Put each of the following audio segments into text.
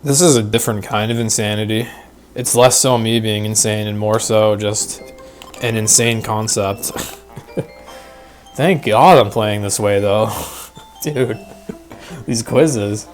This is a different kind of insanity. It's less so me being insane and more so just an insane concept. Thank God I'm playing this way though. Dude, these quizzes.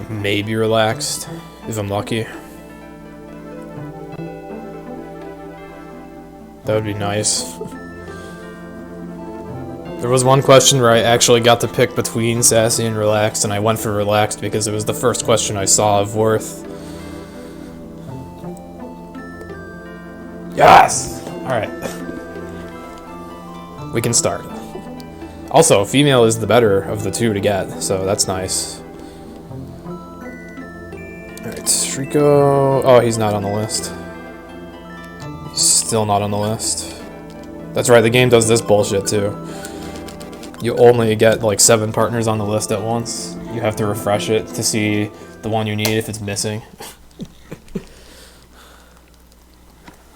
Maybe relaxed, if I'm lucky. That would be nice. There was one question where I actually got to pick between sassy and relaxed, and I went for relaxed because it was the first question I saw of worth. Yes! Alright. We can start. Also, female is the better of the two to get, so that's nice. Alright, Rico... Oh, he's not on the list. He's still not on the list. That's right, the game does this bullshit too. You only get like 7 partners on the list at once. You have to refresh it to see the one you need if it's missing.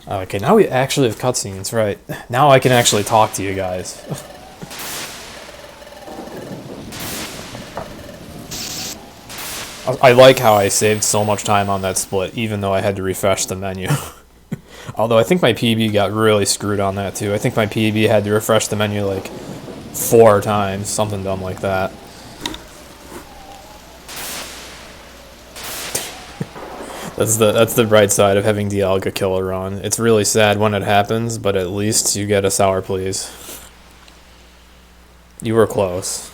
Okay, now we actually have cutscenes, right? Now I can actually talk to you guys. I like how I saved so much time on that split, even though I had to refresh the menu. Although I think my PB got really screwed on that too. I think my PB had to refresh the menu like 4 times, something dumb like that. That's the bright side of having Dialga killer run. It's really sad when it happens, but at least you get a sour please. You were close.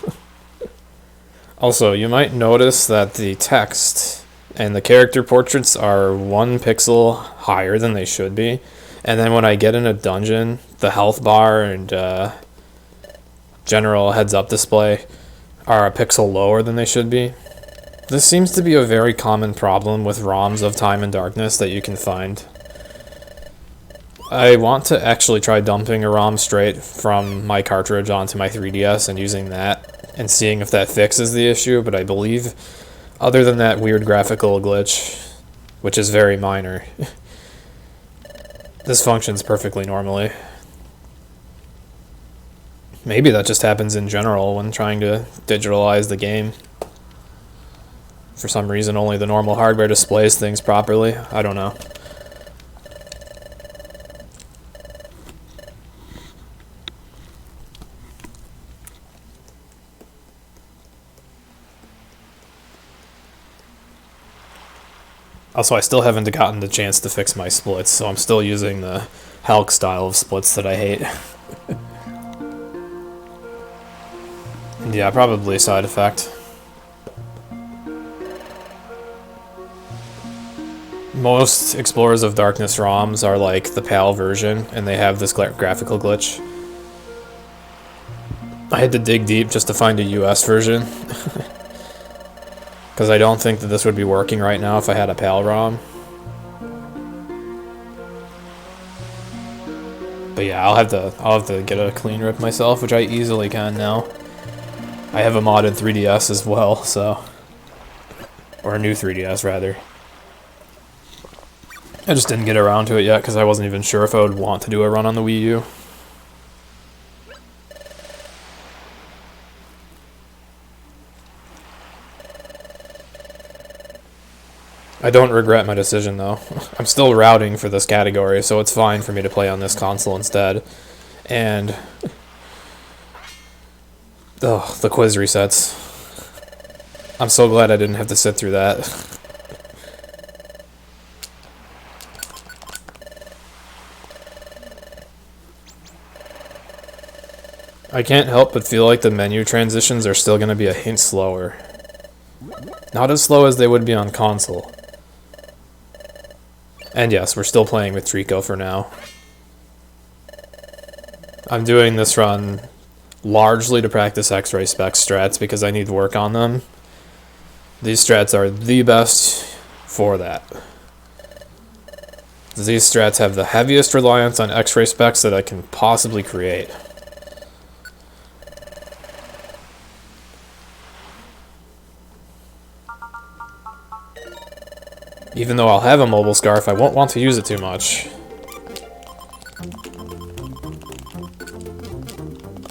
Also, you might notice that the text and the character portraits are 1 pixel higher than they should be. And then when I get in a dungeon, the health bar and general heads-up display are a pixel lower than they should be. This seems to be a very common problem with ROMs of Time and Darkness that you can find. I want to actually try dumping a ROM straight from my cartridge onto my 3DS and using that and seeing if that fixes the issue, but I believe other than that weird graphical glitch, which is very minor, this functions perfectly normally. Maybe that just happens in general when trying to digitalize the game. For some reason, only the normal hardware displays things properly. I don't know. Also, I still haven't gotten the chance to fix my splits, so I'm still using the Hulk style of splits that I hate. Yeah, probably a side effect. Most Explorers of Darkness ROMs are like the PAL version, and they have this graphical glitch. I had to dig deep just to find a US version. Because I don't think that this would be working right now if I had a PAL ROM. But yeah, I'll have to get a clean rip myself, which I easily can now. I have a modded 3DS as well, so... Or a new 3DS, rather. I just didn't get around to it yet because I wasn't even sure if I would want to do a run on the Wii U. I don't regret my decision though. I'm still routing for this category, so it's fine for me to play on this console instead. And... oh, the quiz resets. I'm so glad I didn't have to sit through that. I can't help but feel like the menu transitions are still going to be a hint slower. Not as slow as they would be on console. And yes, we're still playing with Trico for now. I'm doing this run largely to practice X-ray spec strats because I need work on them. These strats are the best for that. These strats have the heaviest reliance on X-ray specs that I can possibly create. Even though I'll have a mobile scarf, I won't want to use it too much.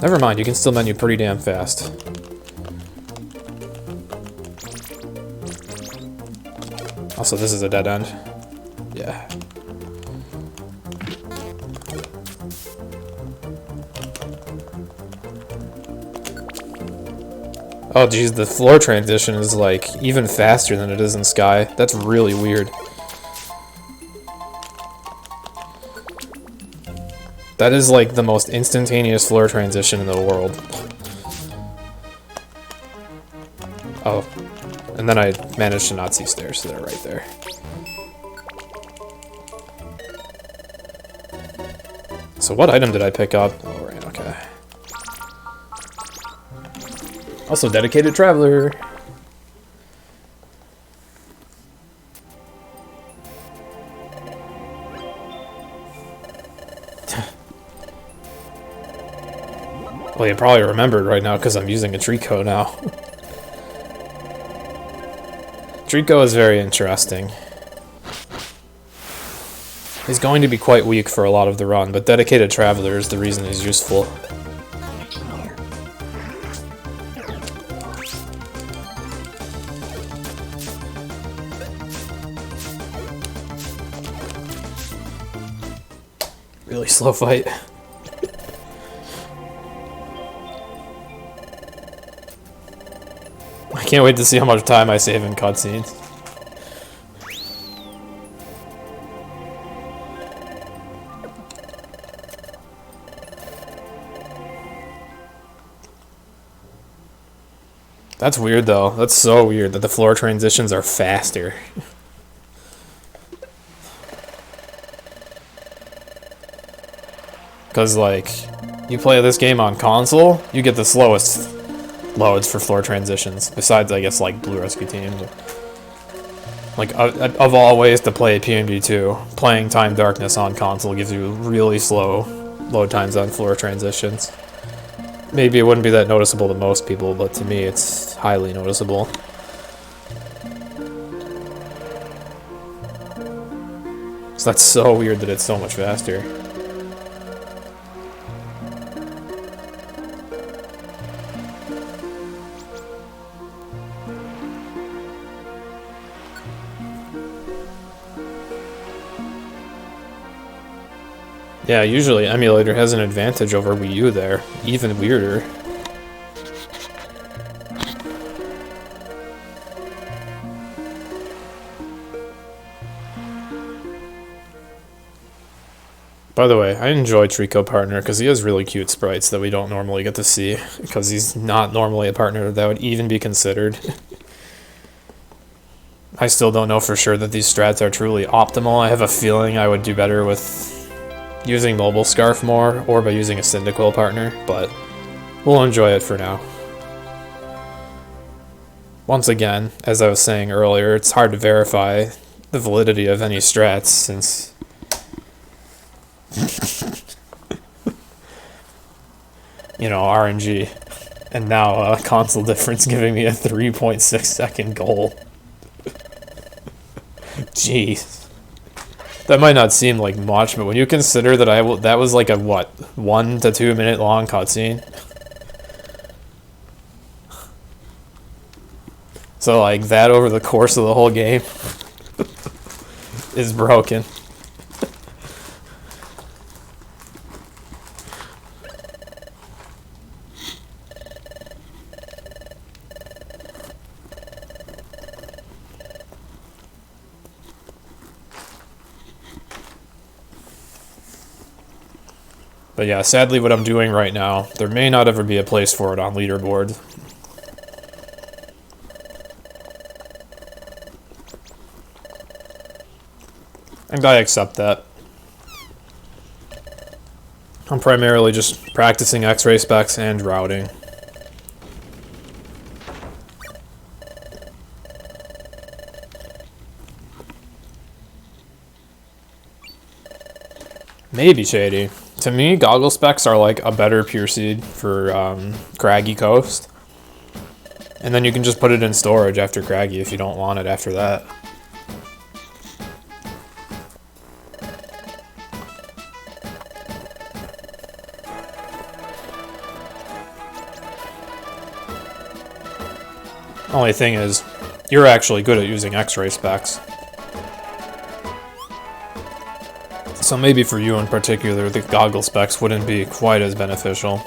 Never mind, you can still menu pretty damn fast. Also, this is a dead end. Yeah. Oh geez, the floor transition is like even faster than it is in Sky. That's really weird. That is like the most instantaneous floor transition in the world. Oh, and then I managed to not see stairs, so they're right there. So what item did I pick up? Oh, right, okay. Also, dedicated traveler. Well, you probably remembered right now because I'm using a Trico now. Trico is very interesting. He's going to be quite weak for a lot of the run, but dedicated traveler is the reason he's useful. Really slow fight. I can't wait to see how much time I save in cutscenes. That's weird though. That's so weird that the floor transitions are faster. Because, like, you play this game on console, you get the slowest loads for floor transitions. Besides, I guess, like, Blue Rescue Team. Like, of all ways to play PMD2, playing Time Darkness on console gives you really slow load times on floor transitions. Maybe it wouldn't be that noticeable to most people, but to me it's highly noticeable. So that's so weird that it's so much faster. Yeah, usually emulator has an advantage over Wii U there. Even weirder. By the way, I enjoy Trico Partner because he has really cute sprites that we don't normally get to see, because he's not normally a partner that would even be considered. I still don't know for sure that these strats are truly optimal. I have a feeling I would do better with using Mobile Scarf more, or by using a Cyndaquil partner, but we'll enjoy it for now. Once again, as I was saying earlier, it's hard to verify the validity of any strats since you know, RNG, and now a console difference giving me a 3.6 second goal. Jeez. That might not seem like much, but when you consider that that was like a, what, 1 to 2 minute long cutscene? So like that over the course of the whole game is broken. But yeah, sadly what I'm doing right now, there may not ever be a place for it on leaderboard. And I accept that. I'm primarily just practicing X-ray specs and routing. Maybe shady. To me, goggle specs are like a better pure seed for Craggy Coast. And then you can just put it in storage after Craggy if you don't want it after that. Only thing is, you're actually good at using X-ray specs. So maybe for you in particular, the goggle specs wouldn't be quite as beneficial.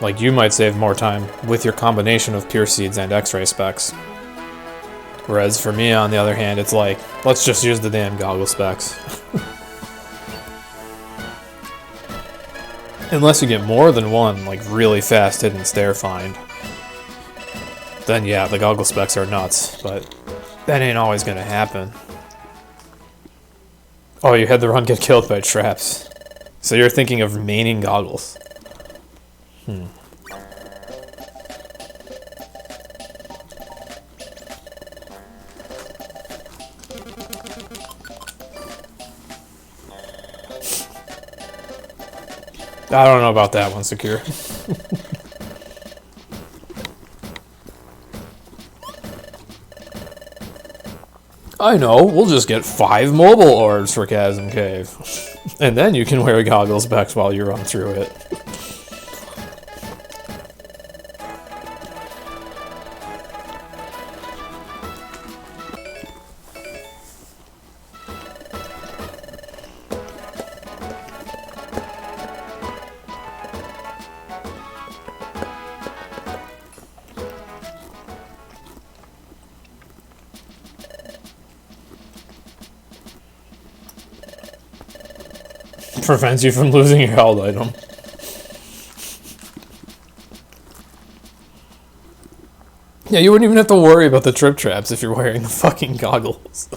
Like, you might save more time with your combination of pure seeds and X-ray specs. Whereas for me, on the other hand, it's like, let's just use the damn goggle specs. Unless you get more than one, like, really fast hidden stair find. Then yeah, the goggle specs are nuts, but that ain't always gonna happen. Oh, you had the run get killed by traps. So you're thinking of maining goggles. I don't know about that one, Secure. I know, we'll just get 5 mobile orbs for Chasm Cave. And then you can wear goggles specs while you run through it. Prevents you from losing your held item. Yeah, you wouldn't even have to worry about the trip traps if you're wearing the fucking goggles.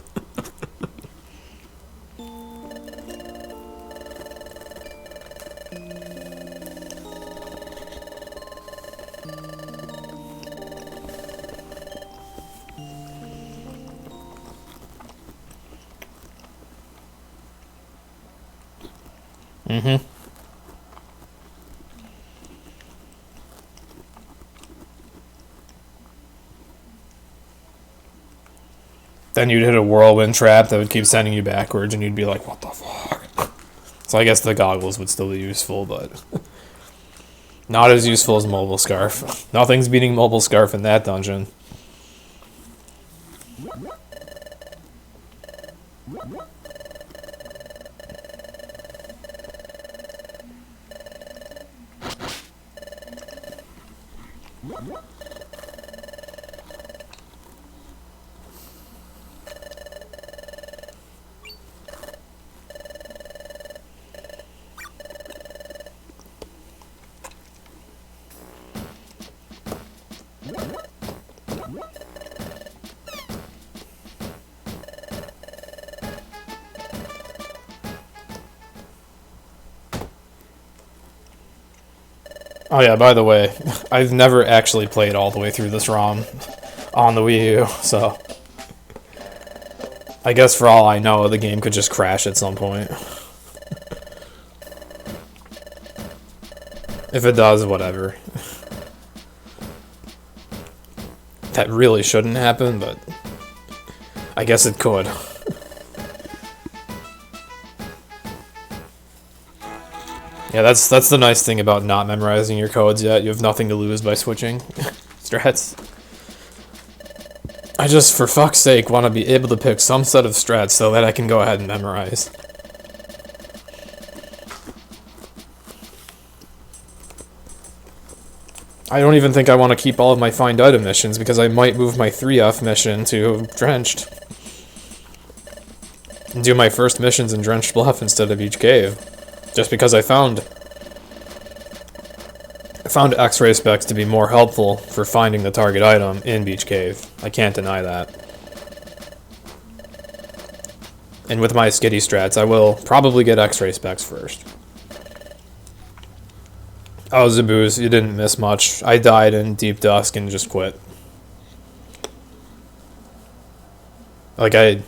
Mm-hmm. Then you'd hit a whirlwind trap that would keep sending you backwards, and you'd be like, what the fuck? So I guess the goggles would still be useful, but not as useful as Mobile Scarf. Nothing's beating Mobile Scarf in that dungeon. Oh yeah, by the way, I've never actually played all the way through this ROM on the Wii U, so I guess for all I know, the game could just crash at some point. If it does, whatever. That really shouldn't happen, but I guess it could. Yeah, that's the nice thing about not memorizing your codes yet. You have nothing to lose by switching strats. I just, for fuck's sake, want to be able to pick some set of strats so that I can go ahead and memorize. I don't even think I want to keep all of my find item missions because I might move my 3F mission to Drenched. And do my first missions in Drenched Bluff instead of each cave. Just because I found X-ray specs to be more helpful for finding the target item in Beach Cave. I can't deny that. And with my skitty strats, I will probably get X-ray specs first. Oh, Zaboos, you didn't miss much. I died in Deep Dusk and just quit. Like,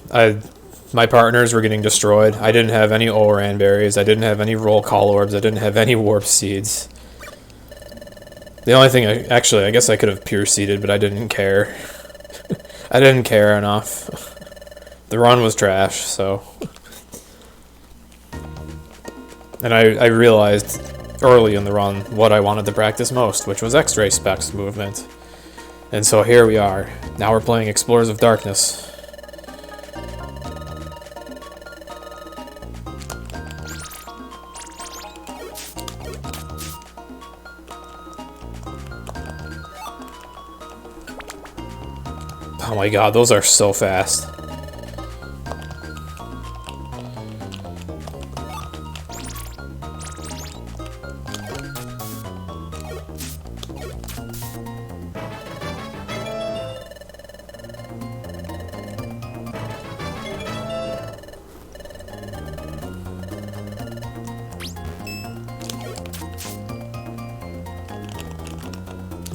my partners were getting destroyed. I didn't have any Oran berries. I didn't have any roll call orbs. I didn't have any warp seeds. The only thing, I guess I could have pure seeded, but I didn't care. I didn't care enough. The run was trash, so. And I realized early in the run what I wanted to practice most, which was X-ray specs movement. And so here we are. Now we're playing Explorers of Darkness. Oh my god, those are so fast.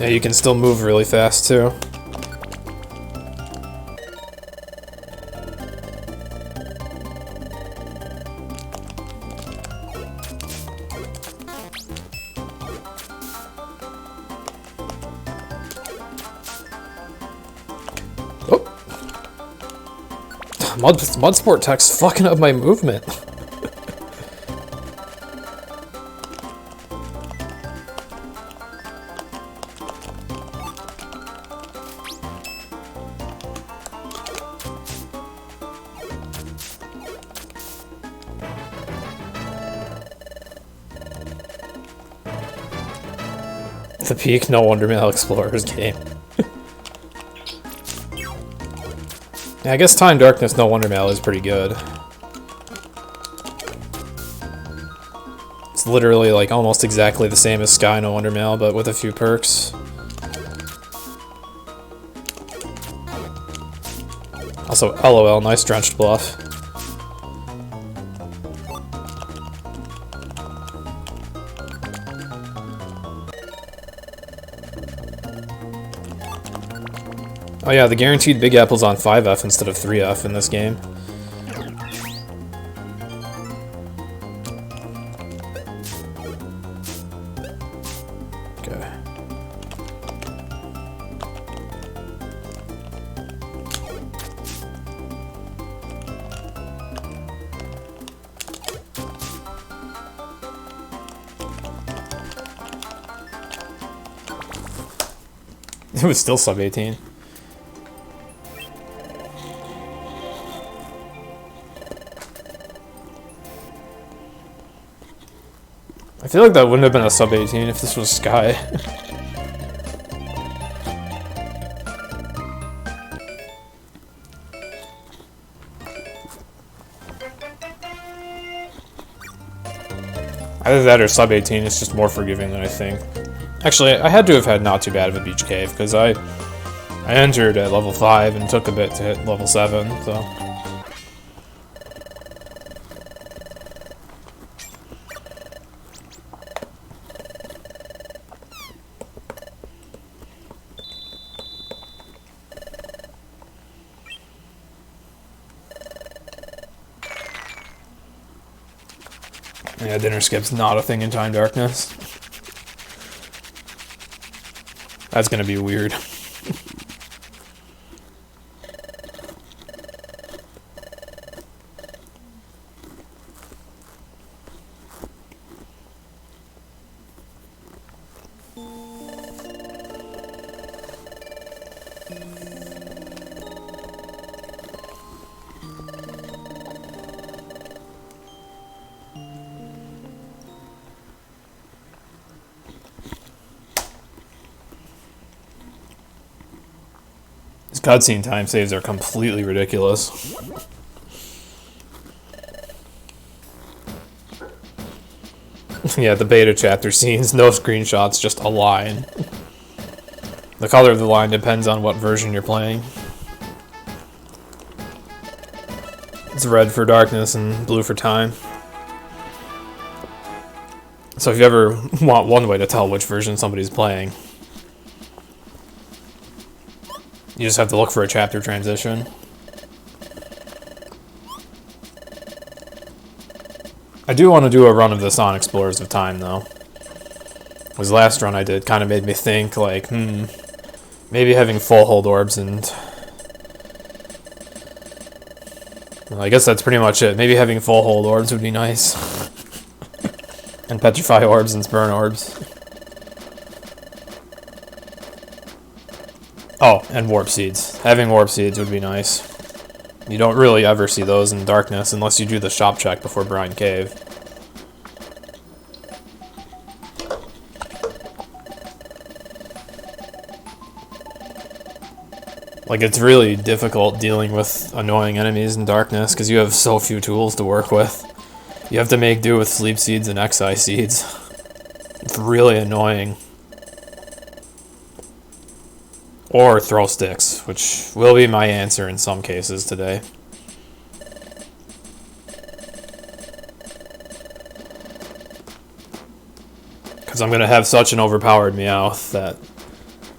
Yeah, you can still move really fast too. Mudsport tech's fucking up my movement. The peak No Wonder Mail Explorers game. Yeah, I guess Time Darkness No Wonder Mail is pretty good. It's literally like almost exactly the same as Sky No Wonder Mail, but with a few perks. Also, LOL, nice Drenched Bluff. Oh yeah, the guaranteed Big Apple's on 5F instead of 3F in this game. Okay. It was still sub 18. I feel like that wouldn't have been a sub 18 if this was Sky. Either that or sub 18 is just more forgiving than I think. Actually, I had to have had not too bad of a beach cave, because I entered at level 5 and took a bit to hit level 7, so. Yeah, dinner skip's not a thing in Time Darkness. That's gonna be weird. These cutscene time saves are completely ridiculous. Yeah, the beta chapter scenes, no screenshots, just a line. The color of the line depends on what version you're playing. It's red for darkness and blue for time. So if you ever want one way to tell which version somebody's playing, you just have to look for a chapter transition. I do want to do a run of this on Explorers of Time, though. This last run I did kind of made me think, like, maybe having full hold orbs and... Well, I guess that's pretty much it. Maybe having full hold orbs would be nice. And petrify orbs and spurn orbs. Oh, and warp seeds. Having warp seeds would be nice. You don't really ever see those in darkness unless you do the shop check before Brine Cave. Like, it's really difficult dealing with annoying enemies in darkness because you have so few tools to work with. You have to make do with sleep seeds and Xi seeds. It's really annoying. Or throw sticks, which will be my answer in some cases today. Because I'm going to have such an overpowered Meowth that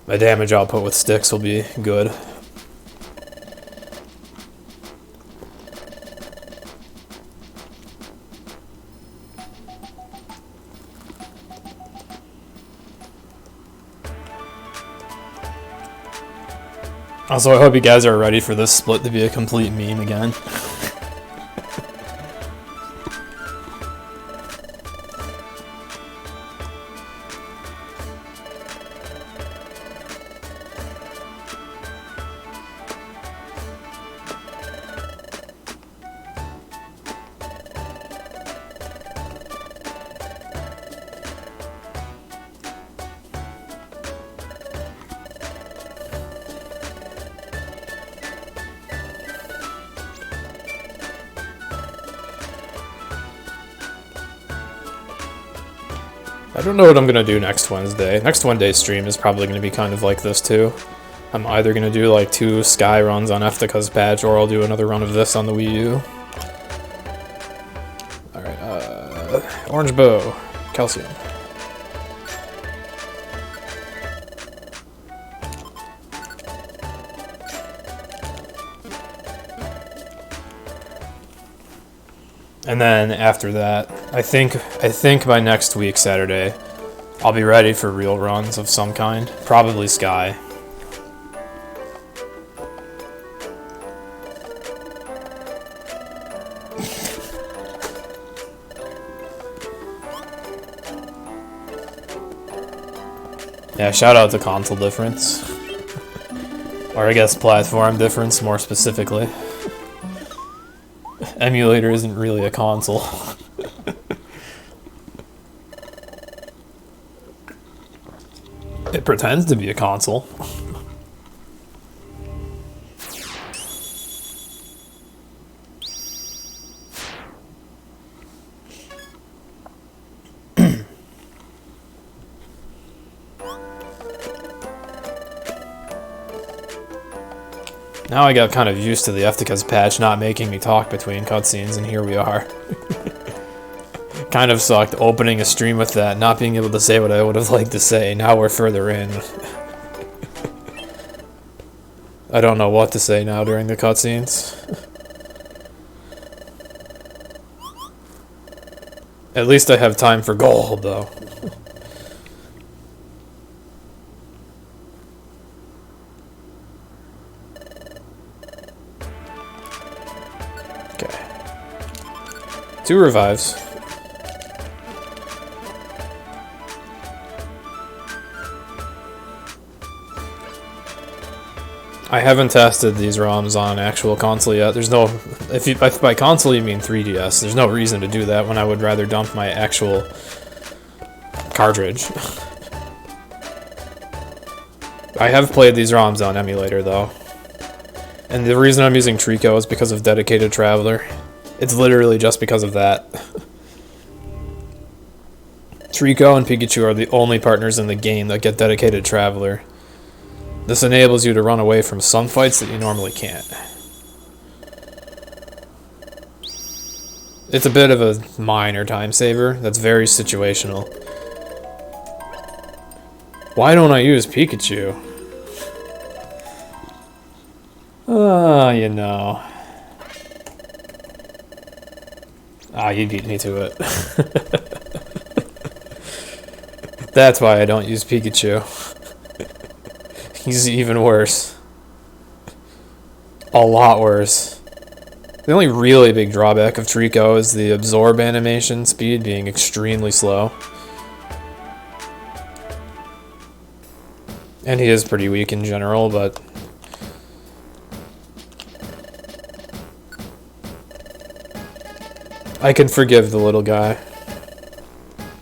my damage output with sticks will be good. Also, I hope you guys are ready for this split to be a complete meme again. I don't know what I'm going to do next Wednesday. Next Wednesday's stream is probably going to be kind of like this too. I'm either going to do like 2 Sky runs on Eftica's patch, or I'll do another run of this on the Wii U. Alright, Orange Bow. Calcium. And then after that, I think by next week, Saturday, I'll be ready for real runs of some kind. Probably Sky. Yeah, shout out to console difference. Or I guess platform difference, more specifically. Emulator isn't really a console. It pretends to be a console. Now I got kind of used to the Eftica's patch not making me talk between cutscenes, and here we are. Kind of sucked opening a stream with that, not being able to say what I would have liked to say. Now we're further in. I don't know what to say now during the cutscenes. At least I have time for gold, though. Okay. 2 revives. I haven't tested these ROMs on actual console yet. There's no... If by console you mean 3DS, there's no reason to do that when I would rather dump my actual cartridge. I have played these ROMs on emulator, though. And the reason I'm using Trico is because of Dedicated Traveler. It's literally just because of that. Trico and Pikachu are the only partners in the game that get Dedicated Traveler. This enables you to run away from some fights that you normally can't. It's a bit of a minor time saver that's very situational. Why don't I use Pikachu? You know. Ah, you beat me to it. That's why I don't use Pikachu. He's even worse. A lot worse. The only really big drawback of Trico is the absorb animation speed being extremely slow. And he is pretty weak in general, but... I can forgive the little guy.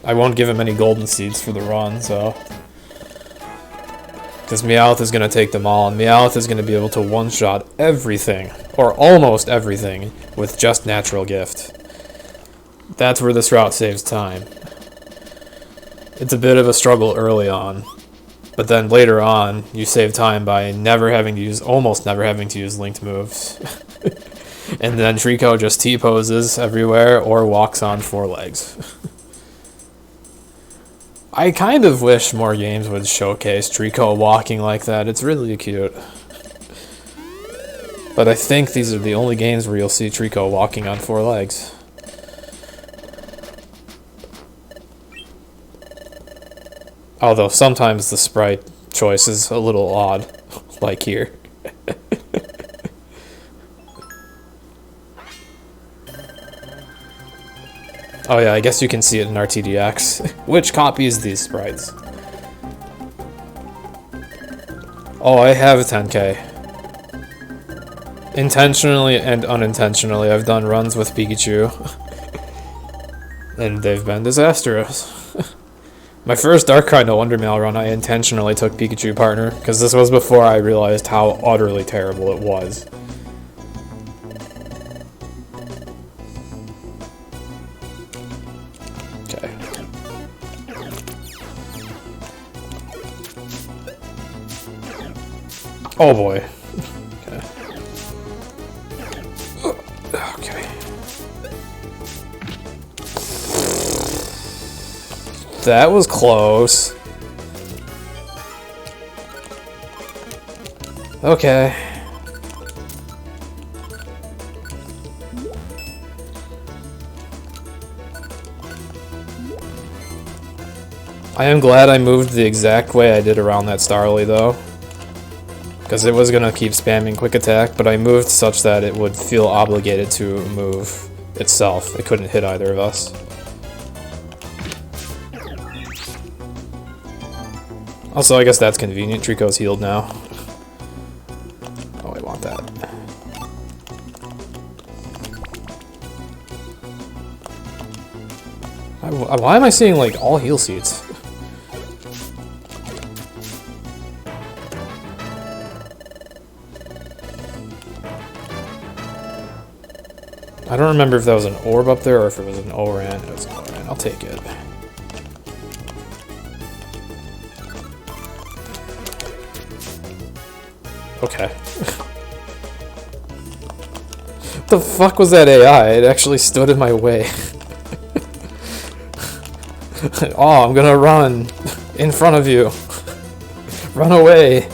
I won't give him any golden seeds for the run, so... Because Meowth is going to take them all, and Meowth is going to be able to one-shot everything, or almost everything, with just Natural Gift. That's where this route saves time. It's a bit of a struggle early on, but then later on, you save time by almost never having to use linked moves. And then Trico just T-poses everywhere, or walks on 4 legs. I kind of wish more games would showcase Trico walking like that. It's really cute. But I think these are the only games where you'll see Trico walking on 4 legs. Although sometimes the sprite choice is a little odd, like here. Oh yeah, I guess you can see it in RTDX, which copies these sprites. Oh, I have a 10K. Intentionally and unintentionally, I've done runs with Pikachu. And they've been disastrous. My first Darkrai No Wonder Mail run, I intentionally took Pikachu partner, because this was before I realized how utterly terrible it was. Oh boy. Okay. Okay. That was close. Okay. I am glad I moved the exact way I did around that Starly though. Because it was going to keep spamming quick attack, but I moved such that it would feel obligated to move itself. It couldn't hit either of us. Also, I guess that's convenient. Trico's healed now. Oh, I want that. Why am I seeing, like, all heal seats? I don't remember if that was an orb up there or if it was an Oran. It was an Oran. I'll take it. Okay. What the fuck was that AI? It actually stood in my way. Oh, I'm gonna run in front of you. Run away.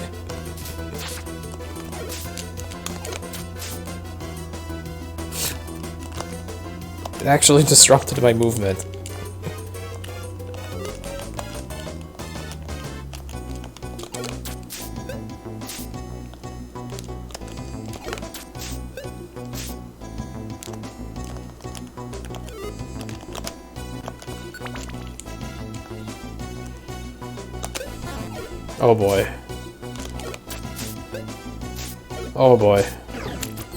It actually disrupted my movement. Oh boy. Oh boy.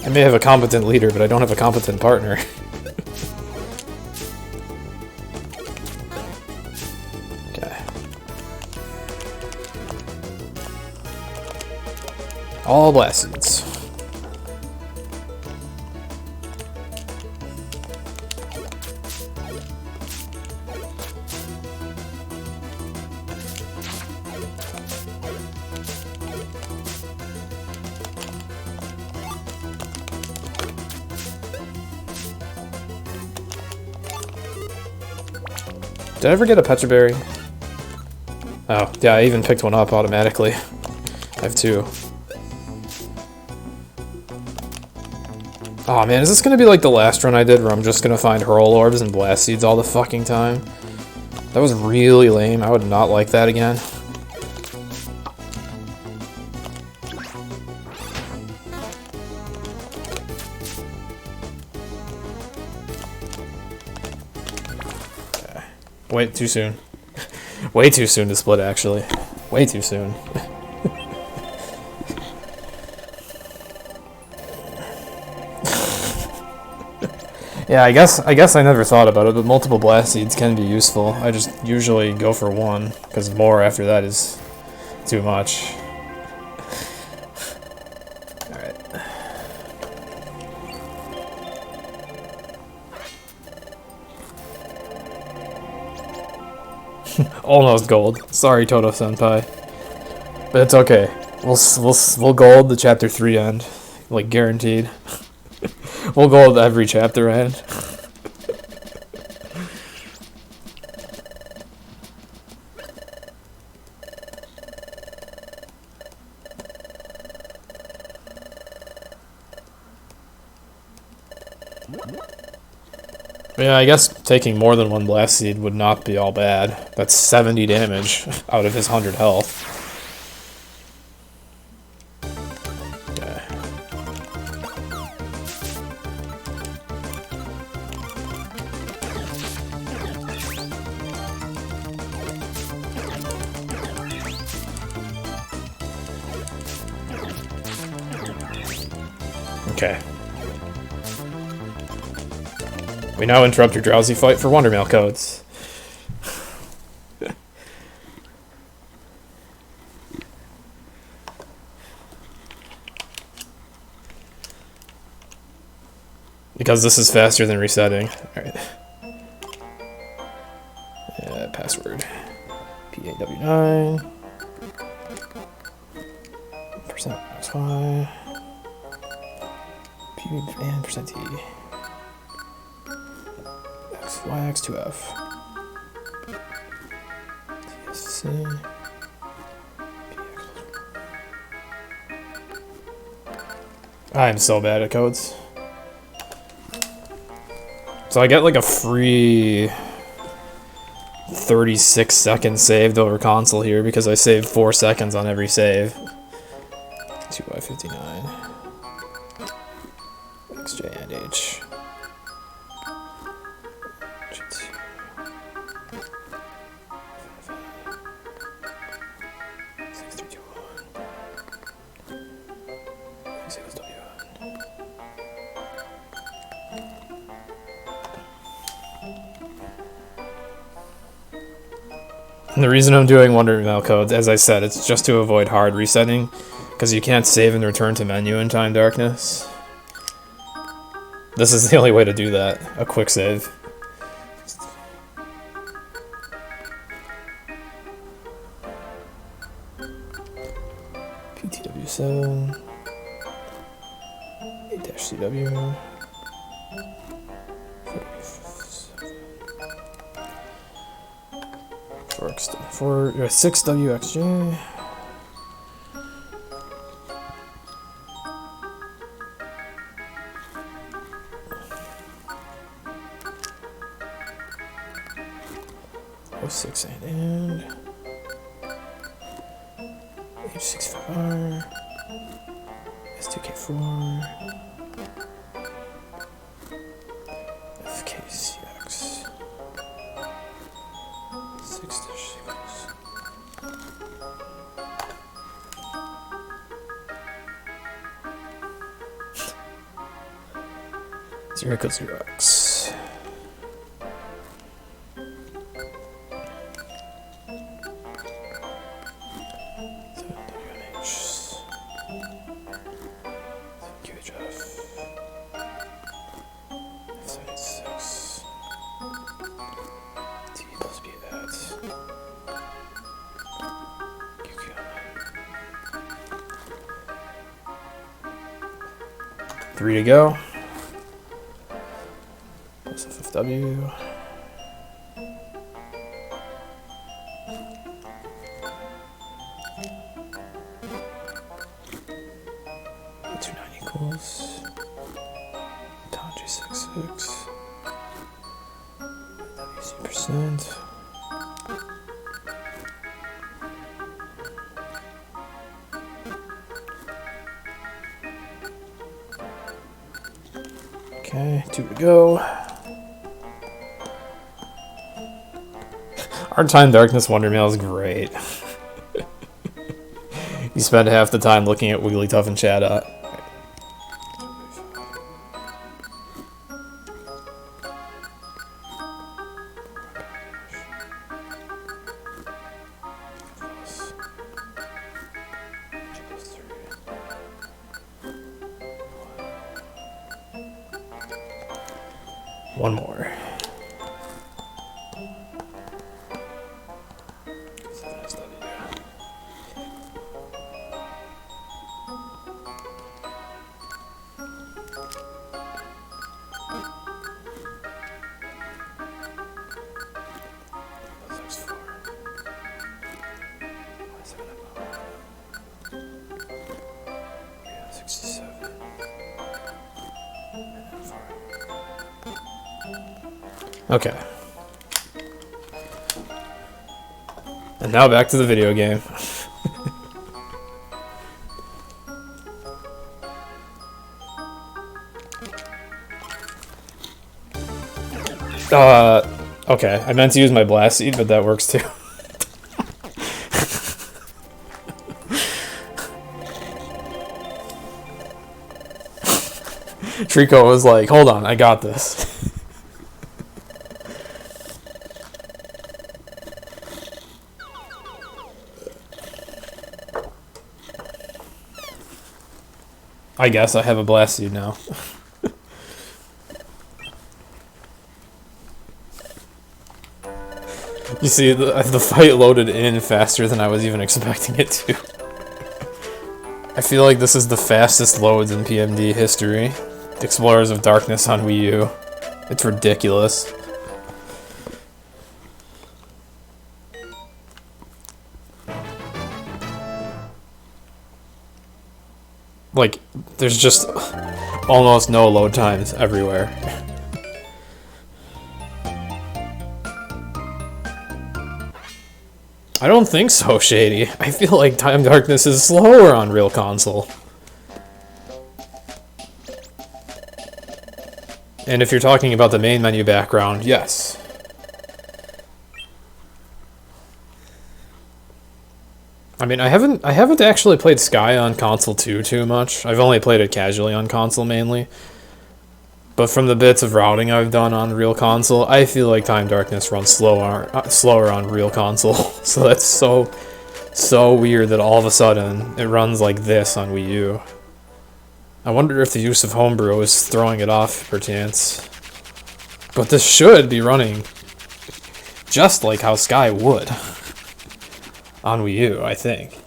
I may have a competent leader, but I don't have a competent partner. All blessings. Did I ever get a Petra Berry? Oh, yeah, I even picked one up automatically. I have 2. Oh man, is this gonna be like the last run I did where I'm just gonna find Hurl Orbs and Blast Seeds all the fucking time? That was really lame. I would not like that again. Okay. Wait, too soon. Way too soon to split, actually. Way too soon. Yeah, I guess I never thought about it, but multiple blast seeds can be useful. I just usually go for 1, because more after that is too much. Alright. Almost gold. Sorry, Toto-senpai. But it's okay. We'll gold the chapter 3 end. Like, guaranteed. We'll gold every chapter end. Yeah, I guess taking more than 1 blast seed would not be all bad. That's 70 damage out of his 100 health. Okay. We now interrupt your drowsy fight for Wondermail codes. Because this is faster than resetting. Alright. Password. PAW9. %XY. PB and %T. XYX2F. TSC. I'm so bad at codes. So I get like a free 36-second saved over console here because I saved 4 seconds on every save. 2x59. XJ and H. And the reason I'm doing Wondermail codes, as I said, it's just to avoid hard resetting, because you can't save and return to menu in Time Darkness. This is the only way to do that, a quick save. PTW7, 8-CW. For 6WXJ. Oh, 6 and H65R S2K4 FKCX 6-6. Zero code 0x. WMH. QHF. F76. T plus B ads. Three to go. FFW. 366. %. Okay, 2 to go. Our Time Darkness Wonder Mail is great. You spend half the time looking at Wigglytuff and Chatot. One more. Okay. And now back to the video game. Okay. I meant to use my blast seed, but that works too. Trico was like, hold on, I got this. I guess I have a blast seed now. You see, the fight loaded in faster than I was even expecting it to. I feel like this is the fastest loads in PMD history. Explorers of Darkness on Wii U. It's ridiculous. Like, there's just almost no load times everywhere. I don't think so, Shady. I feel like Time Darkness is slower on real console. And if you're talking about the main menu background, yes. I mean, I haven't actually played Sky on console too much. I've only played it casually on console mainly. But from the bits of routing I've done on real console, I feel like Time Darkness runs slower on real console. So that's so weird that all of a sudden it runs like this on Wii U. I wonder if the use of homebrew is throwing it off, perchance. But this should be running just like how Sky would on Wii U, I think.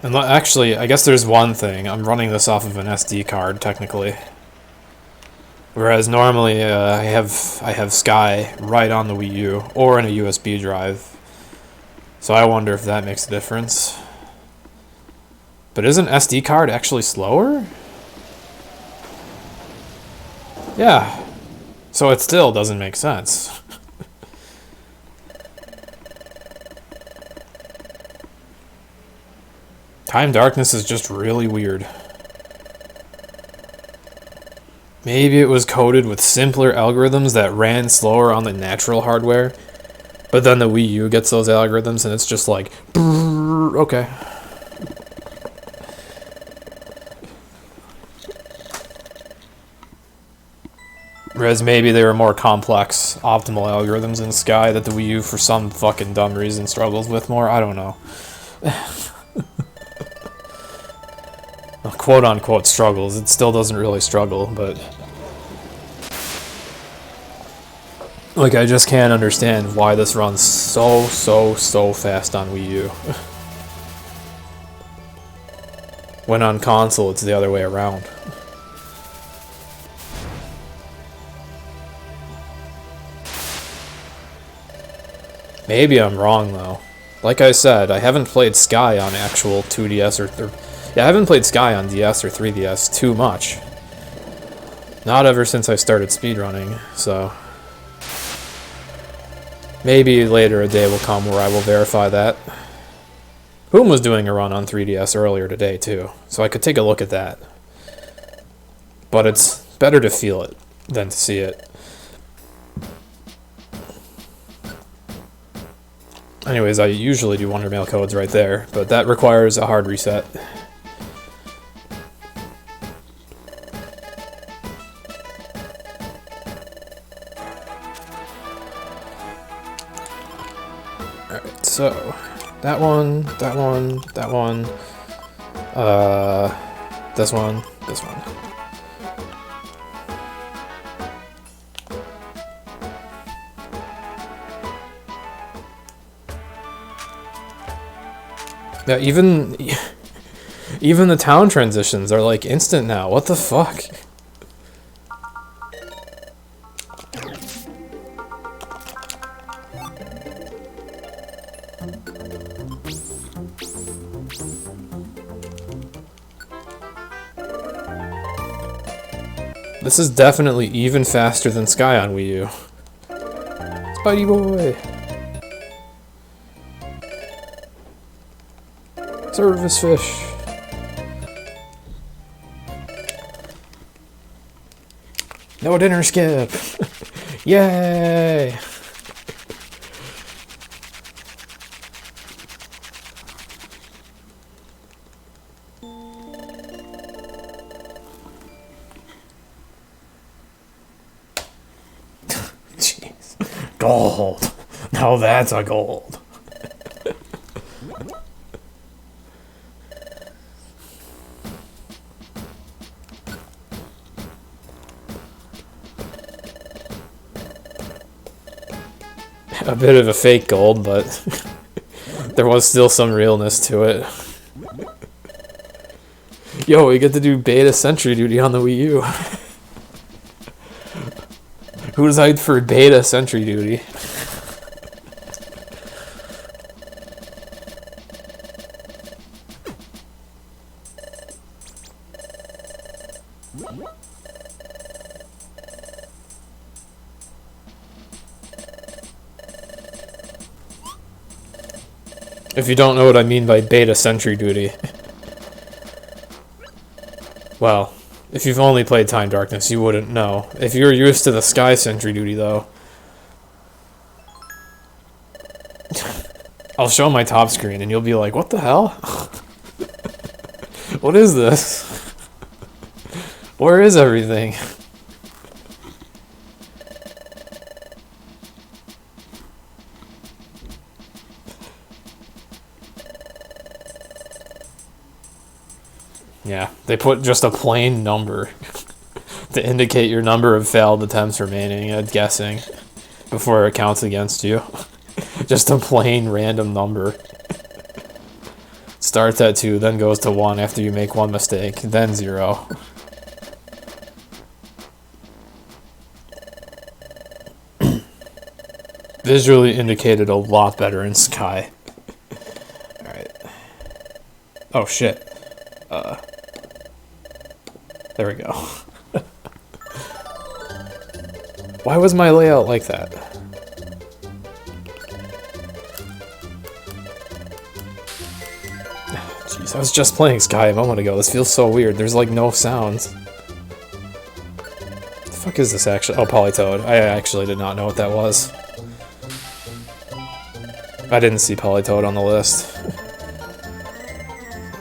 And actually, I guess there's one thing. I'm running this off of an SD card, technically. Whereas normally I have Sky right on the Wii U, or in a USB drive. So I wonder if that makes a difference. But isn't SD card actually slower? Yeah. So it still doesn't make sense. Time Darkness is just really weird. Maybe it was coded with simpler algorithms that ran slower on the natural hardware, but then the Wii U gets those algorithms and it's just like, okay. Whereas maybe they were more complex, optimal algorithms in Sky that the Wii U, for some fucking dumb reason, struggles with more. I don't know. Quote-unquote struggles. It still doesn't really struggle, but... Like, I just can't understand why this runs so fast on Wii U. When on console, it's the other way around. Maybe I'm wrong, though. Like I said, I haven't played Sky on actual 2DS yeah, I haven't played Sky on DS or 3DS too much. Not ever since I started speedrunning, so... Maybe later a day will come where I will verify that. Boom was doing a run on 3DS earlier today, too, so I could take a look at that. But it's better to feel it than to see it. Anyways, I usually do Wonder Mail codes right there, but that requires a hard reset. Alright, so that one, that one, that one, this one, this one. Yeah, even the town transitions are like instant now. What the fuck? This is definitely even faster than Sky on Wii U. Spidey boy! Service fish. No dinner skip. Yay! Jeez. Gold. Now that's a gold. A bit of a fake gold, but there was still some realness to it. Yo, we get to do beta sentry duty on the Wii U. Who's hyped for beta sentry duty? If you don't know what I mean by beta sentry duty. Well, if you've only played Time Darkness, you wouldn't know. If you're used to the Sky sentry duty, though... I'll show my top screen and you'll be like, what the hell? What is this? Where is everything? Yeah, they put just a plain number to indicate your number of failed attempts remaining, I'm guessing, before it counts against you. Just a plain random number. Starts at 2, then goes to 1 after you make one mistake, then 0. Visually indicated a lot better in Sky. Alright. Oh shit. There we go. Why was my layout like that? Jeez, I was just playing Sky a moment ago. This feels so weird. There's like no sounds. What the fuck is this actually? Oh, Polytoad. I actually did not know what that was. I didn't see Polytoad on the list.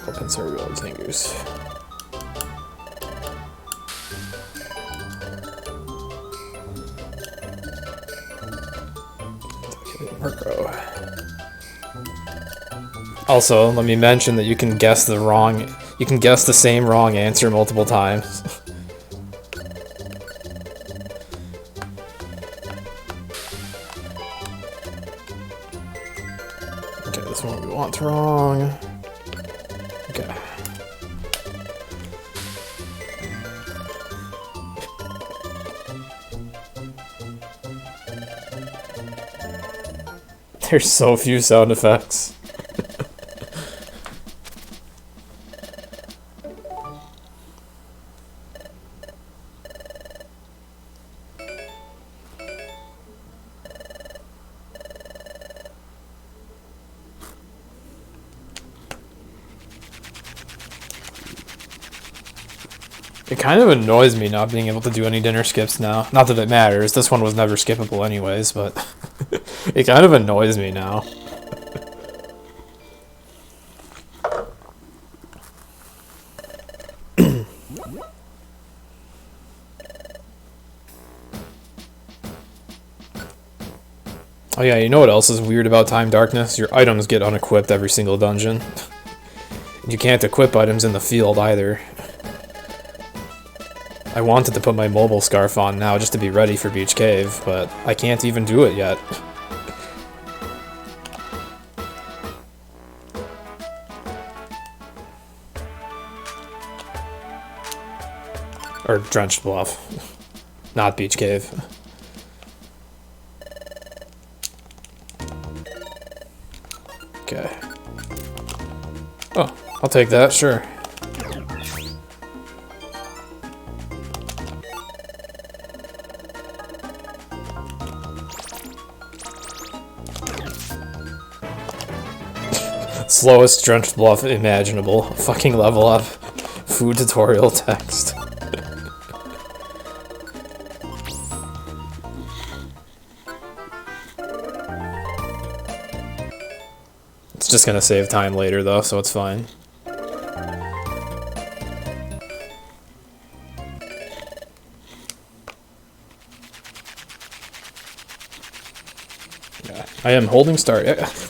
Open cereal Zangoose. Also, let me mention that you can guess the same wrong answer multiple times. Okay, this one we want wrong. Okay. There's so few sound effects. It kind of annoys me not being able to do any dinner skips now. Not that it matters, this one was never skippable anyways, but it kind of annoys me now. Oh yeah, you know what else is weird about Time Darkness? Your items get unequipped every single dungeon. You can't equip items in the field either. I wanted to put my mobile scarf on now just to be ready for Beach Cave, but I can't even do it yet. Or Drenched Bluff, not Beach Cave. Okay. Oh, I'll take that, sure. Slowest Drenched Bluff imaginable. Fucking level up. Food tutorial text. It's just gonna save time later though, so it's fine. I am holding start.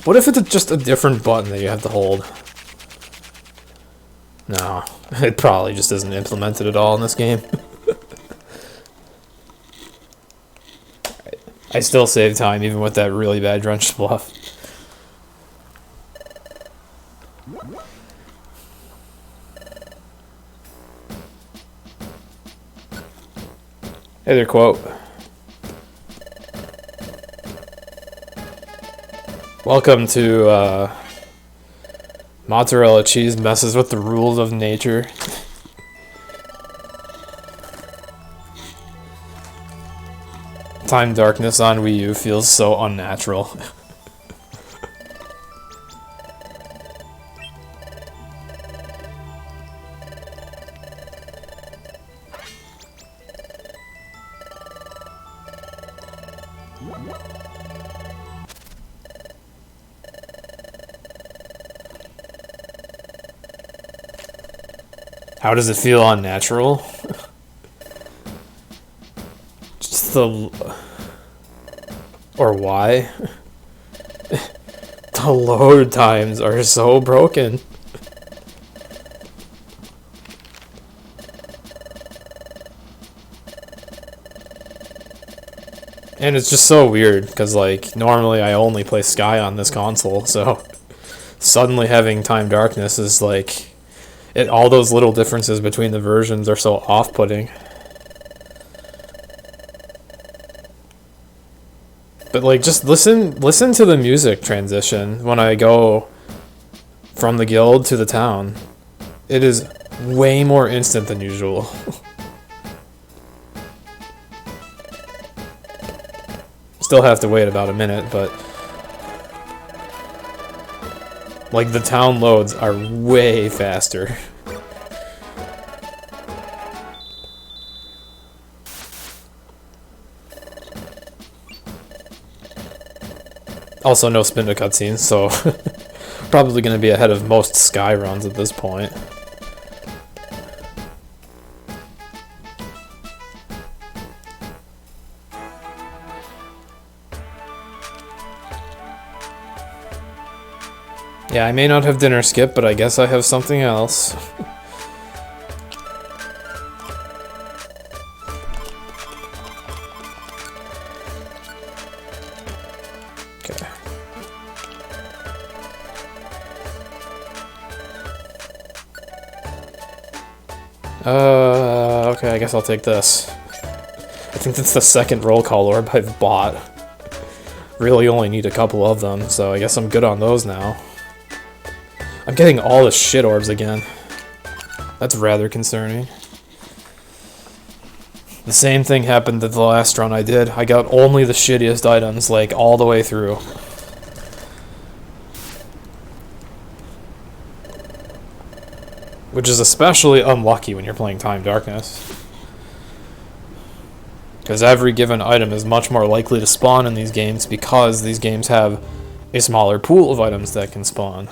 What if it's just a different button that you have to hold? No, it probably just isn't implemented at all in this game. I still save time even with that really bad Drenched Bluff. Hey there, quote. Welcome to, mozzarella cheese messes with the rules of nature. Time Darkness on Wii U feels so unnatural. How does it feel unnatural? Just the... Or why? The load times are so broken. And it's just so weird, because like, normally I only play Sky on this console, so suddenly having Time Darkness is like... all those little differences between the versions are so off-putting. But like, just listen to the music transition when I go from the guild to the town. It is way more instant than usual. Still have to wait about a minute, but like, the town loads are way faster. Also, no spin to cutscenes, so probably going to be ahead of most Sky runs at this point. Yeah, I may not have dinner skip, but I guess I have something else. Okay. Okay, I guess I'll take this. I think that's the second roll call orb I've bought really only need a couple of them, so I guess I'm good on those now. I'm getting all the shit orbs again. That's rather concerning. The same thing happened to the last run I did. I got only the shittiest items, like, all the way through. Which is especially unlucky when you're playing Time Darkness. Because every given item is much more likely to spawn in these games because these games have a smaller pool of items that can spawn.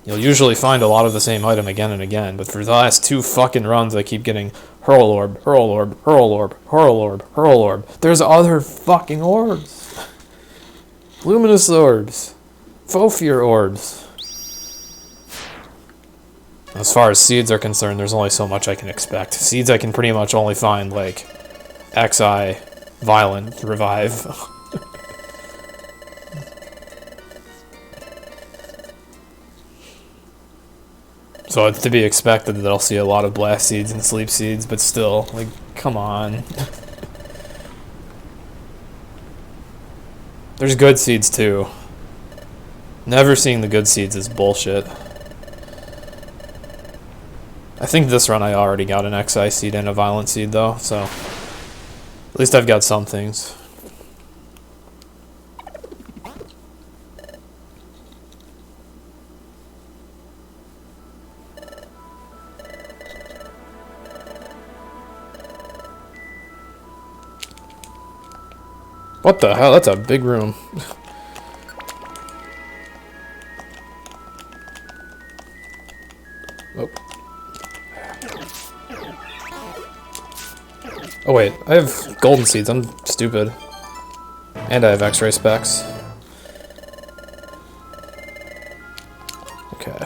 You'll usually find a lot of the same item again and again, but for the last 2 fucking runs I keep getting Hurl Orb, Hurl Orb, Hurl Orb, Hurl Orb, Hurl Orb. There's other fucking orbs. Luminous orbs. Fophier orbs. As far as seeds are concerned, there's only so much I can expect. Seeds I can pretty much only find, like, XI, Violent, Revive. So it's to be expected that I'll see a lot of Blast Seeds and Sleep Seeds, but still, like, come on. There's good seeds too. Never seeing the good seeds is bullshit. I think this run I already got an XI seed and a Violent seed though, so at least I've got some things. What the hell? That's a big room. Oh. Oh wait, I have golden seeds, I'm stupid. And I have X-ray specs. Okay.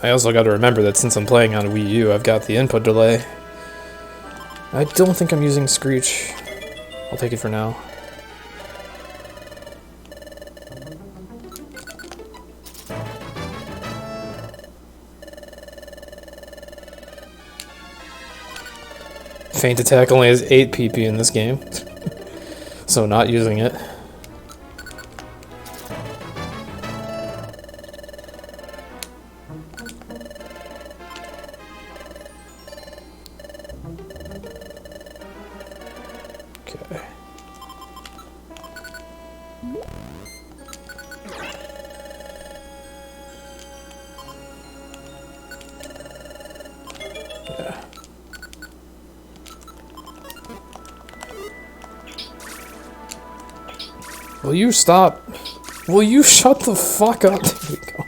I also got to remember that since I'm playing on a Wii U, I've got the input delay. I don't think I'm using Screech. I'll take it for now. Feint attack only has 8 PP in this game, so not using it. Okay. Yeah. Will you stop? Will you shut the fuck up? There we go.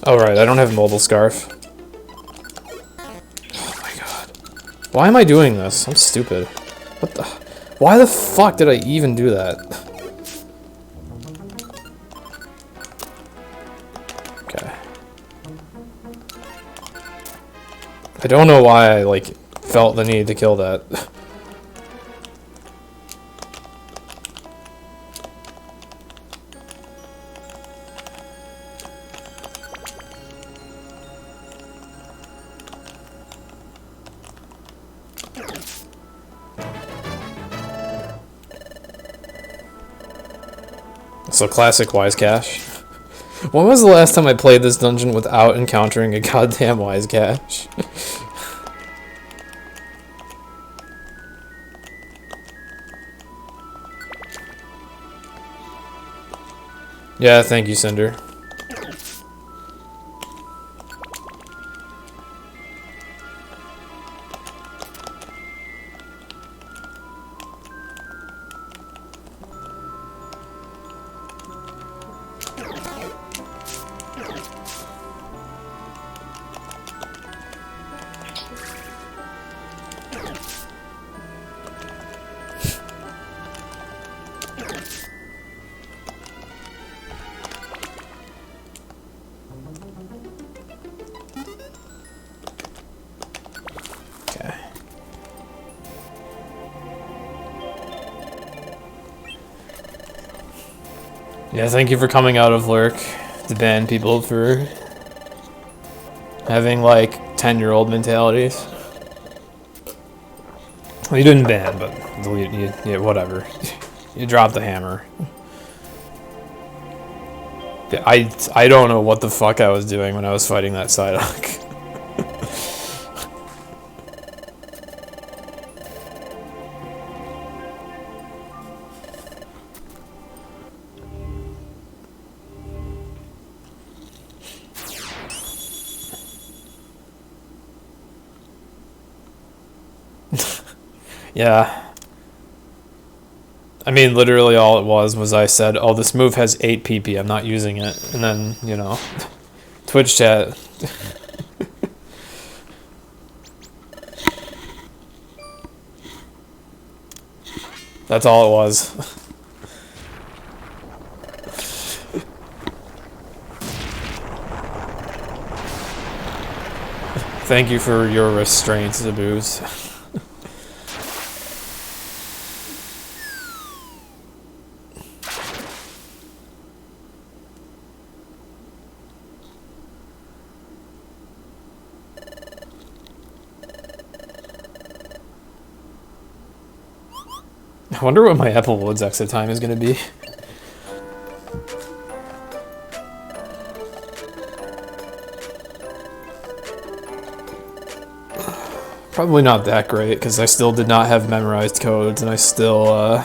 Oh right, I don't have mobile scarf. Oh my god. Why am I doing this? I'm stupid. What the? Why the fuck did I even do that? Okay. I don't know why I, like, felt the need to kill that. So classic Wise Cache. When was the last time I played this dungeon without encountering a goddamn Wise Cache? Yeah, thank you, Cinder. Okay. Yeah, thank you for coming out of lurk to ban people for having like 10-year-old mentalities. Well, you didn't ban, but delete. Yeah, whatever. You dropped the hammer. I don't know what the fuck I was doing when I was fighting that Psyduck. Yeah. I mean, literally all it was I said, oh, this move has 8 PP, I'm not using it. And then, you know, Twitch chat. That's all it was. Thank you for your restraint, Zaboos. I wonder what my Apple Woods exit time is going to be. Probably not that great, because I still did not have memorized codes, and I still, I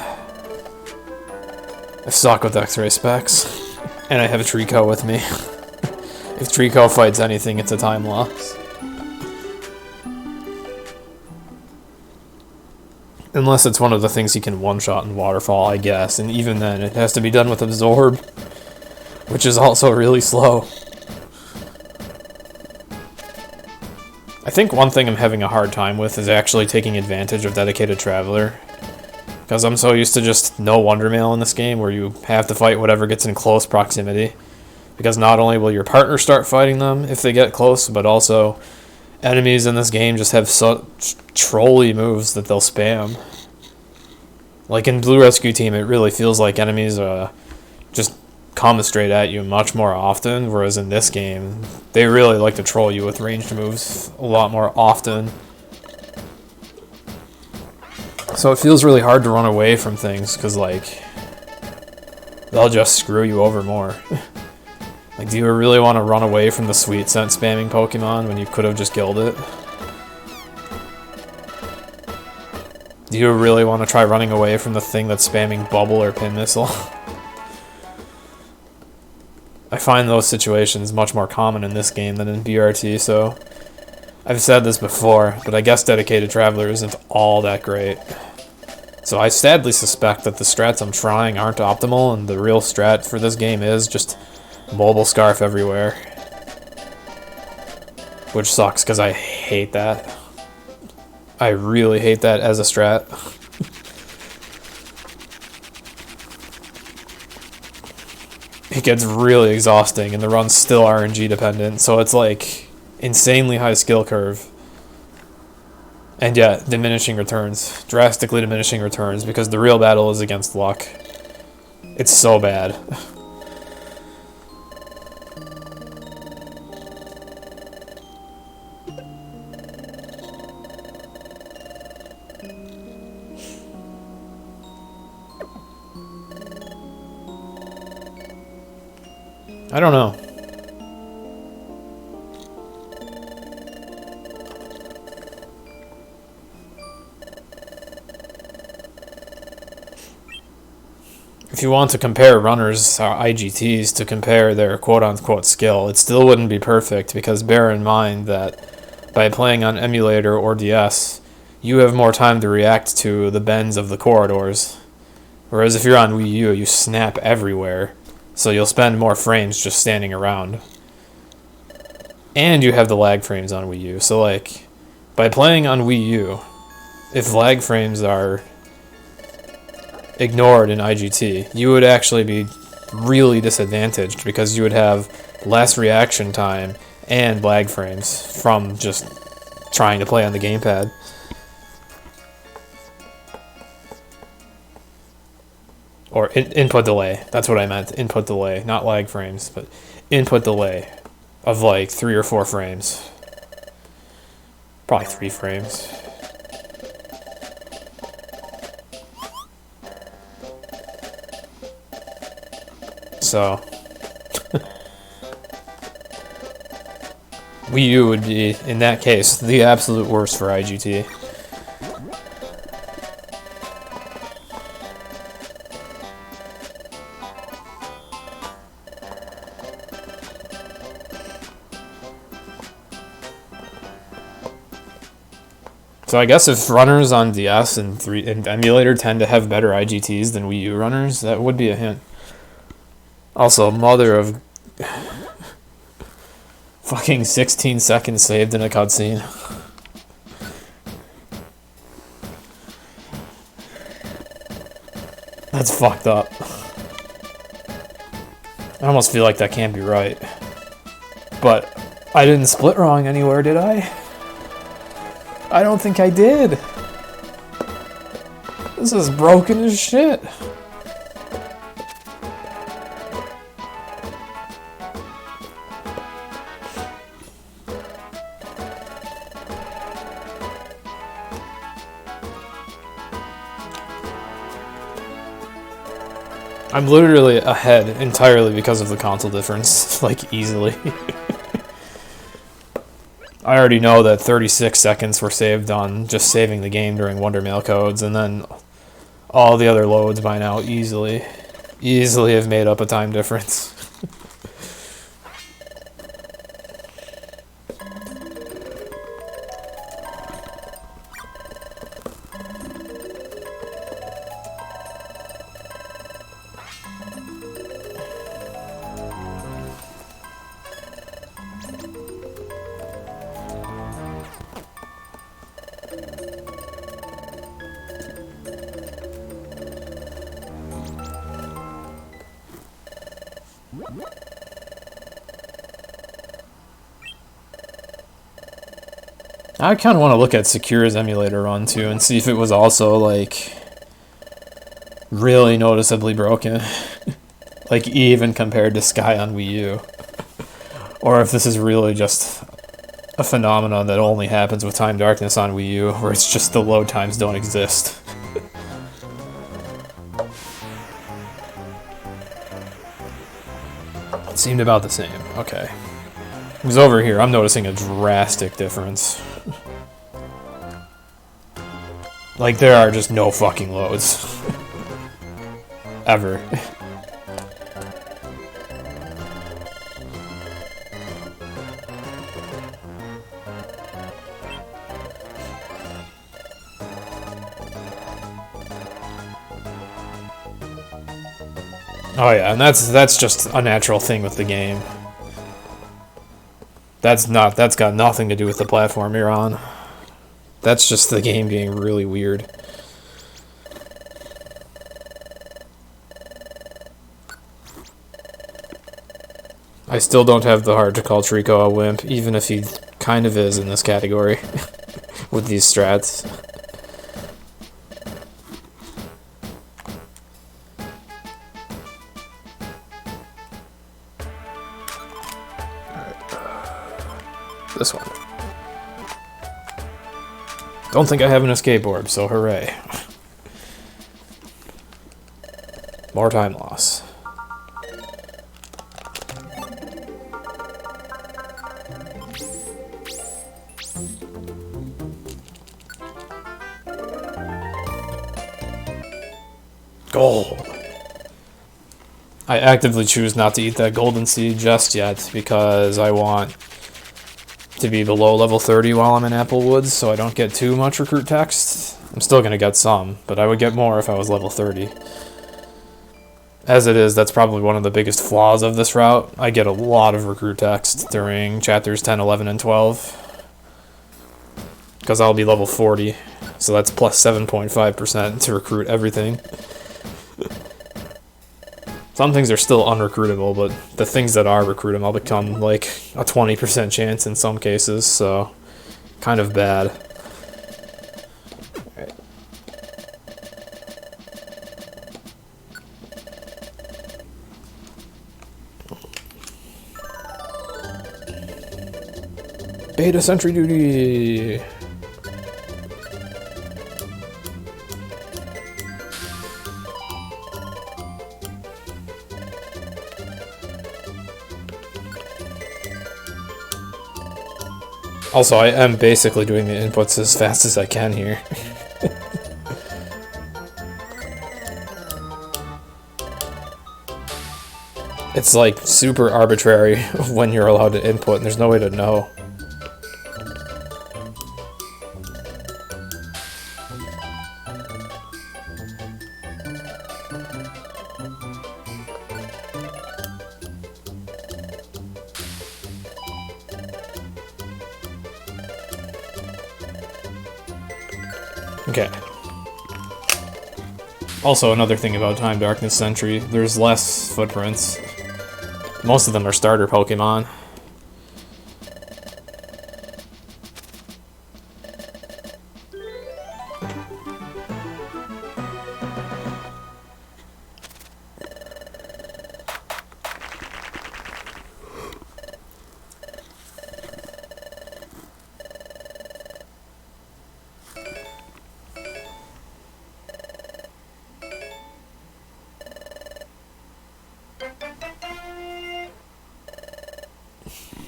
suck with X-ray specs. And I have a Trico with me. If Trico fights anything, it's a time loss. Unless it's one of the things he can one-shot in Waterfall, I guess. And even then, it has to be done with Absorb, which is also really slow. I think one thing I'm having a hard time with is actually taking advantage of Dedicated Traveler. Because I'm so used to just no Wonder Mail in this game, where you have to fight whatever gets in close proximity. Because not only will your partner start fighting them if they get close, but also enemies in this game just have such trolly moves that they'll spam. Like in Blue Rescue Team, it really feels like enemies just come straight at you much more often, whereas in this game, they really like to troll you with ranged moves a lot more often. So it feels really hard to run away from things, because, like, they'll just screw you over more. Like, do you really want to run away from the sweet scent spamming Pokemon when you could have just killed it? Do you really want to try running away from the thing that's spamming Bubble or Pin Missile? I find those situations much more common in this game than in BRT, so I've said this before, but I guess Dedicated Traveler isn't all that great. So I sadly suspect that the strats I'm trying aren't optimal, and the real strat for this game is just Mobile Scarf everywhere. Which sucks, because I hate that. I really hate that as a strat. It gets really exhausting, and the run's still RNG dependent, so it's like insanely high skill curve. And yeah, diminishing returns. Drastically diminishing returns, because the real battle is against luck. It's so bad. I don't know. if you want to compare runners' IGTs to compare their quote-unquote skill, it still wouldn't be perfect, because bear in mind that by playing on emulator or DS, you have more time to react to the bends of the corridors. Whereas if you're on Wii U, you snap everywhere, so you'll spend more frames just standing around. And you have the lag frames on Wii U, so like, by playing on Wii U, if lag frames are ignored in IGT, you would actually be really disadvantaged, because you would have less reaction time and lag frames from just trying to play on the gamepad. Or input delay, that's what I meant, input delay, not lag frames, but input delay of like 3 or 4 frames. Probably 3 frames. So Wii U would be, in that case, the absolute worst for IGT. So I guess if runners on DS and emulator tend to have better IGTs than Wii U runners, that would be a hint. Also, mother of fucking 16 seconds saved in a cutscene. That's fucked up. I almost feel like that can't be right. But I didn't split wrong anywhere, did I? I don't think I did. This is broken as shit. I'm literally ahead entirely because of the console difference, like easily. I already know that 36 seconds were saved on just saving the game during Wonder Mail codes, and then all the other loads by now easily have made up a time difference. I kind of want to look at Secura's emulator run too and see if it was also like really noticeably broken, like even compared to Sky on Wii U, or if this is really just a phenomenon that only happens with Time Darkness on Wii U, where it's just the load times don't exist. It seemed about the same. Okay. Because over here, I'm noticing a drastic difference. Like, there are just no fucking loads. Ever. Oh yeah, and that's just a natural thing with the game. That's got nothing to do with the platform you're on. That's just the game being really weird. I still don't have the heart to call Trico a wimp, even if he kind of is in this category with these strats. This one. Don't think I have an escape orb, so hooray. More time loss. Gold. I actively choose not to eat that golden seed just yet because I want to be below level 30 while I'm in Applewoods so I don't get too much recruit text. I'm still going to get some, but I would get more if I was level 30. As it is, that's probably one of the biggest flaws of this route. I get a lot of recruit text during chapters 10, 11, and 12 because I'll be level 40, so that's plus 7.5% to recruit everything. Some things are still unrecruitable, but the things that are recruitable, I'll become like a 20% chance in some cases, so kind of bad. Beta sentry duty! Also, I am basically doing the inputs as fast as I can here. It's like super arbitrary when you're allowed to input, and there's no way to know. Okay. Also, another thing about Time Darkness Sentry, there's less footprints. Most of them are starter Pokemon.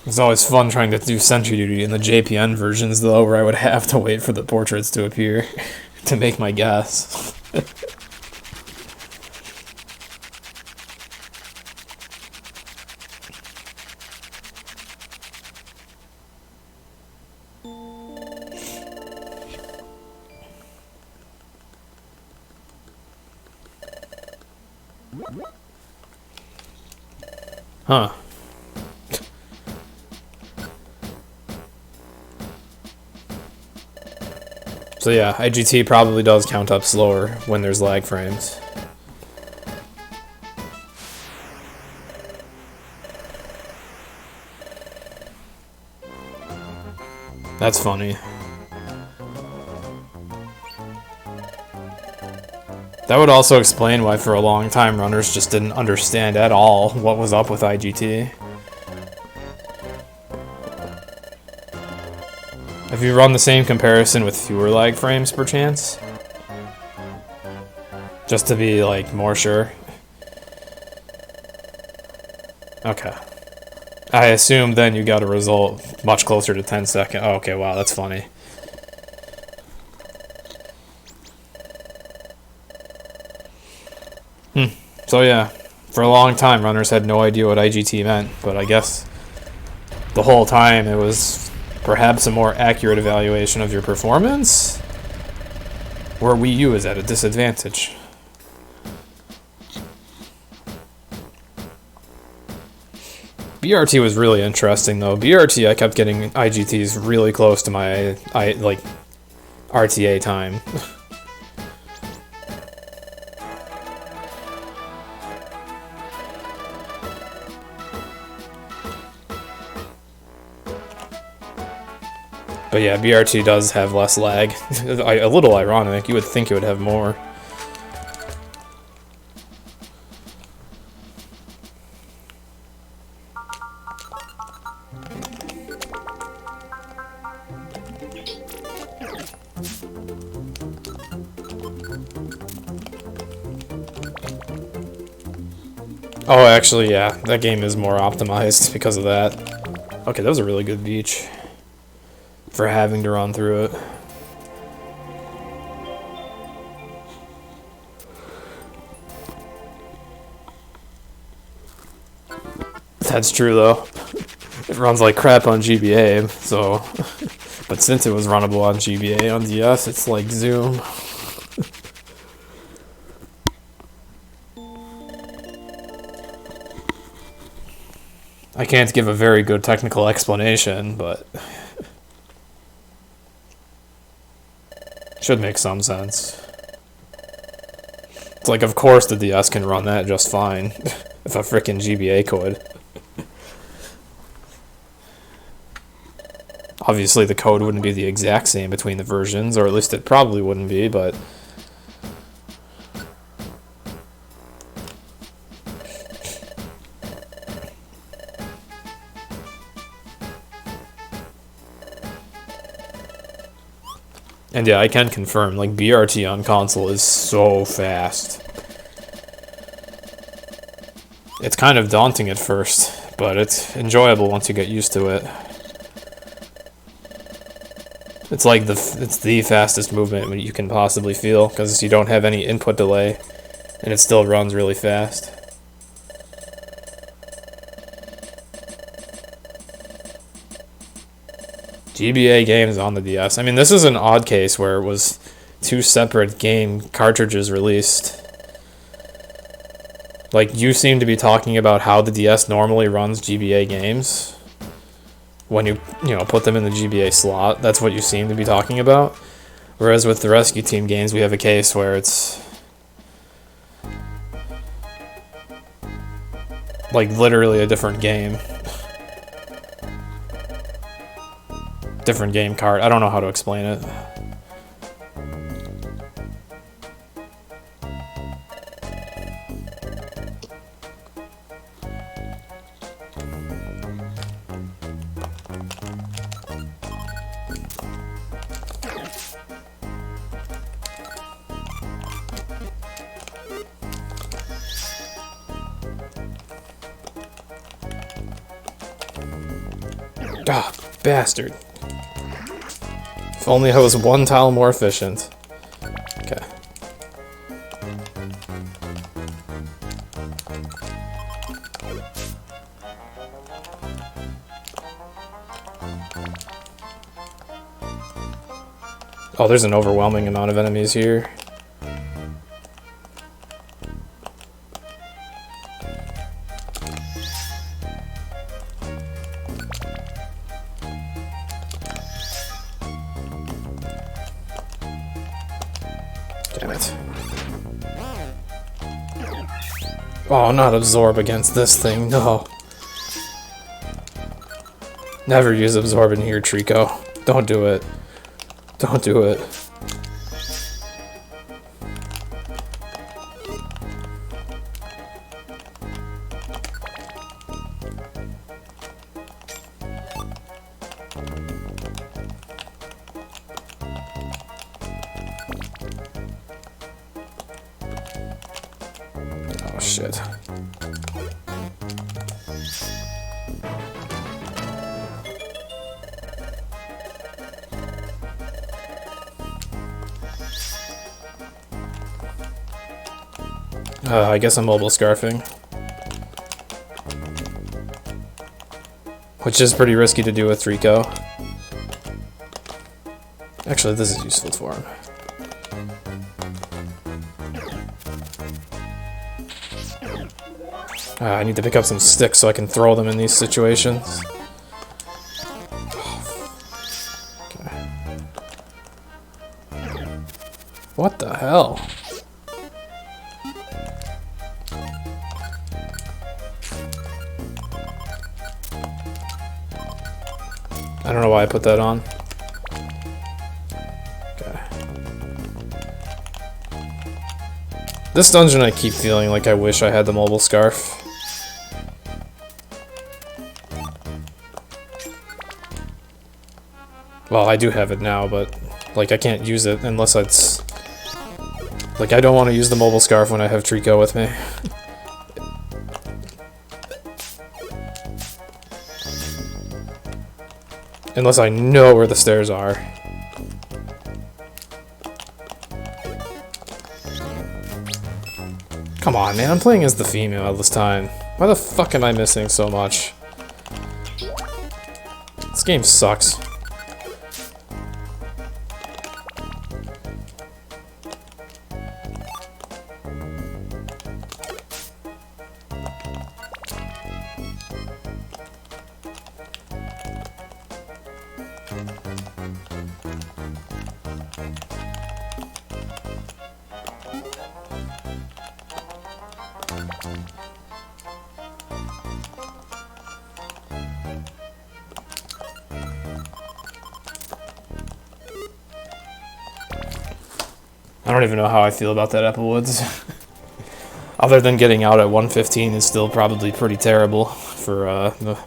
It's always fun trying to do sentry duty in the JPN versions, though, where I would have to wait for the portraits to appear to make my guess. Huh. So yeah, IGT probably does count up slower when there's lag frames. That's funny. That would also explain why for a long time runners just didn't understand at all what was up with IGT. Have you run the same comparison with fewer lag frames per chance? Just to be, like, more sure? Okay. I assume then you got a result much closer to 10 seconds. Oh, okay, wow, that's funny. So yeah, for a long time runners had no idea what IGT meant, but I guess the whole time it was perhaps a more accurate evaluation of your performance, where Wii U is at a disadvantage. BRT was really interesting though. BRT, I kept getting IGTs really close to my like RTA time. But yeah, BRT does have less lag. A little ironic. You would think it would have more. Oh, actually, yeah. That game is more optimized because of that. Okay, that was a really good beach for having to run through it. That's true though. It runs like crap on GBA, so... But since it was runnable on GBA on DS, it's like Zoom. I can't give a very good technical explanation, but... should make some sense. It's like, of course the DS can run that just fine. If a frickin' GBA could. Obviously the code wouldn't be the exact same between the versions, or at least it probably wouldn't be, but... And yeah, I can confirm, like, BRT on console is so fast. It's kind of daunting at first, but it's enjoyable once you get used to it. It's like it's the fastest movement you can possibly feel, because you don't have any input delay, and it still runs really fast. GBA games on the DS. I mean, this is an odd case where it was 2 separate game cartridges released. Like, you seem to be talking about how the DS normally runs GBA games. When you put them in the GBA slot, that's what you seem to be talking about. Whereas with the Rescue Team games, we have a case where it's... like, literally a different game. Different game card. I don't know how to explain it. Ah, bastard. If only I was 1 tile more efficient. Okay. Oh, there's an overwhelming amount of enemies here. Damn it. Oh, not absorb against this thing, no. Never use absorb in here, Trico. Don't do it. Don't do it. Oh, shit. I guess I'm mobile scarfing. Which is pretty risky to do with Rico. Actually, this is useful for him. I need to pick up some sticks so I can throw them in these situations. Okay. What the hell? I don't know why I put that on. Okay. This dungeon I keep feeling like I wish I had the mobile scarf. Well, I do have it now, but like I can't use it unless it's... Like I don't want to use the mobile scarf when I have Trico with me. Unless I know where the stairs are. Come on, man, I'm playing as the female this time. Why the fuck am I missing so much? This game sucks. I don't even know how I feel about that Applewoods. Other than getting out at 115 is still probably pretty terrible for the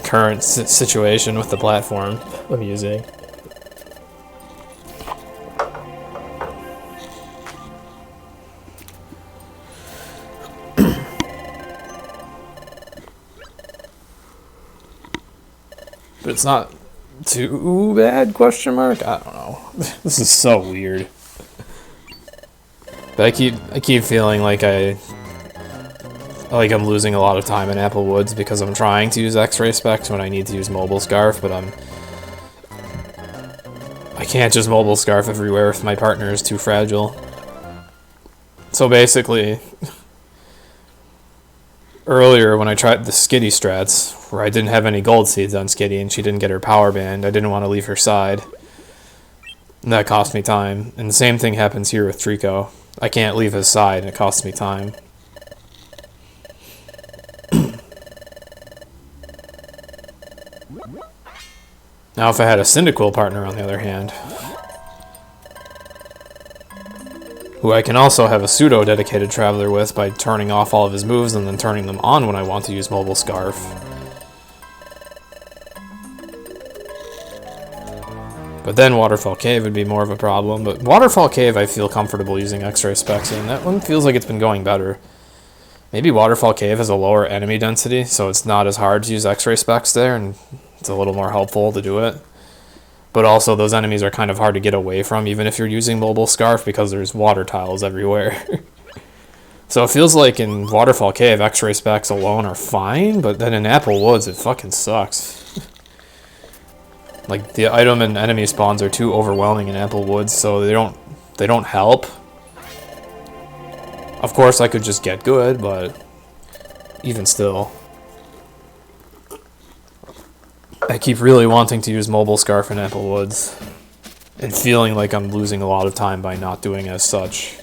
current situation with the platform I'm using. But it's not too bad, question mark? I don't know. This is so weird. But I keep feeling like I'm losing a lot of time in Applewoods because I'm trying to use X-ray specs when I need to use mobile scarf, but I can't just mobile scarf everywhere if my partner is too fragile. So basically, earlier when I tried the Skitty strats, where I didn't have any gold seeds on Skitty and she didn't get her power band, I didn't want to leave her side. And that cost me time. And the same thing happens here with Trico. I can't leave his side and it costs me time. Now if I had a Cyndaquil partner on the other hand, who I can also have a pseudo-dedicated traveler with by turning off all of his moves and then turning them on when I want to use Mobile Scarf. But then Waterfall Cave would be more of a problem, but Waterfall Cave I feel comfortable using X-ray specs in. That one feels like it's been going better. Maybe Waterfall Cave has a lower enemy density, so it's not as hard to use X-ray specs there, and it's a little more helpful to do it. But also, those enemies are kind of hard to get away from, even if you're using Mobile Scarf, because there's water tiles everywhere. So it feels like in Waterfall Cave, X-ray specs alone are fine, but then in Applewoods, it fucking sucks. Like, the item and enemy spawns are too overwhelming in Applewoods, so they don't help. Of course, I could just get good, but even still. I keep really wanting to use Mobile Scarf in Applewoods, and feeling like I'm losing a lot of time by not doing as such.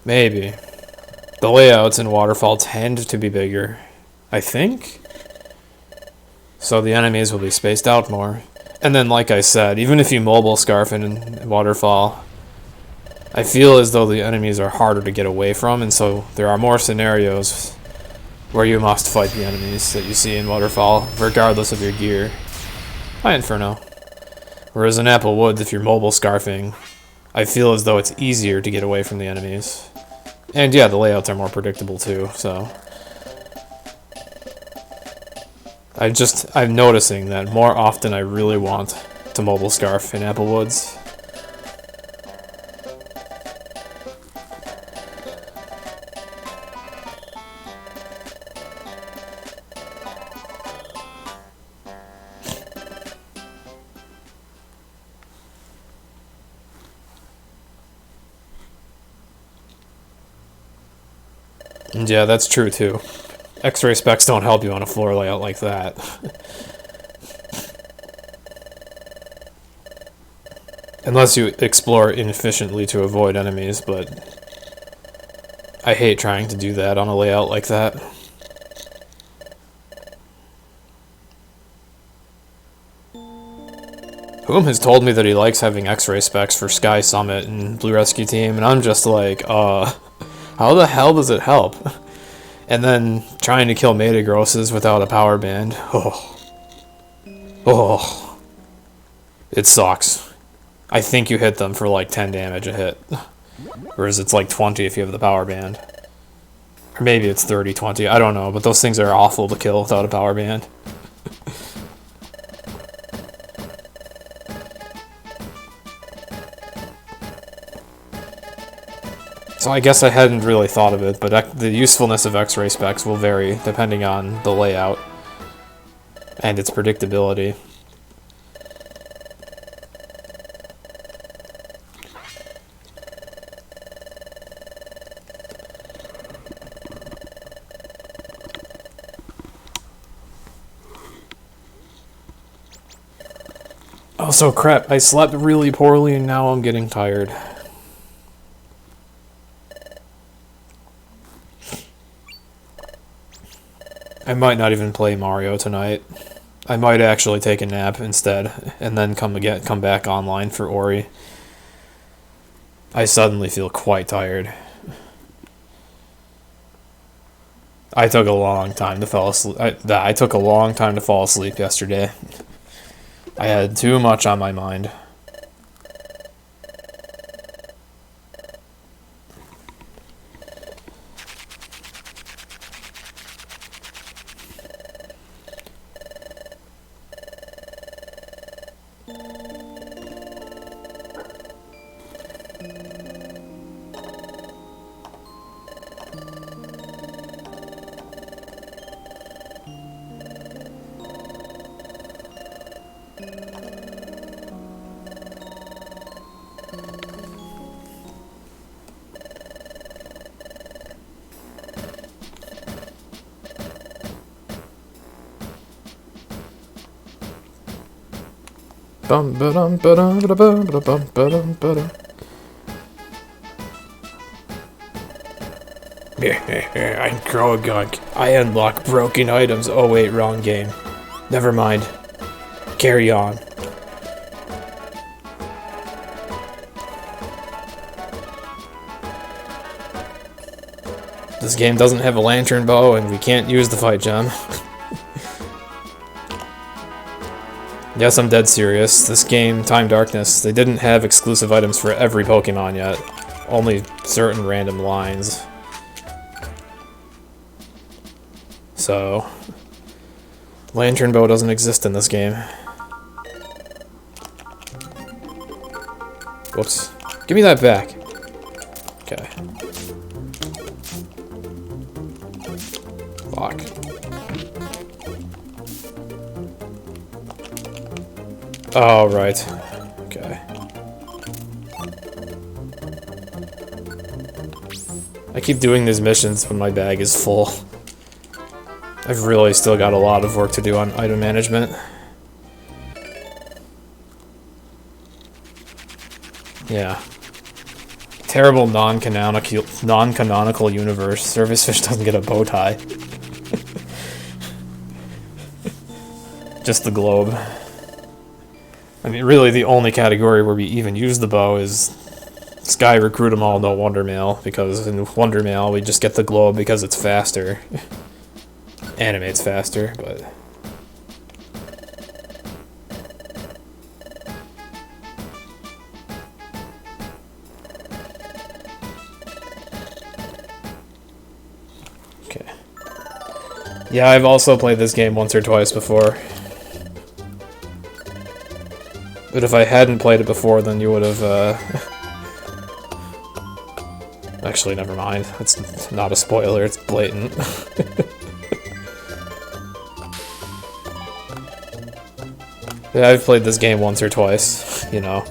Maybe. The layouts in Waterfall tend to be bigger, I think? So the enemies will be spaced out more. And then, like I said, even if you Mobile Scarf in Waterfall, I feel as though the enemies are harder to get away from, and so there are more scenarios where you must fight the enemies that you see in Waterfall, regardless of your gear. Hi, Inferno. Whereas in Applewoods, if you're Mobile Scarfing, I feel as though it's easier to get away from the enemies. And yeah, the layouts are more predictable too, so... I'm noticing that more often I really want to Mobile Scarf in Applewoods. And yeah, that's true too. X-ray specs don't help you on a floor layout like that. Unless you explore inefficiently to avoid enemies, but I hate trying to do that on a layout like that. Whom has told me that he likes having X-ray specs for Sky Summit and Blue Rescue Team, and I'm just like, how the hell does it help? And then trying to kill Metagrosses without a power band. Oh. It sucks. I think you hit them for like 10 damage a hit. Whereas it's like 20 if you have the power band. Or maybe it's 30, 20, I don't know, but those things are awful to kill without a power band. So I guess I hadn't really thought of it, but the usefulness of X-ray specs will vary depending on the layout and its predictability. Oh, so crap, I slept really poorly and now I'm getting tired. I might not even play Mario tonight. I might actually take a nap instead, and then come back online for Ori. I suddenly feel quite tired. I took a long time to fall asleep. I took a long time to fall asleep yesterday. I had too much on my mind. I'm Krogunk. I unlock broken items. Oh wait, wrong game. Never mind. Carry on. This game doesn't have a lantern bow and we can't use the fight gem. Yes, I'm dead serious. This game, Time Darkness, they didn't have exclusive items for every Pokemon yet. Only certain random lines. So, Lantern Bow doesn't exist in this game. Whoops. Give me that back. Okay. Fuck. Oh, right. Okay. I keep doing these missions when my bag is full. I've really still got a lot of work to do on item management. Yeah. Terrible non-canonical universe. Servicefish doesn't get a bow tie. Just the globe. I mean, really, the only category where we even use the bow is Sky Recruit 'em all, no Wonder Mail, because in Wonder Mail we just get the globe because it's faster. Animates faster, but... Okay. Yeah, I've also played this game once or twice before. But if I hadn't played it before, then you would have, Actually, never mind. It's not a spoiler, it's blatant. Yeah, I've played this game once or twice, you know.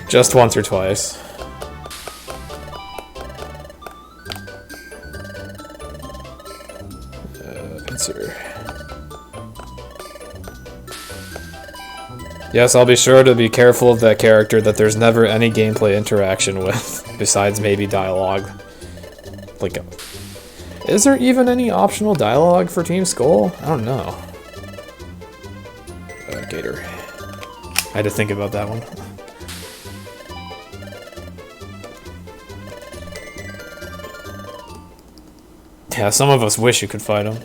Just once or twice. Pincer. Yes, I'll be sure to be careful of that character that there's never any gameplay interaction with, besides maybe dialogue. Like, is there even any optional dialogue for Team Skull? I don't know. Gator. I had to think about that one. Yeah, some of us wish you could fight him.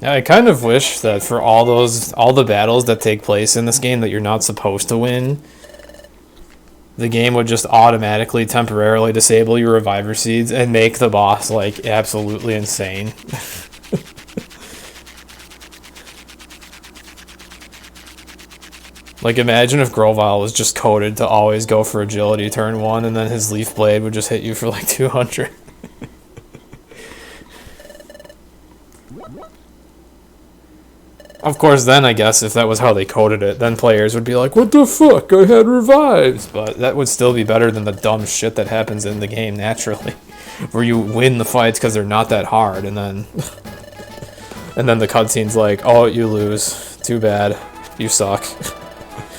Yeah, I kind of wish that for all the battles that take place in this game that you're not supposed to win, the game would just automatically temporarily disable your reviver seeds and make the boss like absolutely insane. Like, imagine if Grovile was just coded to always go for agility turn 1 and then his leaf blade would just hit you for like 200. Of course, then I guess if that was how they coded it, then players would be like, what the fuck, I had revives! But that would still be better than the dumb shit that happens in the game naturally. Where you win the fights because they're not that hard, and then... and then the cutscene's like, oh, you lose. Too bad. You suck.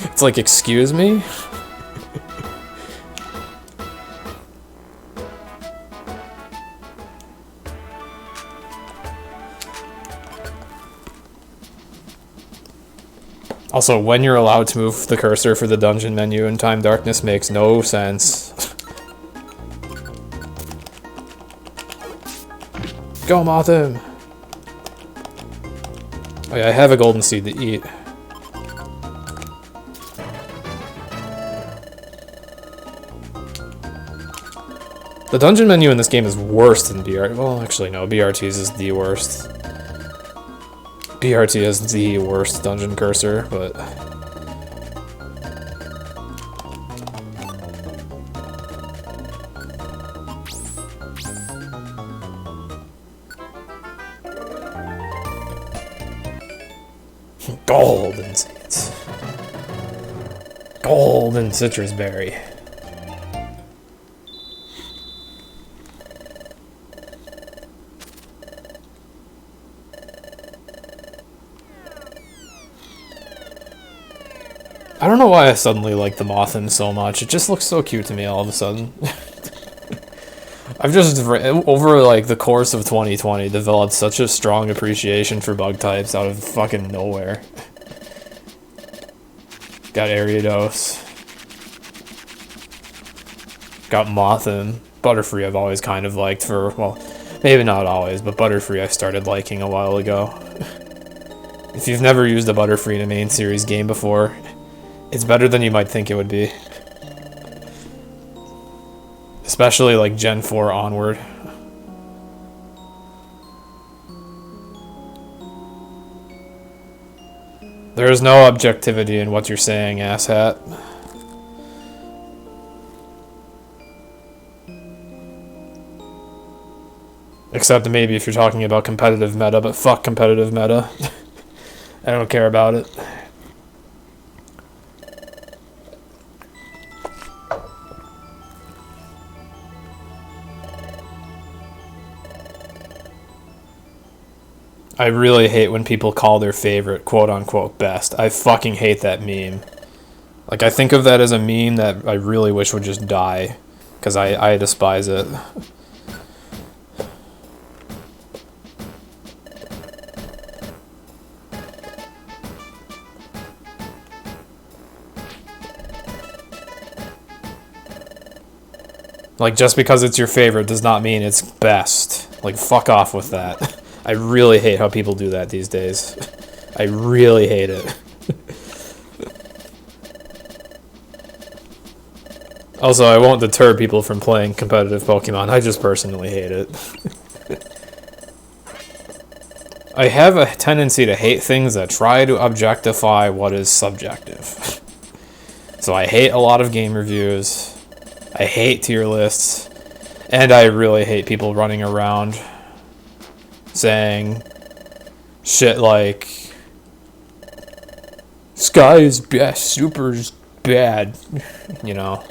It's like, excuse me? Also, when you're allowed to move the cursor for the dungeon menu in Time Darkness makes no sense. Go, moth him! Oh yeah, I have a golden seed to eat. The dungeon menu in this game is worse than BRT. Well, actually no, BRT's is the worst. BRT is the worst dungeon cursor, but... Golden seeds. Golden citrus berry. I don't know why I suddenly like the Mothim so much. It just looks so cute to me all of a sudden. I've just, over like the course of 2020, developed such a strong appreciation for bug types out of fucking nowhere. Got Ariados. Got Mothim. Butterfree I've always kind of liked for, well, maybe not always, but Butterfree I started liking a while ago. If you've never used a Butterfree in a main series game before, it's better than you might think it would be. Especially like Gen 4 onward. There is no objectivity in what you're saying, asshat. Except maybe if you're talking about competitive meta, but fuck competitive meta. I don't care about it. I really hate when people call their favorite quote-unquote best. I fucking hate that meme. Like, I think of that as a meme that I really wish would just die. Because I despise it. Like, just because it's your favorite does not mean it's best. Like, fuck off with that. I really hate how people do that these days. I really hate it. Also, I won't deter people from playing competitive Pokemon. I just personally hate it. I have a tendency to hate things that try to objectify what is subjective. So I hate a lot of game reviews. I hate tier lists. And I really hate people running around saying shit like, Sky is best, Super's bad, you know.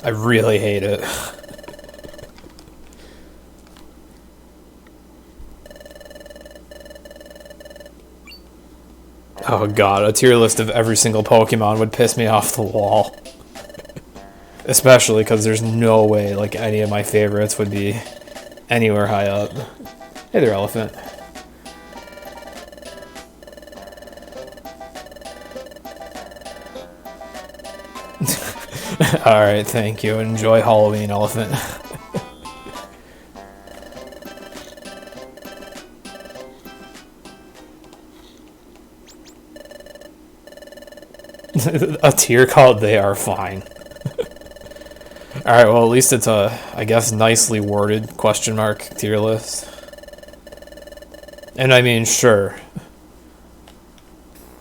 I really hate it. Oh god, a tier list of every single Pokemon would piss me off the wall. Especially because there's no way like any of my favorites would be anywhere high up. Hey there, elephant. Alright, thank you. Enjoy Halloween, elephant. A tier called They Are Fine. Alright, well at least it's a, I guess, nicely worded question mark tier list. And I mean, sure.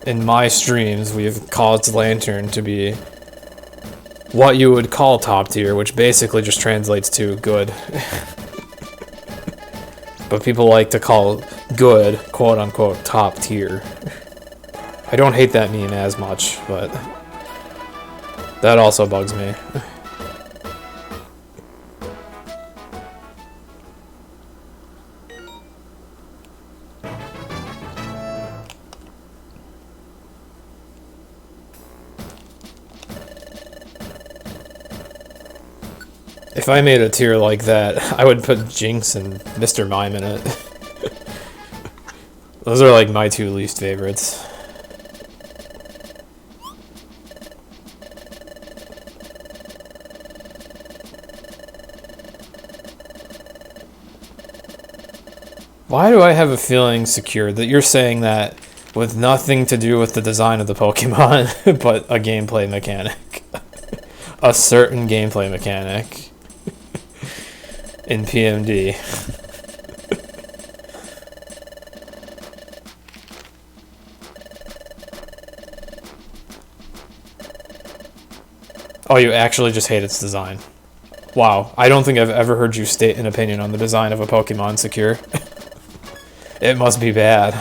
In my streams, we've caused Lantern to be what you would call top tier, which basically just translates to good. But people like to call good, quote unquote, top tier. I don't hate that meme as much, but that also bugs me. If I made a tier like that, I would put Jinx and Mr. Mime in it. Those are like my two least favorites. Why do I have a feeling, Secure, that you're saying that with nothing to do with the design of the Pokemon, but a gameplay mechanic? A certain gameplay mechanic. In PMD. Oh, you actually just hate its design. Wow, I don't think I've ever heard you state an opinion on the design of a Pokemon, Secure. It must be bad.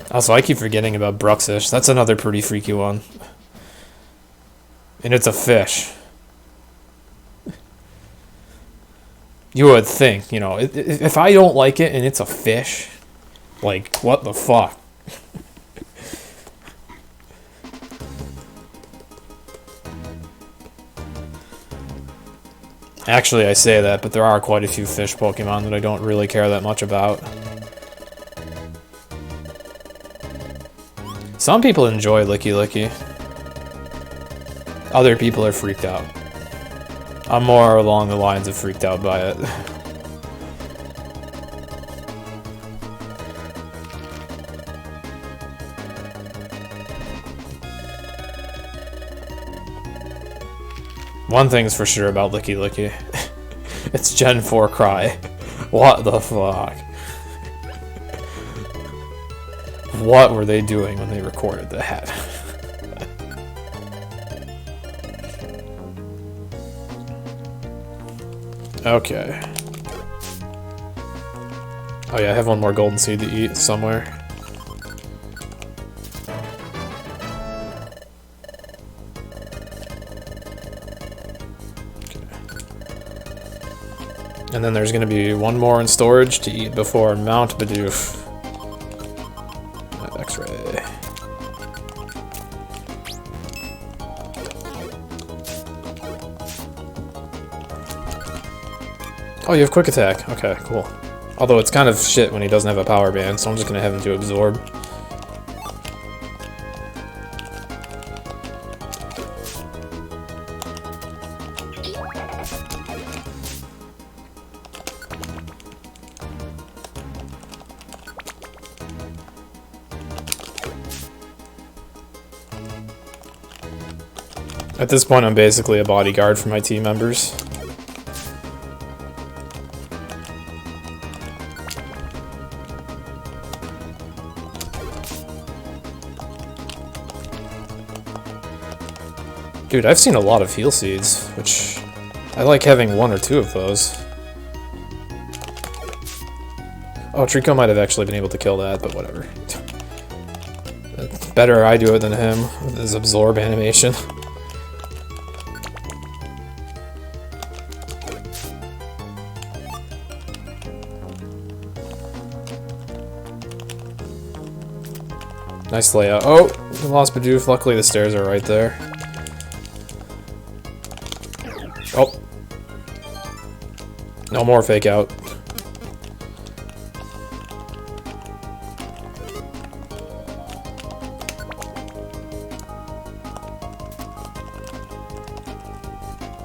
Also, I keep forgetting about Bruxish. That's another pretty freaky one. And it's a fish. You would think, you know, if I don't like it and it's a fish, like, what the fuck? Actually, I say that, but there are quite a few fish Pokemon that I don't really care that much about. Some people enjoy Licky Licky. Other people are freaked out. I'm more along the lines of freaked out by it. One thing's for sure about Licky Licky. It's Gen 4 Cry. What the fuck? What were they doing when they recorded that? Okay. Oh yeah, I have one more golden seed to eat somewhere. Okay. And then there's gonna be one more in storage to eat before Mount Bidoof. X-ray. Oh, you have quick attack. Okay, cool. Although it's kind of shit when he doesn't have a power band, so I'm just gonna have him do absorb. At this point, I'm basically a bodyguard for my team members. Dude, I've seen a lot of heal seeds, which I like having 1 or 2 of those. Oh, Trico might have actually been able to kill that, but whatever. It's better I do it than him with his absorb animation. Nice layout. Oh, we lost Bidoof. Luckily the stairs are right there. Oh. No more fake out.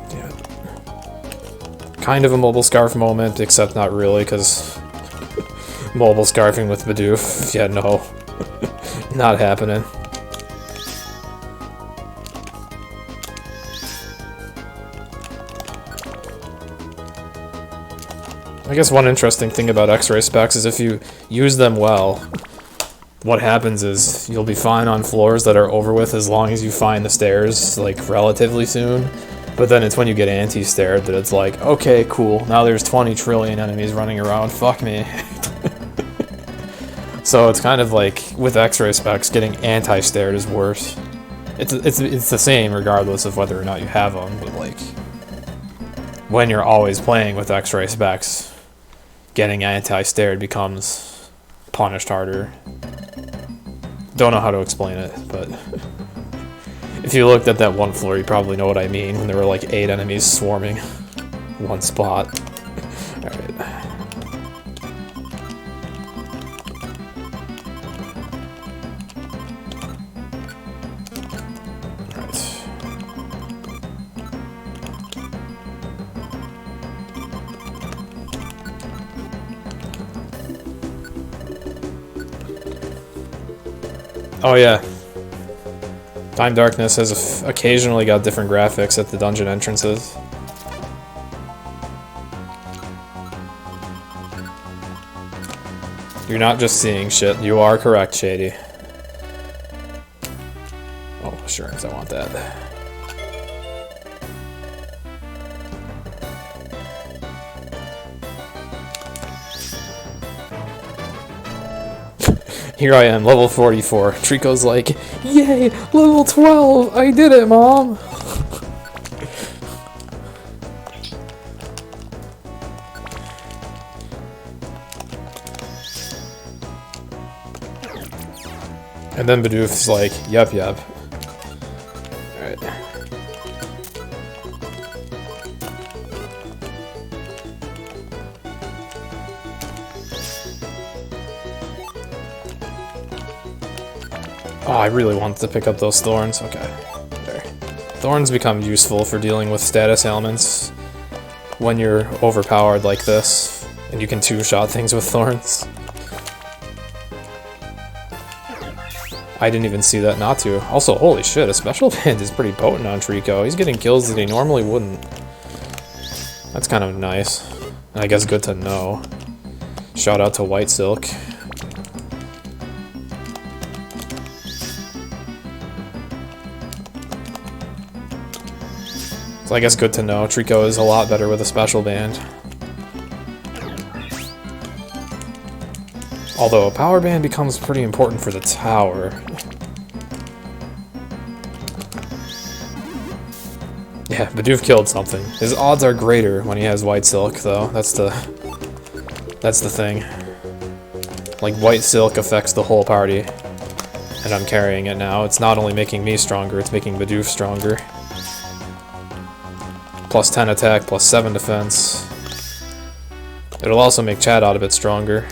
Damn it. Kind of a mobile scarf moment, except not really, because mobile scarfing with Bidoof, yeah, no. Not happening. I guess one interesting thing about X-ray specs is if you use them well, what happens is you'll be fine on floors that are over with as long as you find the stairs, like, relatively soon. But then it's when you get anti-stared that it's like, okay, cool, now there's 20 trillion enemies running around, fuck me. So it's kind of like, with X-ray specs, getting anti-stared is worse. It's the same regardless of whether or not you have them, but like, when you're always playing with X-ray specs, getting anti-stared becomes punished harder. Don't know how to explain it, but if you looked at that one floor, you probably know what I mean, when there were like 8 enemies swarming one spot. Alright. Oh yeah. Time Darkness has occasionally got different graphics at the dungeon entrances. You're not just seeing shit, you are correct, Shady. Oh, assurance, I want that. Here I am, level 44. Trico's like, yay, level 12! I did it, Mom! And then Bidoof's like, yep. Alright. Oh, I really wanted to pick up those thorns. Okay. There. Thorns become useful for dealing with status ailments when you're overpowered like this, and you can two-shot things with thorns. I didn't even see that not to. Also, holy shit, a special band is pretty potent on Trico. He's getting kills that he normally wouldn't. That's kind of nice. And I guess good to know. Shout out to White Silk. So I guess good to know. Trico is a lot better with a special band. Although a power band becomes pretty important for the tower. Yeah, Bidoof killed something. His odds are greater when he has White Silk, though. That's the thing. Like, White Silk affects the whole party. And I'm carrying it now. It's not only making me stronger, it's making Bidoof stronger. Plus 10 attack, plus 7 defense. It'll also make Chad out a bit stronger.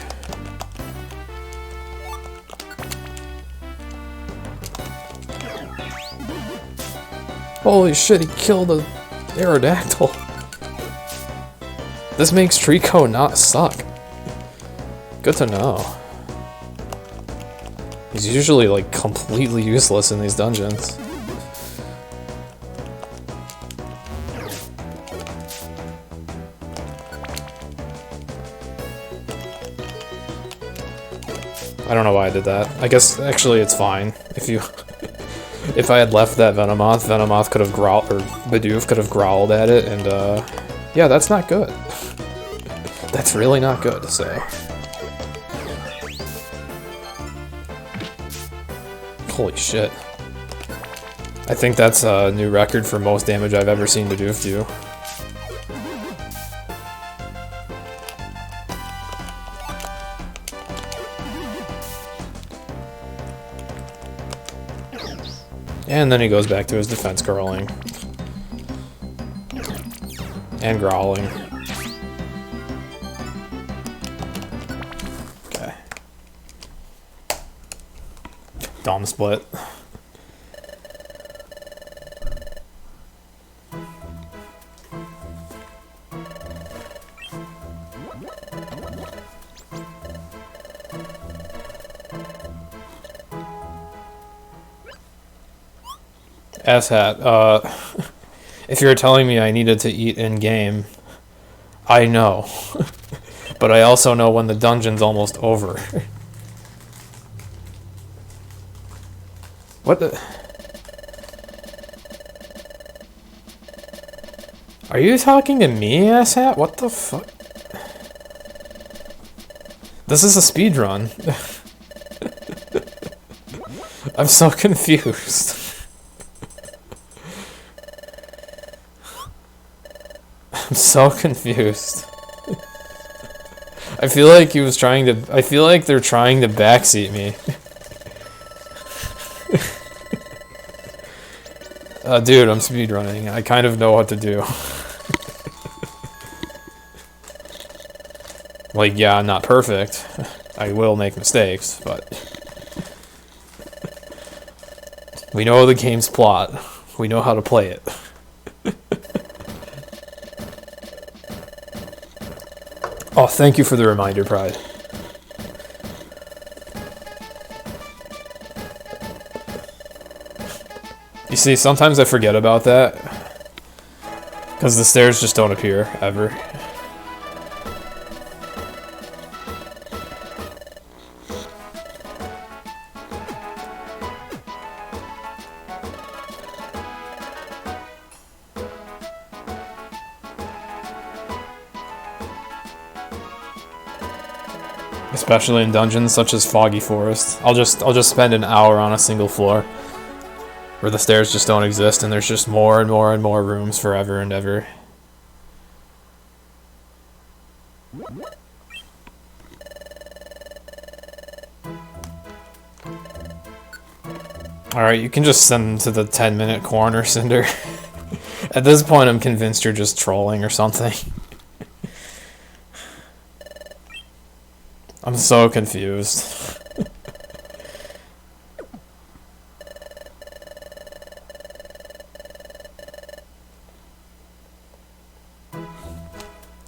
Holy shit, he killed a Aerodactyl. This makes Trico not suck. Good to know. He's usually, like, completely useless in these dungeons. I don't know why I did that. I guess, actually, it's fine. If you... If I had left that Venomoth, Venomoth could have growled, or Bidoof could have growled at it, and yeah, that's not good. That's really not good, so. Holy shit. I think that's a new record for most damage I've ever seen Bidoof do. And then he goes back to his defense curling. And growling. Okay. Dom split. Asshat, if you're telling me I needed to eat in-game, I know. But I also know when the dungeon's almost over. What the... Are you talking to me, asshat? What the fuck? This is a speedrun. I'm so confused. I'm so confused. I feel like he was trying to... I feel like they're trying to backseat me. Dude, I'm speedrunning. I kind of know what to do. Like, yeah, I'm not perfect. I will make mistakes, but... We know the game's plot. We know how to play it. Oh, thank you for the reminder, Pride. You see, sometimes I forget about that. Because the stairs just don't appear, ever. Especially in dungeons such as Foggy Forest. I'll just spend an hour on a single floor where the stairs just don't exist and there's just more and more and more rooms forever and ever. Alright, you can just send them to the 10-minute corner, Cinder. At this point, I'm convinced you're just trolling or something. I'm so confused.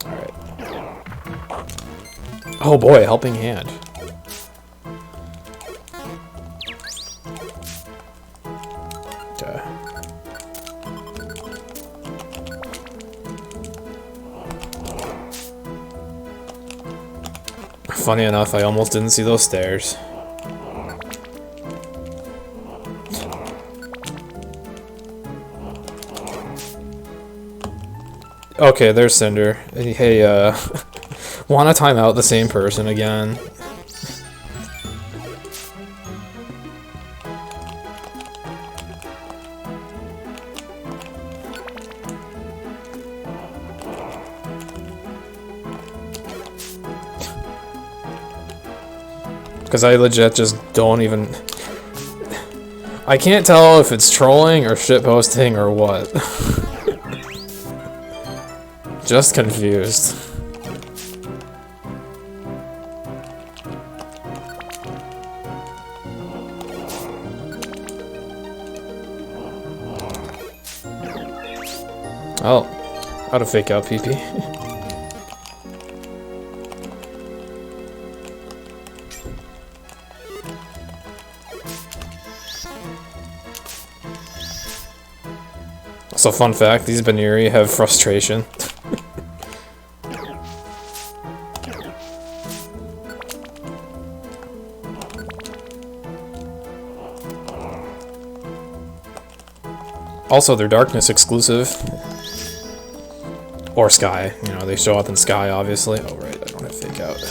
Alright. Oh boy, helping hand. Okay. Funny enough, I almost didn't see those stairs. Okay, there's Cinder. Hey, wanna time out the same person again? Because I legit just don't even... I can't tell if it's trolling or shitposting or what. Just confused. Oh, how to fake out PP. So fun fact, these Baniri have frustration. Also, they're darkness exclusive. Or sky. You know, they show up in sky, obviously. Oh, right, I don't have fake out.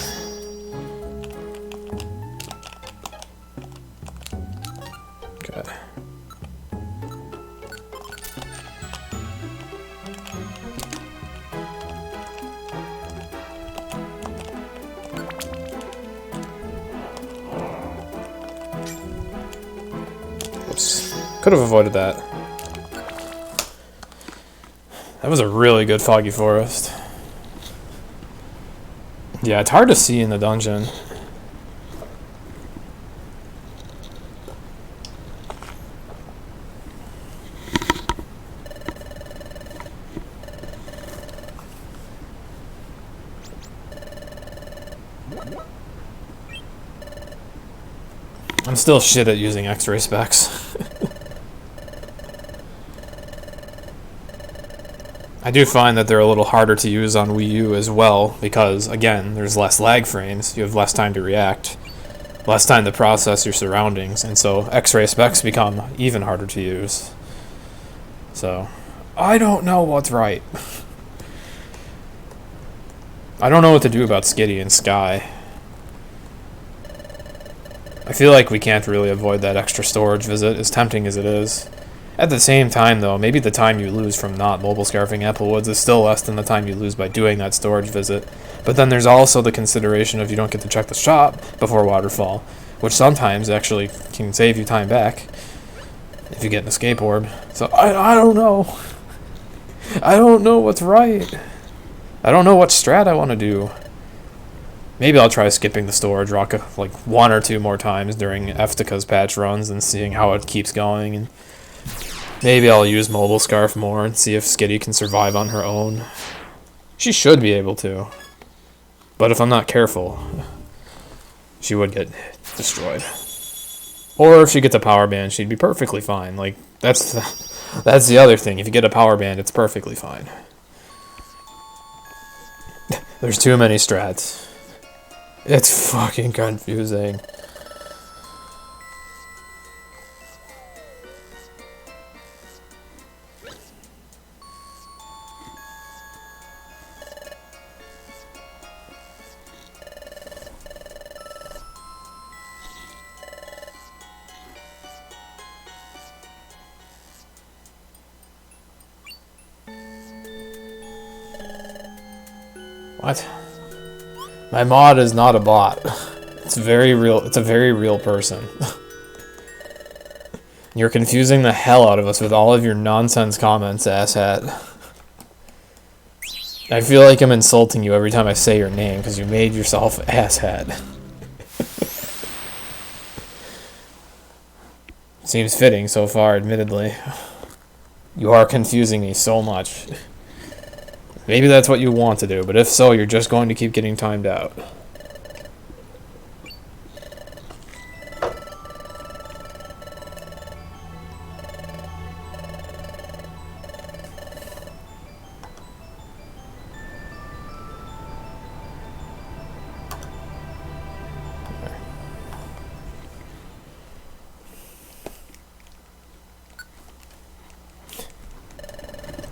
Okay. Oops. Could have avoided that. That was a really good foggy forest. Yeah, it's hard to see in the dungeon. I'm still shit at using X-ray specs. I do find that they're a little harder to use on Wii U as well because, again, there's less lag frames, you have less time to react, less time to process your surroundings, and so X-ray specs become even harder to use. So, I don't know what's right. I don't know what to do about Skitty and Sky. I feel like we can't really avoid that extra storage visit, as tempting as it is. At the same time, though, maybe the time you lose from not mobile scarfing Applewoods is still less than the time you lose by doing that storage visit. But then there's also the consideration of you don't get to check the shop before Waterfall, which sometimes actually can save you time back if you get an escape orb. So I don't know. I don't know what's right. I don't know what strat I want to do. Maybe I'll try skipping the storage rock like 1 or 2 more times during Eftika's patch runs and seeing how it keeps going. And maybe I'll use Mobile Scarf more and see if Skitty can survive on her own. She should be able to. But if I'm not careful, she would get destroyed. Or if she gets a power band, she'd be perfectly fine. Like, that's the other thing. If you get a power band, it's perfectly fine. There's too many strats. It's fucking confusing. What? My mod is not a bot. It's very real. It's a very real person. You're confusing the hell out of us with all of your nonsense comments, asshat. I feel like I'm insulting you every time I say your name because you made yourself asshat. Seems fitting so far, admittedly. You are confusing me so much. Maybe that's what you want to do, but if so, you're just going to keep getting timed out.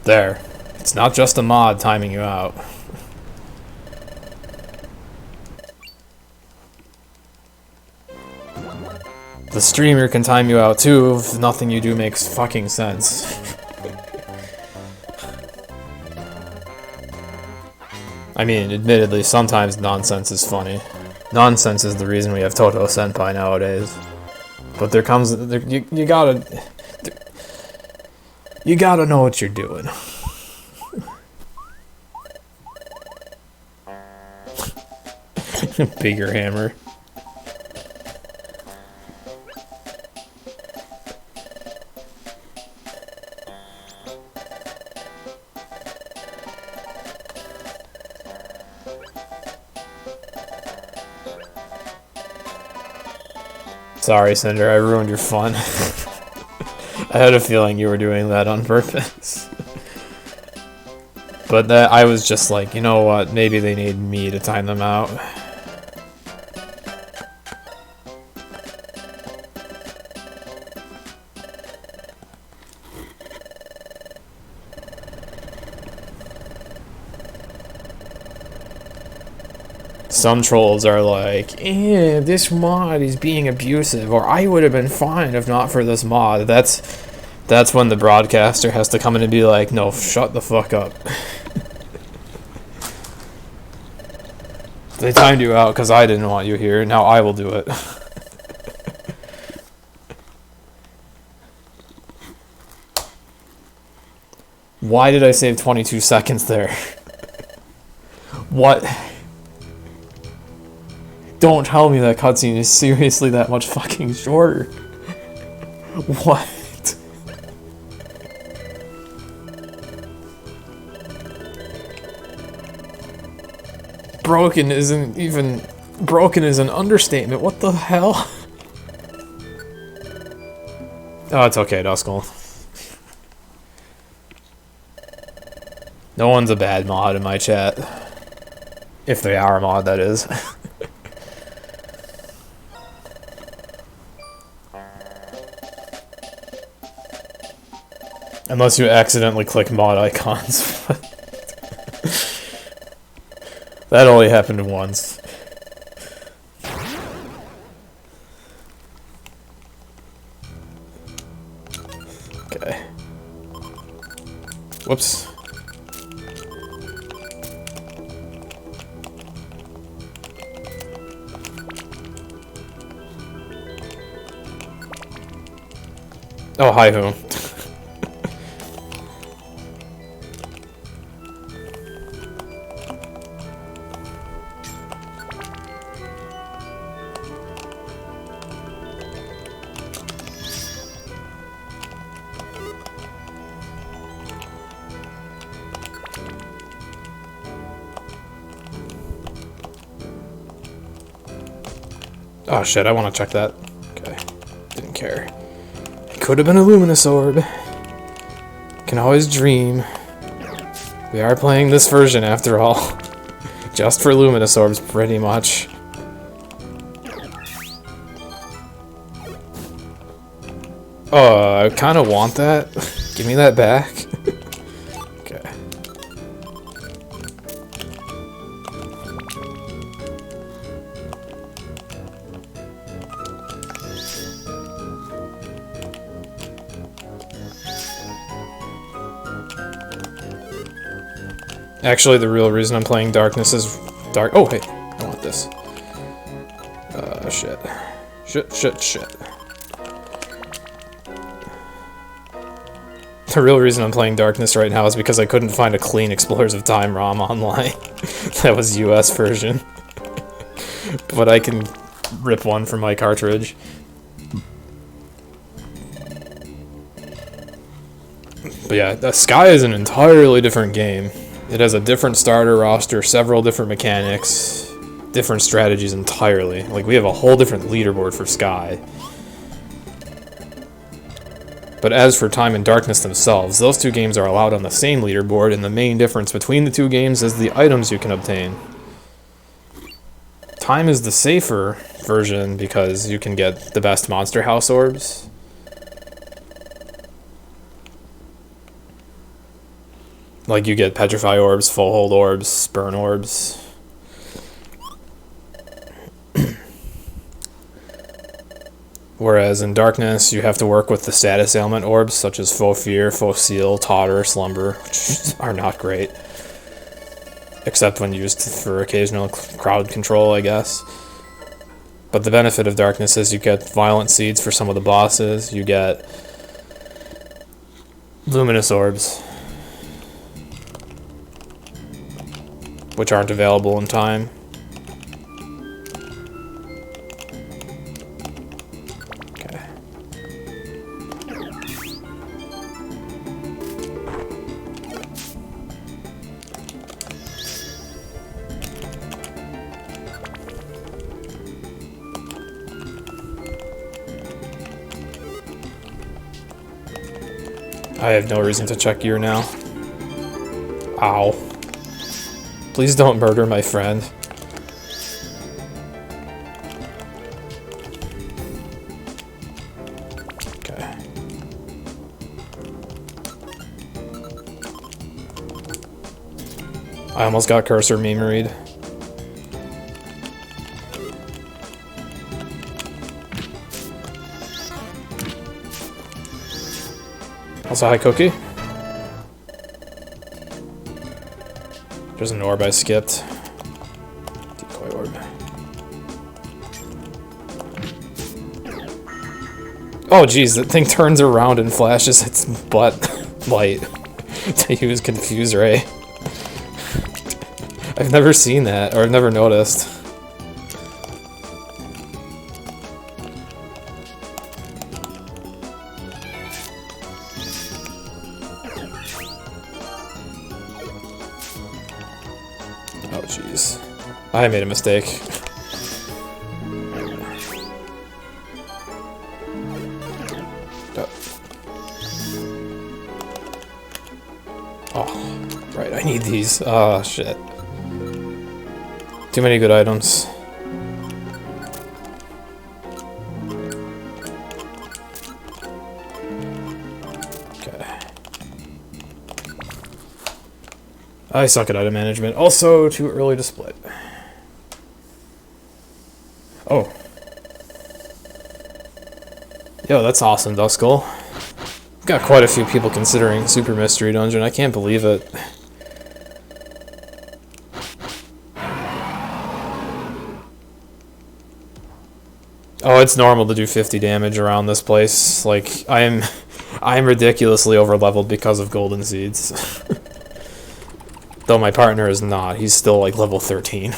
There. It's not just a mod timing you out. The streamer can time you out too if nothing you do makes fucking sense. I mean, admittedly, sometimes nonsense is funny. Nonsense is the reason we have Toto Senpai nowadays. But there comes... you gotta know what you're doing. Bigger hammer. Sorry, Cinder, I ruined your fun. I had a feeling you were doing that on purpose. But I was just like, you know what, maybe they need me to time them out. Some trolls are like, this mod is being abusive, or I would have been fine if not for this mod. That's when the broadcaster has to come in and be like, no, shut the fuck up. They timed you out because I didn't want you here. Now I will do it. Why did I save 22 seconds there? What? Don't tell me that cutscene is seriously that much fucking shorter. What? Broken is an understatement. What the hell? Oh, it's okay, Duskull. No one's a bad mod in my chat. If they are a mod, that is. Unless you accidentally click mod icons. That only happened once. Okay. Whoops. Oh, hi, who? Oh shit, I want to check that. Okay. Didn't care. It could have been a luminous orb. Can always dream. We are playing this version after all. Just for luminous orbs, pretty much. I kind of want that. Give me that back. Okay. Actually, the real reason I'm playing Darkness is dark. Oh, hey, I want this. Shit. Shit. The real reason I'm playing Darkness right now is because I couldn't find a clean Explorers of Time ROM online. That was US version. But I can rip one from my cartridge. But yeah, the Sky is an entirely different game. It has a different starter roster, several different mechanics, different strategies entirely. Like, we have a whole different leaderboard for Sky. But as for Time and Darkness themselves, those two games are allowed on the same leaderboard, and the main difference between the two games is the items you can obtain. Time is the safer version because you can get the best Monster House orbs. Like, you get Petrify orbs, Full Hold orbs, Burn orbs. Whereas in Darkness, you have to work with the status ailment orbs, such as Faux Fear, Faux Seal, Totter, Slumber, which are not great. Except when used for occasional crowd control, I guess. But the benefit of Darkness is you get Violent Seeds for some of the bosses, you get Luminous Orbs, which aren't available in Time. Okay. I have no reason to check gear now. Ow. Please don't murder my friend. Okay. I almost got cursor memoried. Also, hi, Cookie. There's an orb I skipped. Decoy orb. Oh, geez, that thing turns around and flashes its butt light to use Confuse Ray. I've never seen that, or I've never noticed. Oh, jeez. I made a mistake. Oh, right, I need these. Oh, shit. Too many good items. Okay. I suck at item management. Also, too early to split. Oh. Yo, that's awesome, Duskull. Got quite a few people considering Super Mystery Dungeon. I can't believe it. Oh, it's normal to do 50 damage around this place. Like, I'm ridiculously overleveled because of golden seeds. Though my partner is not. He's still like level 13.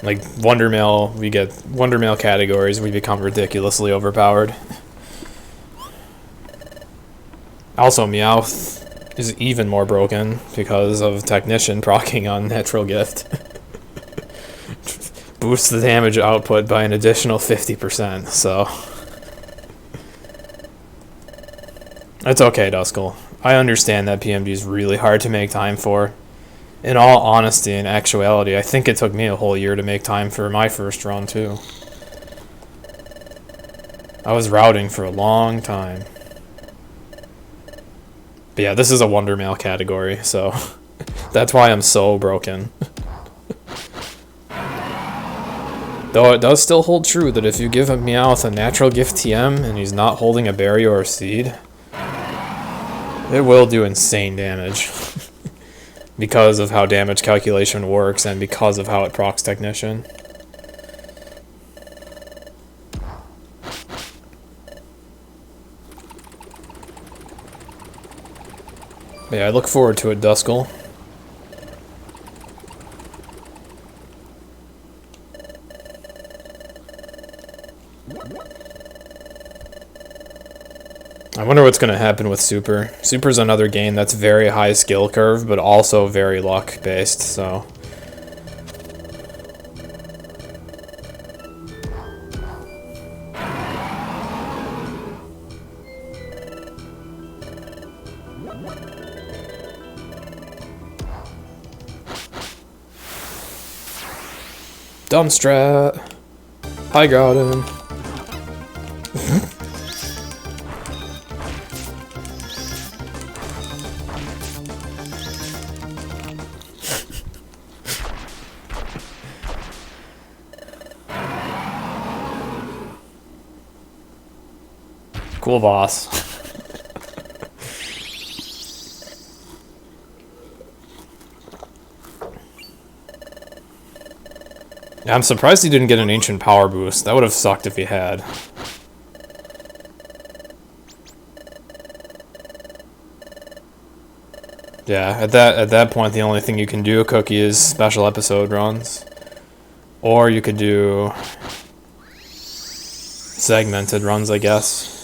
Like Wondermail, we get Wondermail categories, we become ridiculously overpowered. Also, Meowth is even more broken because of Technician proccing on Natural Gift. Boosts the damage output by an additional 50%, so... It's okay, Duskull. I understand that PMG is really hard to make time for. In all honesty and actuality, I think it took me a whole year to make time for my first run, too. I was routing for a long time. But yeah, this is a Wondermail category, so that's why I'm so broken. Though it does still hold true that if you give a Meowth a Natural Gift TM and he's not holding a berry or a seed, it will do insane damage. Because of how damage calculation works and because of how it procs Technician. But yeah, I look forward to it, Duskull. I wonder what's going to happen with Super. Super's another game that's very high skill curve, but also very luck based, so... Dumb strat. High ground him. Cool boss. Yeah, I'm surprised he didn't get an ancient power boost. That would have sucked if he had. Yeah, at that point the only thing you can do, Cookie, is special episode runs. Or you could do segmented runs, I guess.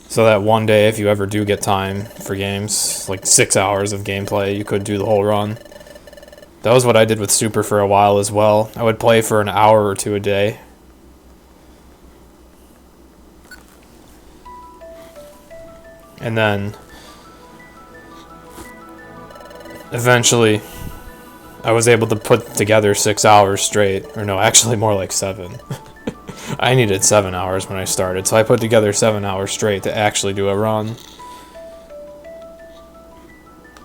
So that one day, if you ever do get time for games, like 6 hours of gameplay, you could do the whole run. That was what I did with Super for a while as well. I would play for an hour or two a day. And then eventually I was able to put together 6 hours straight. Or no, actually more like 7. I needed 7 hours when I started, so I put together 7 hours straight to actually do a run.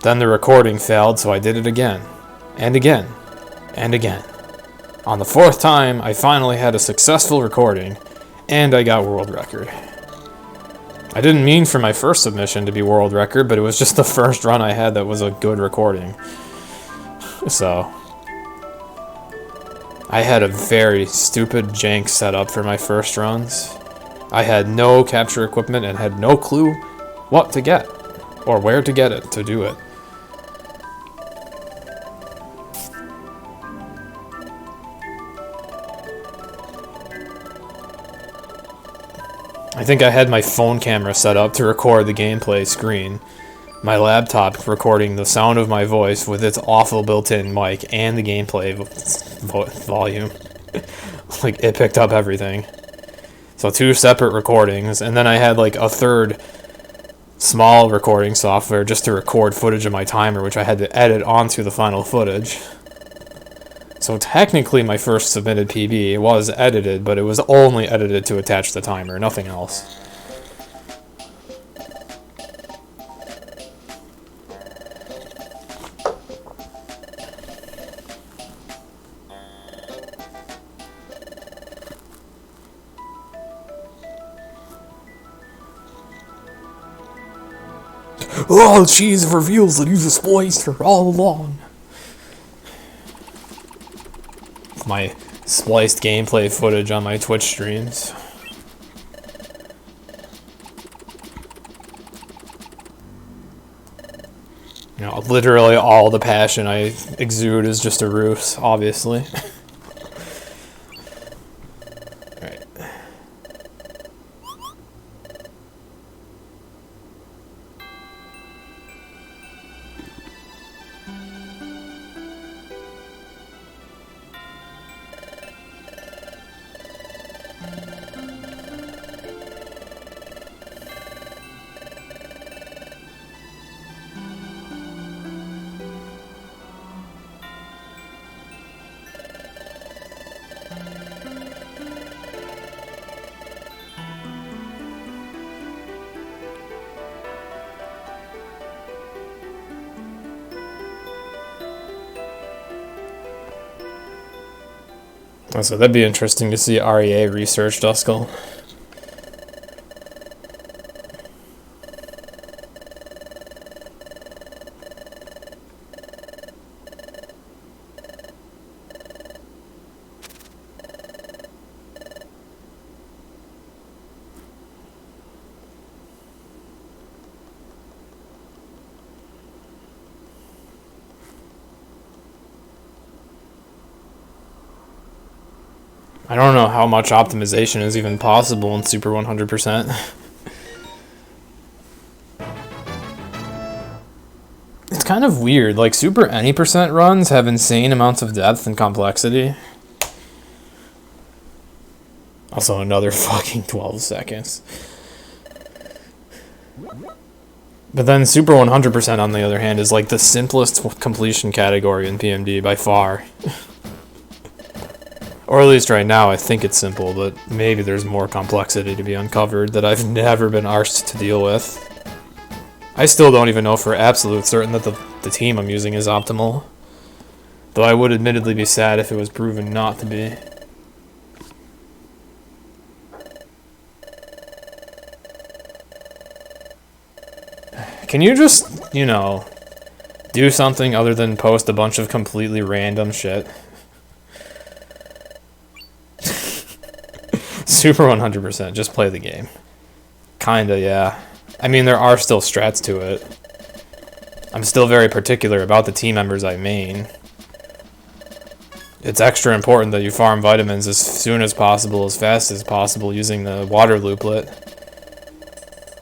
Then the recording failed, so I did it again. And again. and again. On the fourth time, I finally had a successful recording, and I got world record. I didn't mean for my first submission to be world record, but it was just the first run I had that was a good recording. So, I had a very stupid jank setup for my first runs. I had no capture equipment and had no clue what to get, or where to get it to do it. I think I had my phone camera set up to record the gameplay screen, my laptop recording the sound of my voice with its awful built-in mic and the gameplay volume. Like, it picked up everything. So 2 separate recordings, and then I had like a third small recording software just to record footage of my timer, which I had to edit onto the final footage. So technically my first submitted PB was edited, but it was only edited to attach the timer, nothing else. Oh, cheese reveals that he's a splicer all along. My spliced gameplay footage on my Twitch streams. You know, literally all the passion I exude is just a ruse, obviously. Alright. So that'd be interesting to see REA research Duskull. I don't know how much optimization is even possible in Super 100%. It's kind of weird, like Super any percent runs have insane amounts of depth and complexity. Also another fucking 12 seconds. But then Super 100% on the other hand is like the simplest completion category in PMD by far. Or at least right now, I think it's simple, but maybe there's more complexity to be uncovered that I've never been arsed to deal with. I still don't even know for absolute certain that the team I'm using is optimal. Though I would admittedly be sad if it was proven not to be. Can you just, you know, do something other than post a bunch of completely random shit? Super 100%, just play the game. Kinda, yeah. I mean, there are still strats to it. I'm still very particular about the team members I main. It's extra important that you farm vitamins as soon as possible, as fast as possible, using the water looplet.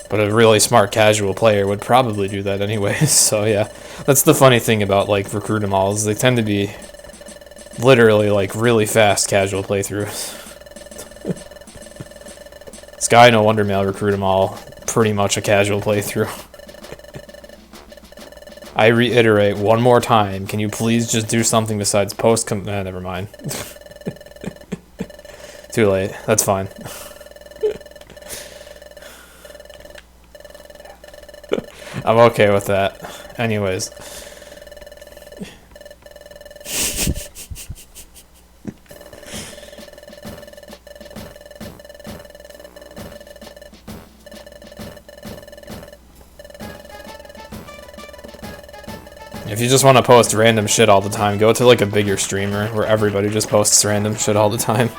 But a really smart casual player would probably do that anyways, so yeah. That's the funny thing about, like, Recruit 'em Alls. They tend to be literally, like, really fast casual playthroughs. Sky No Wonder Mail Recruit 'em All, pretty much a casual playthrough. I reiterate one more time, can you please just do something besides post never mind. Too late, that's fine. I'm okay with that. Anyways. If you just want to post random shit all the time, go to like a bigger streamer where everybody just posts random shit all the time.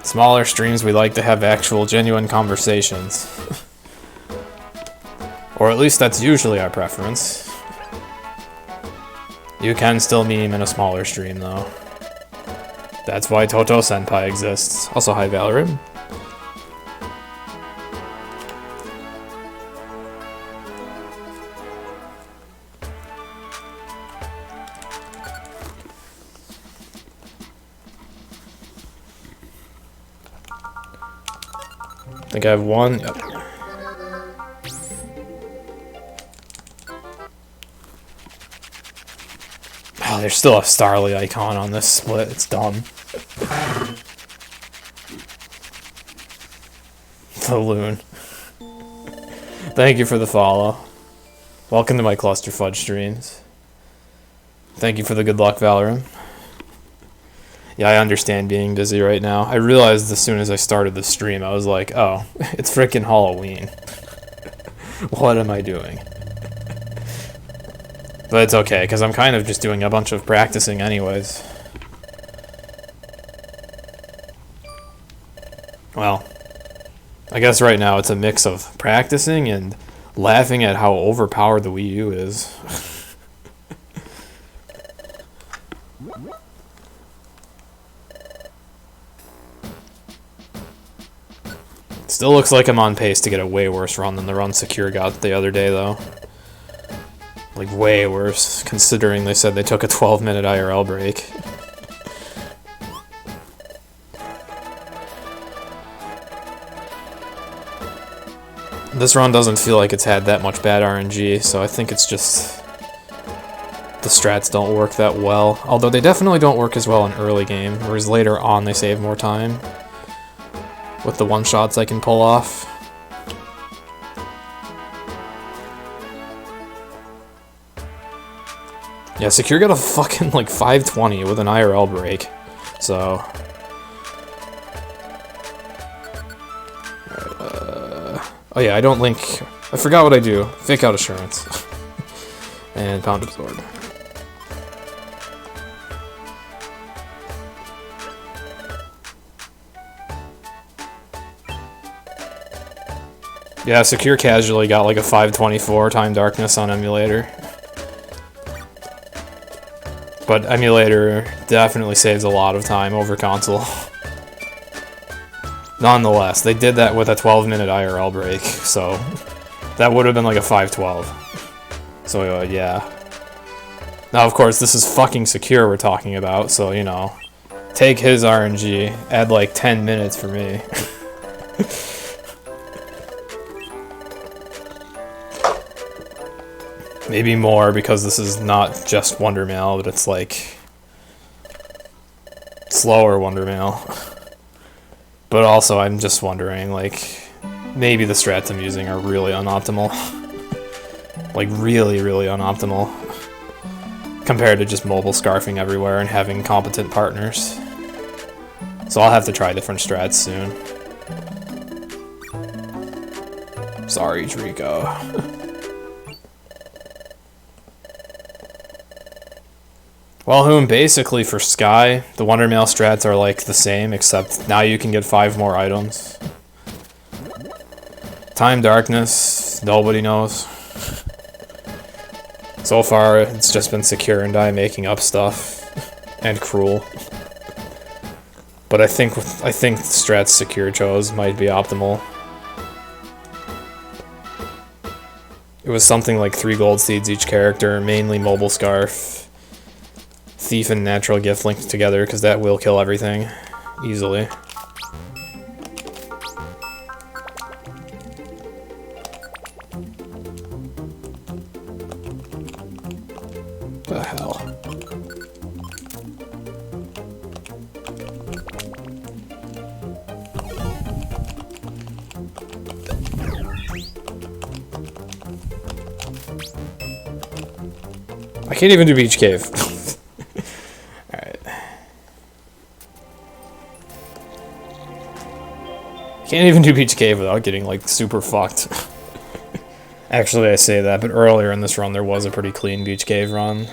Smaller streams, we like to have actual, genuine conversations. Or at least that's usually our preference. You can still meme in a smaller stream, though. That's why Toto Senpai exists. Also, hi Valorant. I think I have one. Yep. Oh, there's still a Starly icon on this split. It's dumb. The loon. Thank you for the follow. Welcome to my Cluster Fudge streams. Thank you for the good luck, Valorant. Yeah, I understand being busy right now. I realized as soon as I started the stream, I was like, oh, it's freaking Halloween. What am I doing? But it's okay, because I'm kind of just doing a bunch of practicing anyways. Well, I guess right now it's a mix of practicing and laughing at how overpowered the Wii U is. Still looks like I'm on pace to get a way worse run than the run Secure got the other day, though. Like, way worse, considering they said they took a 12-minute IRL break. This run doesn't feel like it's had that much bad RNG, so I think it's just the strats don't work that well. Although they definitely don't work as well in early game, whereas later on they save more time with the one-shots I can pull off. Yeah, Secure got a fucking, like, 520 with an IRL break, so... oh yeah, I don't link... I forgot what I do. Fake out assurance. And pound absorb. Yeah, Secure casually got like a 524 time darkness on emulator. But emulator definitely saves a lot of time over console. Nonetheless, they did that with a 12-minute IRL break, so that would have been like a 512. So yeah. Now of course this is fucking Secure we're talking about, so you know, take his RNG, add like 10 minutes for me. Maybe more, because this is not just Wondermail, but it's like slower Wondermail. But also, I'm just wondering, like, maybe the strats I'm using are really unoptimal. Like, really, really unoptimal. Compared to just mobile scarfing everywhere and having competent partners. So I'll have to try different strats soon. Sorry, Trico. Well, Whom, basically for Sky, the Wondermail strats are like the same, except now you can get 5 more items. Time Darkness, nobody knows. So far, it's just been Secure and I making up stuff, and Cruel. But I think the strats Secure chose might be optimal. It was something like 3 gold seeds each character, mainly Mobile Scarf. Thief and Natural Gift linked together, because that will kill everything easily. The hell? I can't even do Beach Cave. Can't even do Beach Cave without getting, like, super fucked. Actually, I say that, but earlier in this run there was a pretty clean beach cave run.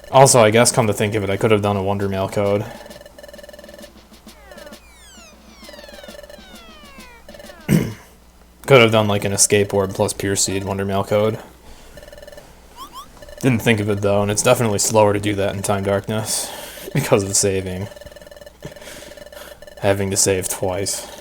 Also, I guess come to think of it, I could have done a Wonder Mail code. Could have done like an escape orb plus pure seed Wonder Mail code. Didn't think of it though, and it's definitely slower to do that in Time Darkness because of saving. Having to save twice.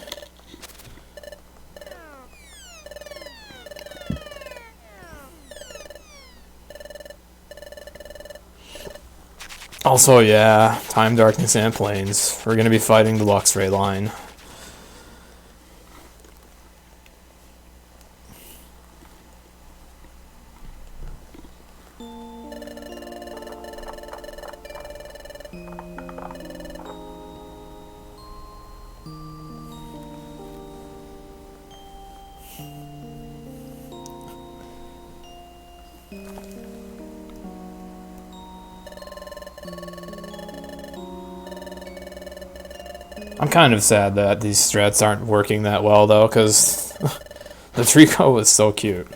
Also, yeah, Time Darkness and Plains. We're gonna be fighting the Luxray line. I'm kind of sad that these strats aren't working that well, though, because the Trico was so cute.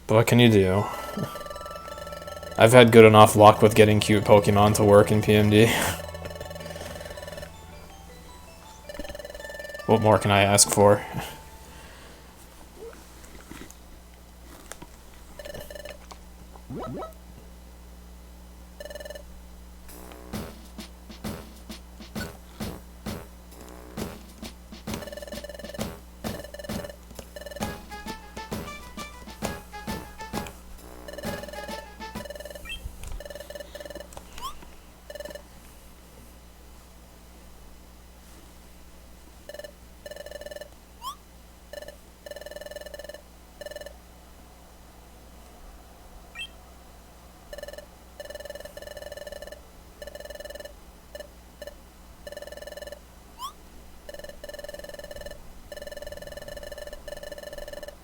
But what can you do? I've had good enough luck with getting cute Pokemon to work in PMD. What more can I ask for?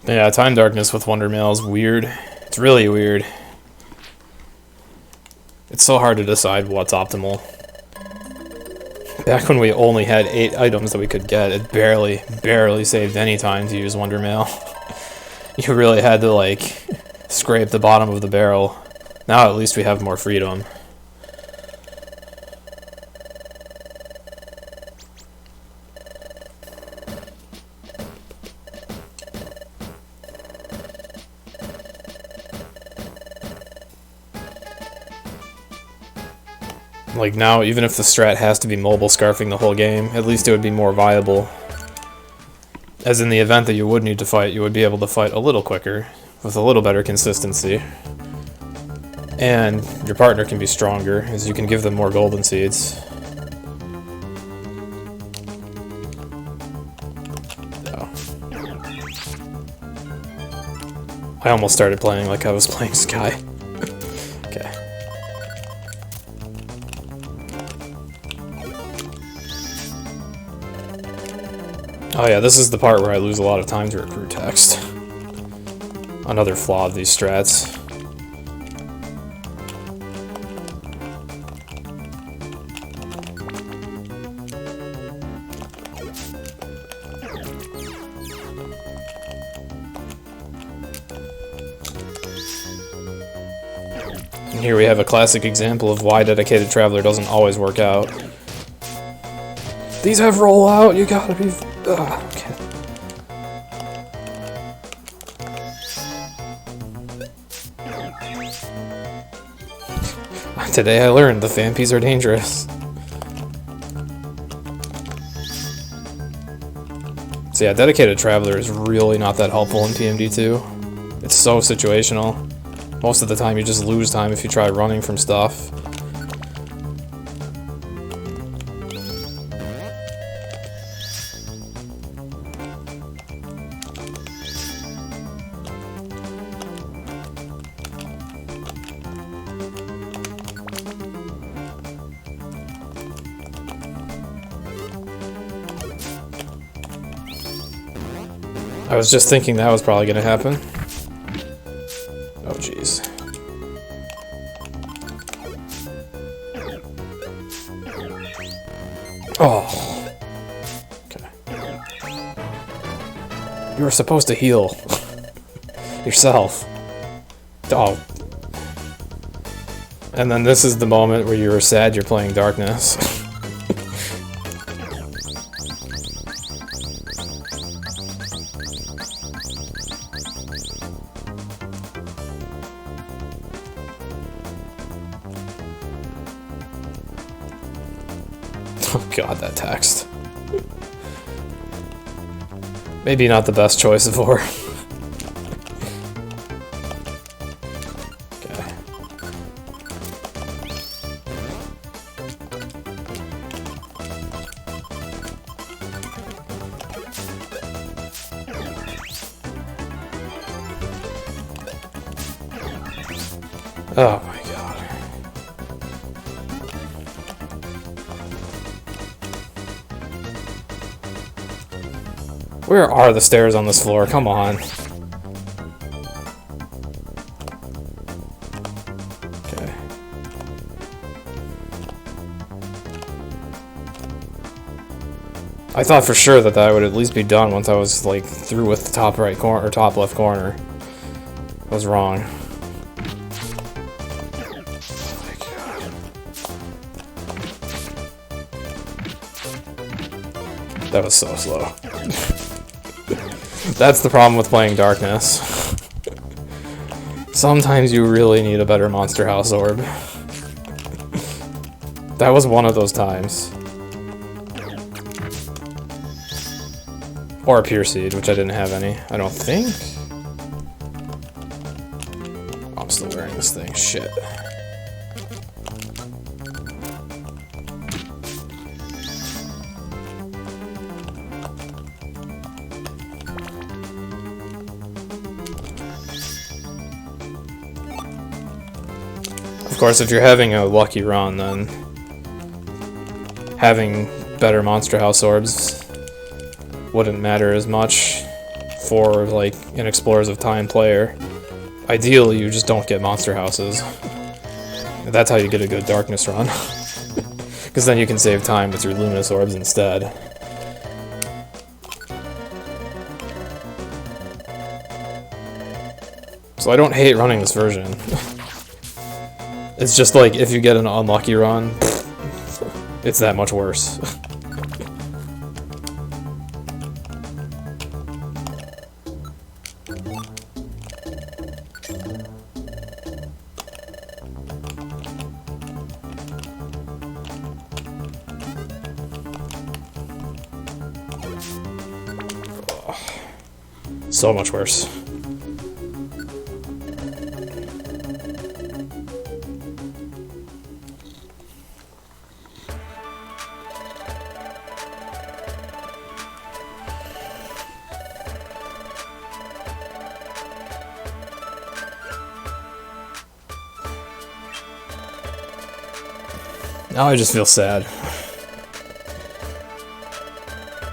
Yeah, Time Darkness with Wonder Mail is weird. It's really weird. It's so hard to decide what's optimal. Back when we only had 8 items that we could get, it barely saved any time to use Wonder Mail. You really had to, like, scrape the bottom of the barrel. Now at least we have more freedom. Like now, even if the strat has to be mobile scarfing the whole game, at least it would be more viable. As in the event that you would need to fight, you would be able to fight a little quicker, with a little better consistency. And your partner can be stronger, as you can give them more golden seeds. Oh. I almost started playing like I was playing Sky. Okay. Oh yeah, this is the part where I lose a lot of time to recruit text. Another flaw of these strats. And here we have a classic example of why Dedicated Traveler doesn't always work out. These have rollout, you gotta be... okay. Today I learned the Phampies are dangerous. So yeah, Dedicated Traveler is really not that helpful in PMD2. It's so situational. Most of the time you just lose time if you try running from stuff. I was just thinking that was probably gonna happen. Oh jeez. Oh. Okay. You were supposed to heal yourself. Oh. And then this is the moment where you were sad you're playing darkness. Oh god, that text. Maybe not the best choice of horror. Okay. Oh my god. Where are the stairs on this floor? Come on. Okay. I thought for sure that I would at least be done once I was like through with the top right corner or top left corner. I was wrong. That was so slow. That's the problem with playing darkness. Sometimes you really need a better Monster House orb. That was one of those times. Or a Pure Seed, which I didn't have any. I don't think. Oh, I'm still wearing this thing. Shit. Of course, if you're having a lucky run, then having better Monster House orbs wouldn't matter as much for, like, an Explorers of Time player. Ideally, you just don't get Monster Houses. That's how you get a good Darkness run. Because then you can save time with your Luminous orbs instead. So I don't hate running this version. It's just like, if you get an unlucky run, it's that much worse. So much worse. Now I just feel sad.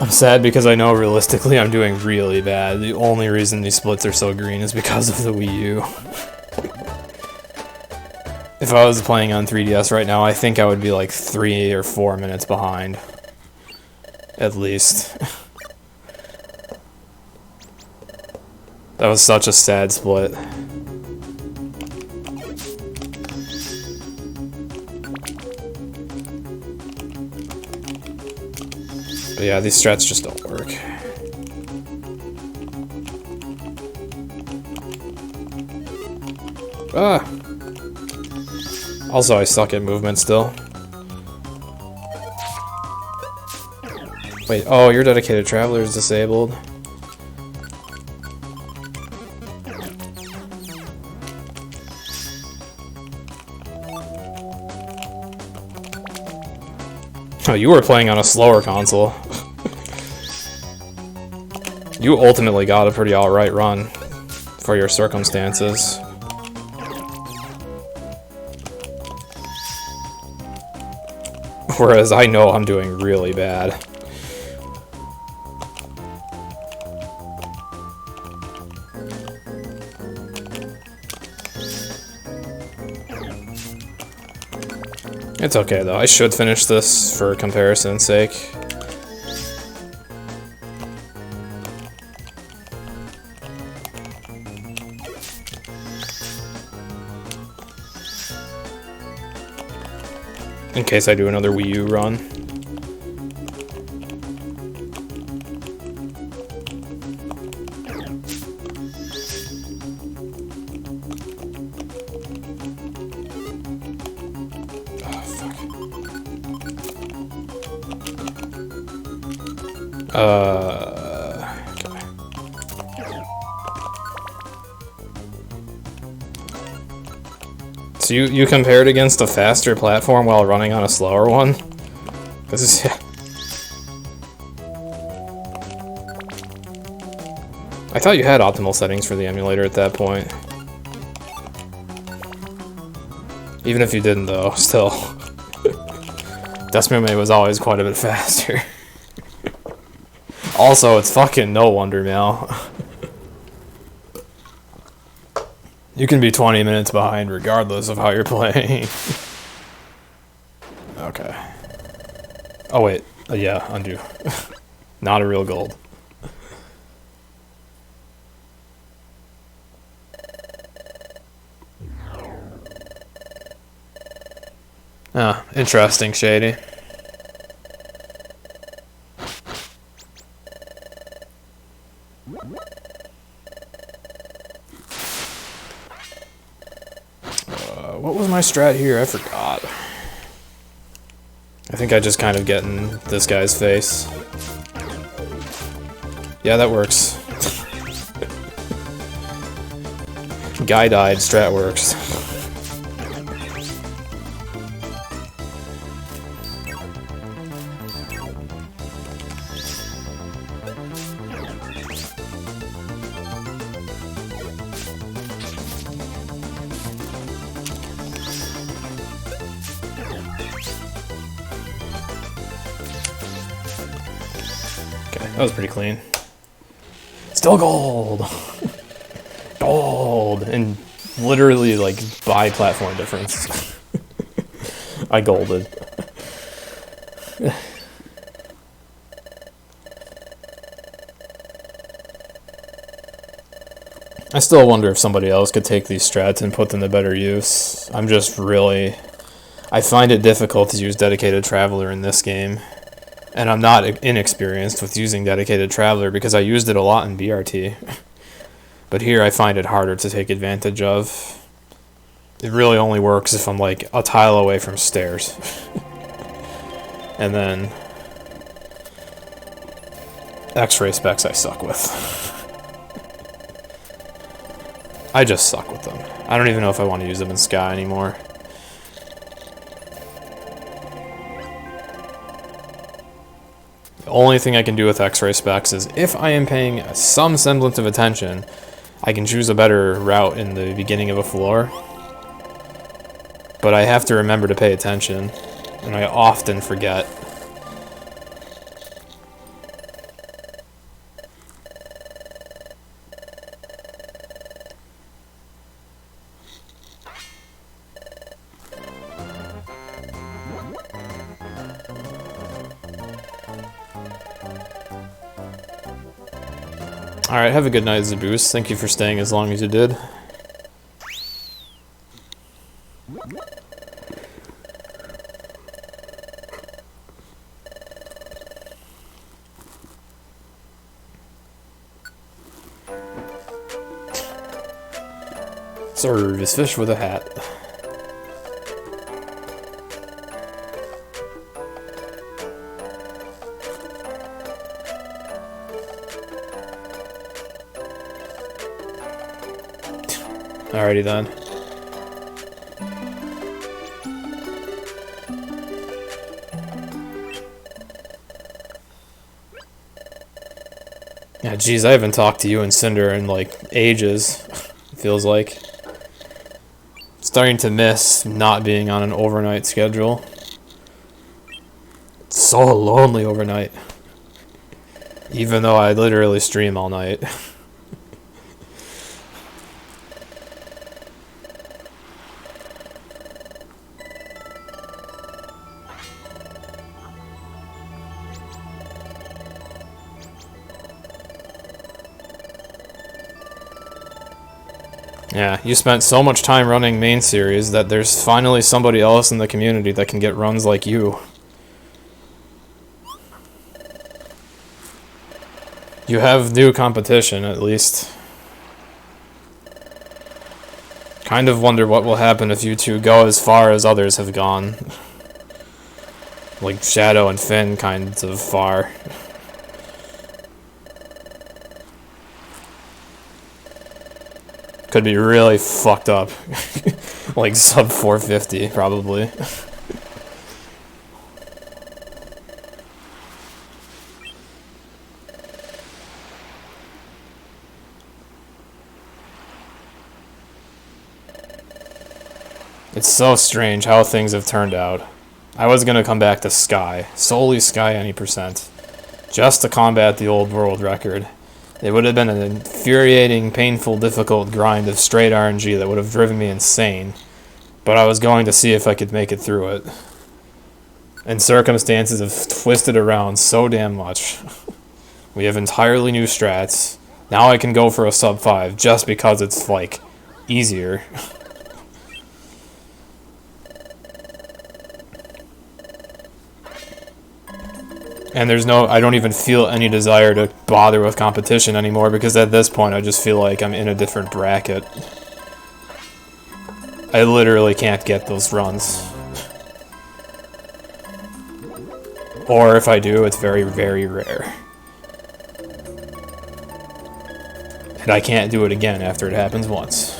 I'm sad because I know realistically I'm doing really bad. The only reason these splits are so green is because of the Wii U. If I was playing on 3DS right now, I think I would be like 3 or 4 minutes behind. At least. That was such a sad split. But yeah, these strats just don't work. Ah! Also, I suck at movement still. Wait, oh, your Dedicated Traveler is disabled. Oh, you were playing on a slower console. You ultimately got a pretty alright run for your circumstances. Whereas I know I'm doing really bad. It's okay though, I should finish this for comparison's sake. in case I do another Wii U run. Okay. So you compared against a faster platform while running on a slower one? This is... I thought you had optimal settings for the emulator at that point. Even if you didn't though, still. Decimate was always quite a bit faster. Also, it's fucking no wonder now. You can be 20 minutes behind regardless of how you're playing. Okay. Oh wait, yeah, undo. Not a real gold. Ah, interesting, Shady. What was my strat here? I forgot. I think I just kind of get in this guy's face. Yeah, that works. Guy died, strat works. That was pretty clean. Still gold! Gold! And literally, like, by platform difference. I golded. I still wonder if somebody else could take these strats and put them to better use. I'm just really... I find it difficult to use Dedicated Traveler in this game. And I'm not inexperienced with using Dedicated Traveler because I used it a lot in BRT. But here I find it harder to take advantage of. It really only works if I'm like a tile away from stairs. And then X-ray specs I suck with. I just suck with them. I don't even know if I want to use them in Sky anymore. The only thing I can do with X-ray specs is if I am paying some semblance of attention, I can choose a better route in the beginning of a floor. But I have to remember to pay attention, and I often forget. Alright, have a good night, Zaboose. Thank you for staying as long as you did. Service fish with a hat. Alrighty then. Yeah, geez, I haven't talked to you and Cinder in like ages. It feels like. Starting to miss not being on an overnight schedule. It's so lonely overnight. Even though I literally stream all night. Yeah, you spent so much time running main series that there's finally somebody else in the community that can get runs like you. You have new competition, at least. Kind of wonder what will happen if you two go as far as others have gone. Like Shadow and Finn kinds of far. Could be really fucked up. Like sub 450, probably. It's so strange how things have turned out. I was gonna come back to Sky, solely Sky any percent, just to combat the old world record. It would have been an infuriating, painful, difficult grind of straight RNG that would have driven me insane, but I was going to see if I could make it through it. And circumstances have twisted around so damn much. We have entirely new strats. Now I can go for a sub 5 just because it's, like, easier. And I don't even feel any desire to bother with competition anymore, because at this point I just feel like I'm in a different bracket. I literally can't get those runs. Or if I do, it's very, very rare. And I can't do it again after it happens once.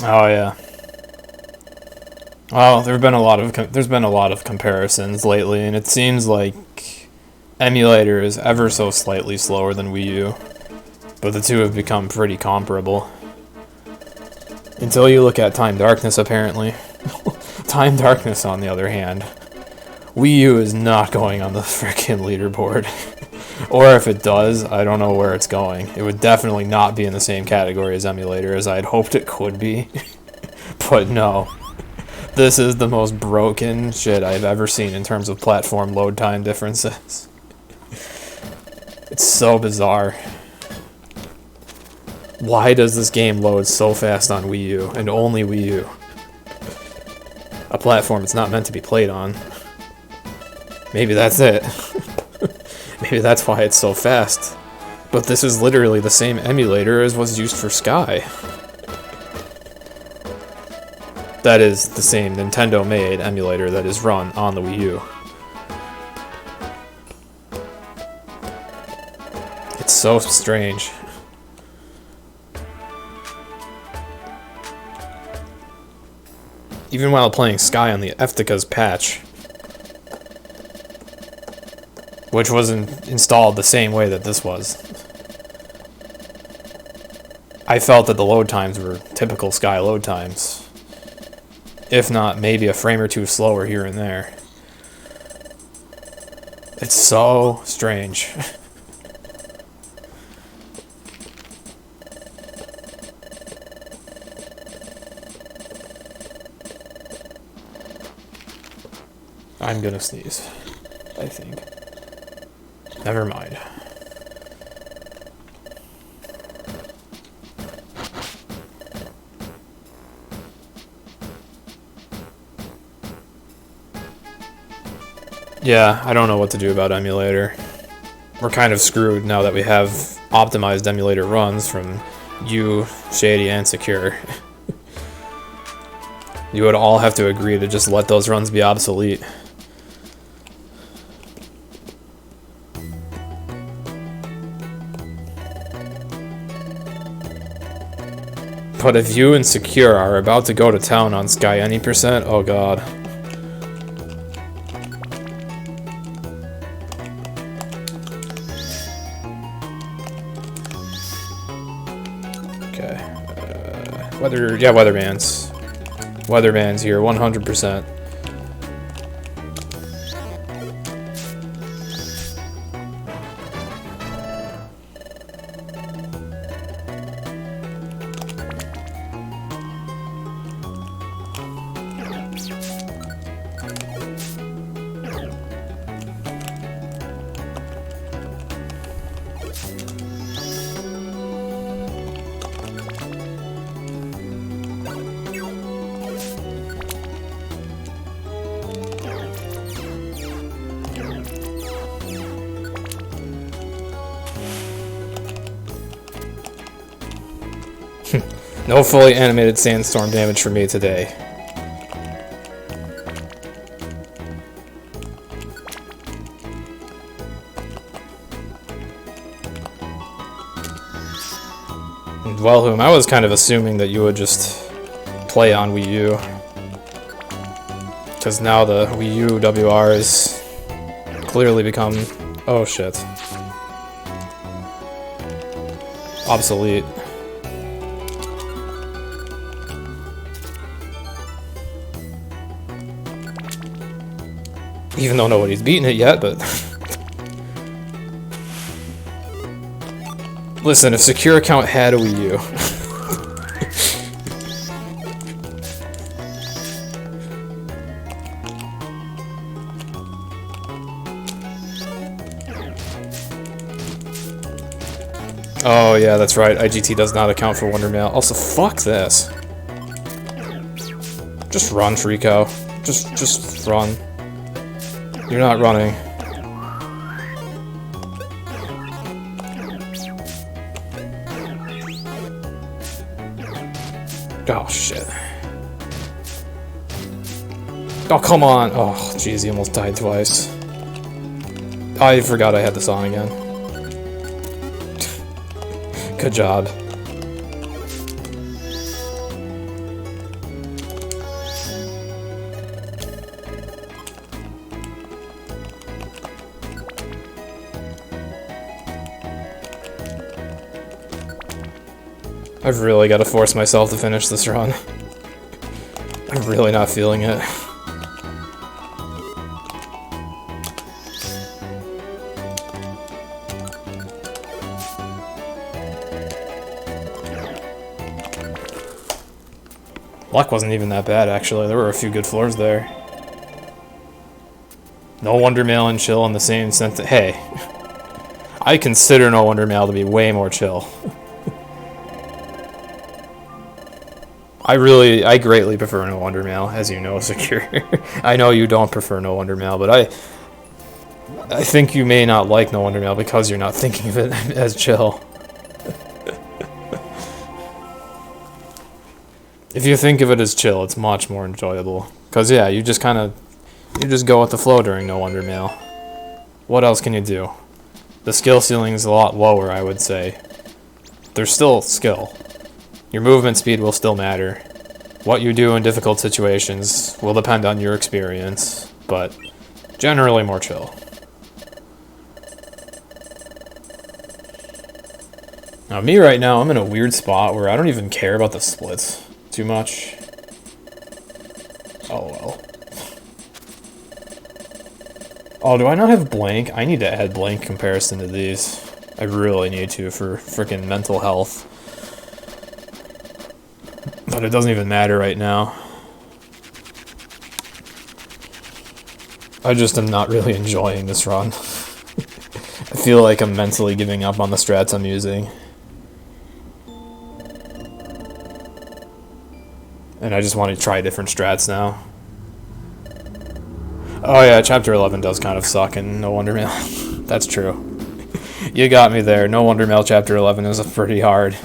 Oh yeah. Well, there's been a lot of comparisons lately, and it seems like emulator is ever so slightly slower than Wii U, but the two have become pretty comparable. Until you look at Time Darkness, apparently. Time Darkness, on the other hand, Wii U is not going on the frickin' leaderboard. Or if it does, I don't know where it's going. It would definitely not be in the same category as emulator as I had hoped it could be. But no. This is the most broken shit I've ever seen in terms of platform load time differences. It's so bizarre. Why does this game load so fast on Wii U, and only Wii U? A platform it's not meant to be played on. Maybe that's it. Maybe that's why it's so fast. But this is literally the same emulator as was used for Sky. That is the same Nintendo-made emulator that is run on the Wii U. It's so strange. Even while playing Sky on the Eftica's patch, which was installed the same way that this was, I felt that the load times were typical Sky load times. If not, maybe a frame or two slower here and there. It's so strange. I'm gonna sneeze, I think. Never mind. Yeah, I don't know what to do about emulator. We're kind of screwed now that we have optimized emulator runs from you, Shady, and Secure. You would all have to agree to just let those runs be obsolete. But if you and Secure are about to go to town on Sky any percent, oh god. Okay. Weatherman's. Weatherman's here, 100%. No fully animated sandstorm damage for me today. Well, whom I was kind of assuming that you would just play on Wii U. Because now the Wii U WR has clearly become... oh shit. Obsolete. Even though nobody's beaten it yet, but... Listen, if Secure Account had a Wii U... Oh yeah, that's right, IGT does not account for Wonder Mail. Also, fuck this. Just run, Trico. Just run. You're not running. Oh, shit. Oh, come on! Oh, jeez, he almost died twice. I forgot I had this on again. Good job. I've really got to force myself to finish this run. I'm really not feeling it. Luck wasn't even that bad, actually. There were a few good floors there. No Wonder Mail and chill in the same sense that, hey, I consider No Wonder Mail to be way more chill. I greatly prefer No Wonder Mail, as you know, Secure. I know you don't prefer No Wonder Mail, but I think you may not like No Wonder Mail because you're not thinking of it as chill. If you think of it as chill, it's much more enjoyable. Because, yeah, you just go with the flow during No Wonder Mail. What else can you do? The skill ceiling is a lot lower, I would say. There's still skill. Your movement speed will still matter. What you do in difficult situations will depend on your experience, but generally more chill. Now, me right now, I'm in a weird spot where I don't even care about the splits too much. Oh well. Oh, do I not have blank? I need to add blank comparison to these. I really need to for freaking mental health. But it doesn't even matter right now. I just am not really enjoying this run. I feel like I'm mentally giving up on the strats I'm using. And I just want to try different strats now. Oh yeah, Chapter 11 does kind of suck in No Wonder Mail. That's true. You got me there. No Wonder Mail Chapter 11 is pretty hard.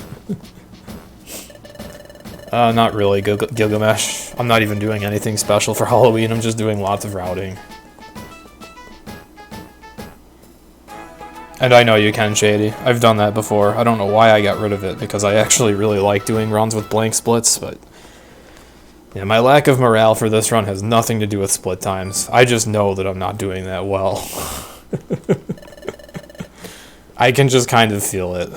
Not really, Gilgamesh. I'm not even doing anything special for Halloween, I'm just doing lots of routing. And I know you can, Shady. I've done that before. I don't know why I got rid of it, because I actually really like doing runs with blank splits, but... yeah, my lack of morale for this run has nothing to do with split times. I just know that I'm not doing that well. I can just kind of feel it.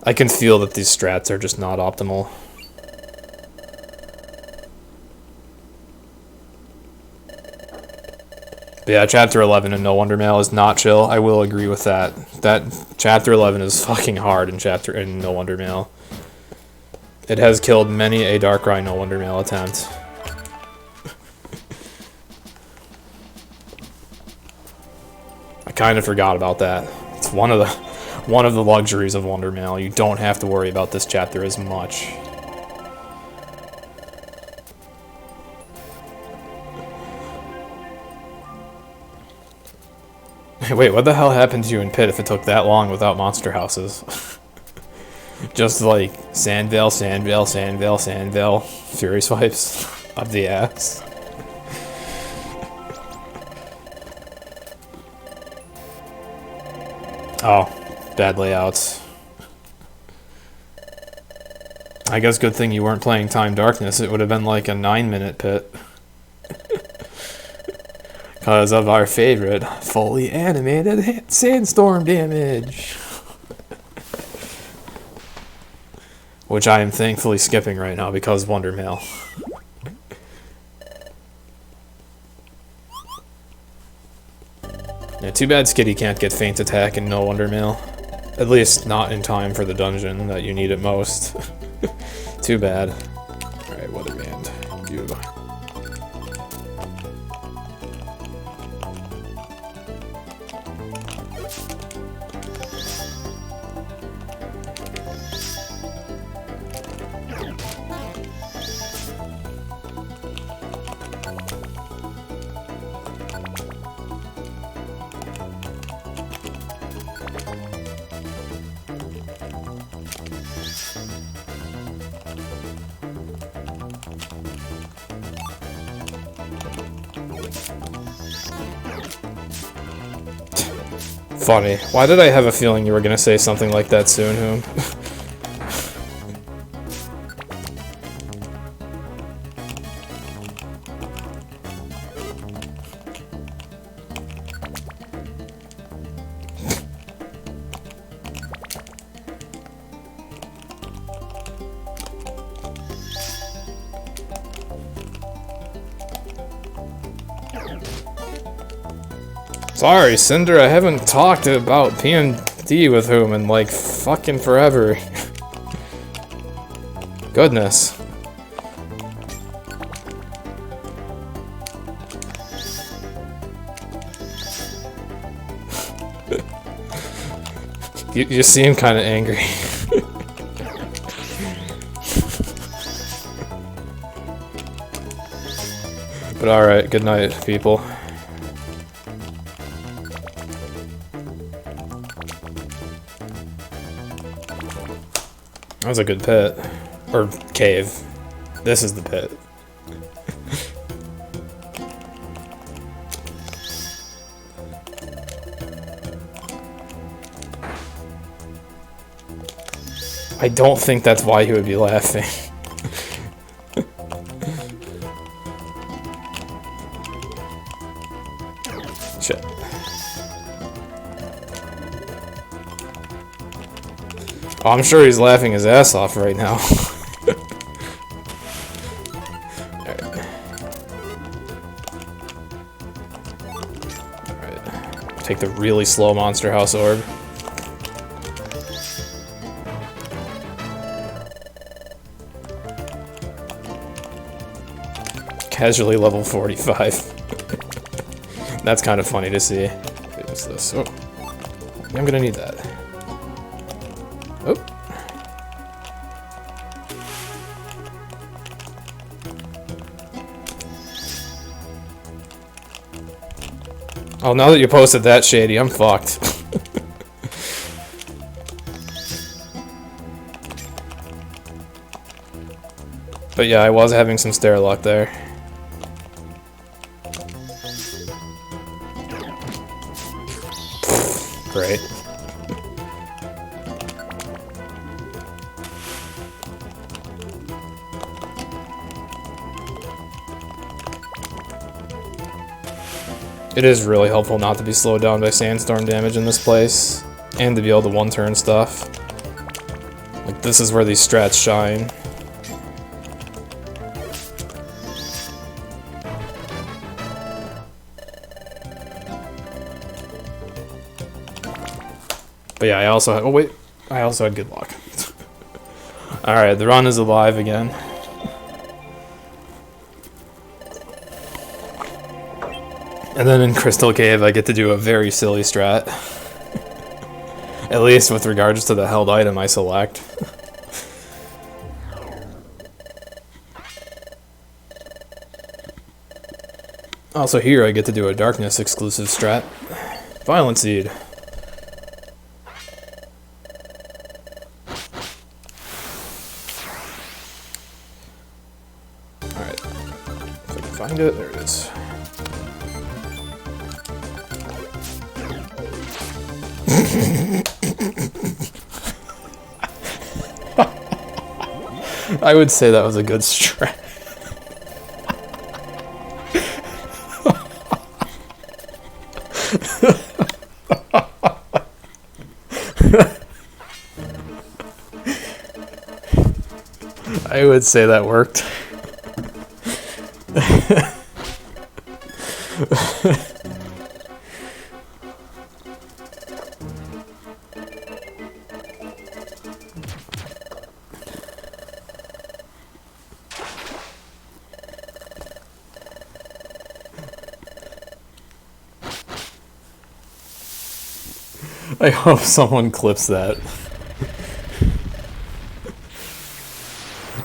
I can feel that these strats are just not optimal. But yeah, Chapter 11 in No Wonder Mail is not chill. I will agree with that. That Chapter 11 is fucking hard in No Wonder Mail. It has killed many a Darkrai No Wonder Mail attempt. I kind of forgot about that. It's one of the luxuries of Wonder Mail. You don't have to worry about this chapter as much. Wait, what the hell happened to you in Pit if it took that long without monster houses? Just like Sandvale, Sandvale, Sandvale, Sandvale, Fury swipes up the ass. Oh, bad layouts. I guess good thing you weren't playing Time Darkness. It would have been like a 9-minute pit. Because of our favorite fully animated sandstorm damage. Which I am thankfully skipping right now because Wonder Mail. Yeah, too bad Skitty can't get Feint Attack and no Wonder Mail. At least not in time for the dungeon that you need it most. Too bad. Alright, Weather Band. You. Funny. Why did I have a feeling you were gonna say something like that soon, Whom? Sorry, Cinder, I haven't talked about PMD with Whom in like fucking forever. Goodness. You seem kind of angry. But alright, good night, people. That was a good pit. Or cave. This is the pit. I don't think that's why he would be laughing. Shit. Oh, I'm sure he's laughing his ass off right now. Alright. Take the really slow Monster House Orb. Casually level 45. That's kind of funny to see. Wait, what's this? Oh. I'm gonna need that. Oh. Oh, now that you posted that, Shady, I'm fucked. But yeah, I was having some stair luck there. Great. It is really helpful not to be slowed down by sandstorm damage in this place, and to be able to one-turn stuff. Like, this is where these strats shine. But yeah, I also had, oh wait, I also had good luck. Alright, the run is alive again. And then in Crystal Cave, I get to do a very silly strat. At least with regards to the held item I select. Also here, I get to do a Darkness exclusive strat. Violent Seed. find it. There it is. I would say that was a good strat. I would say that worked. I hope someone clips that.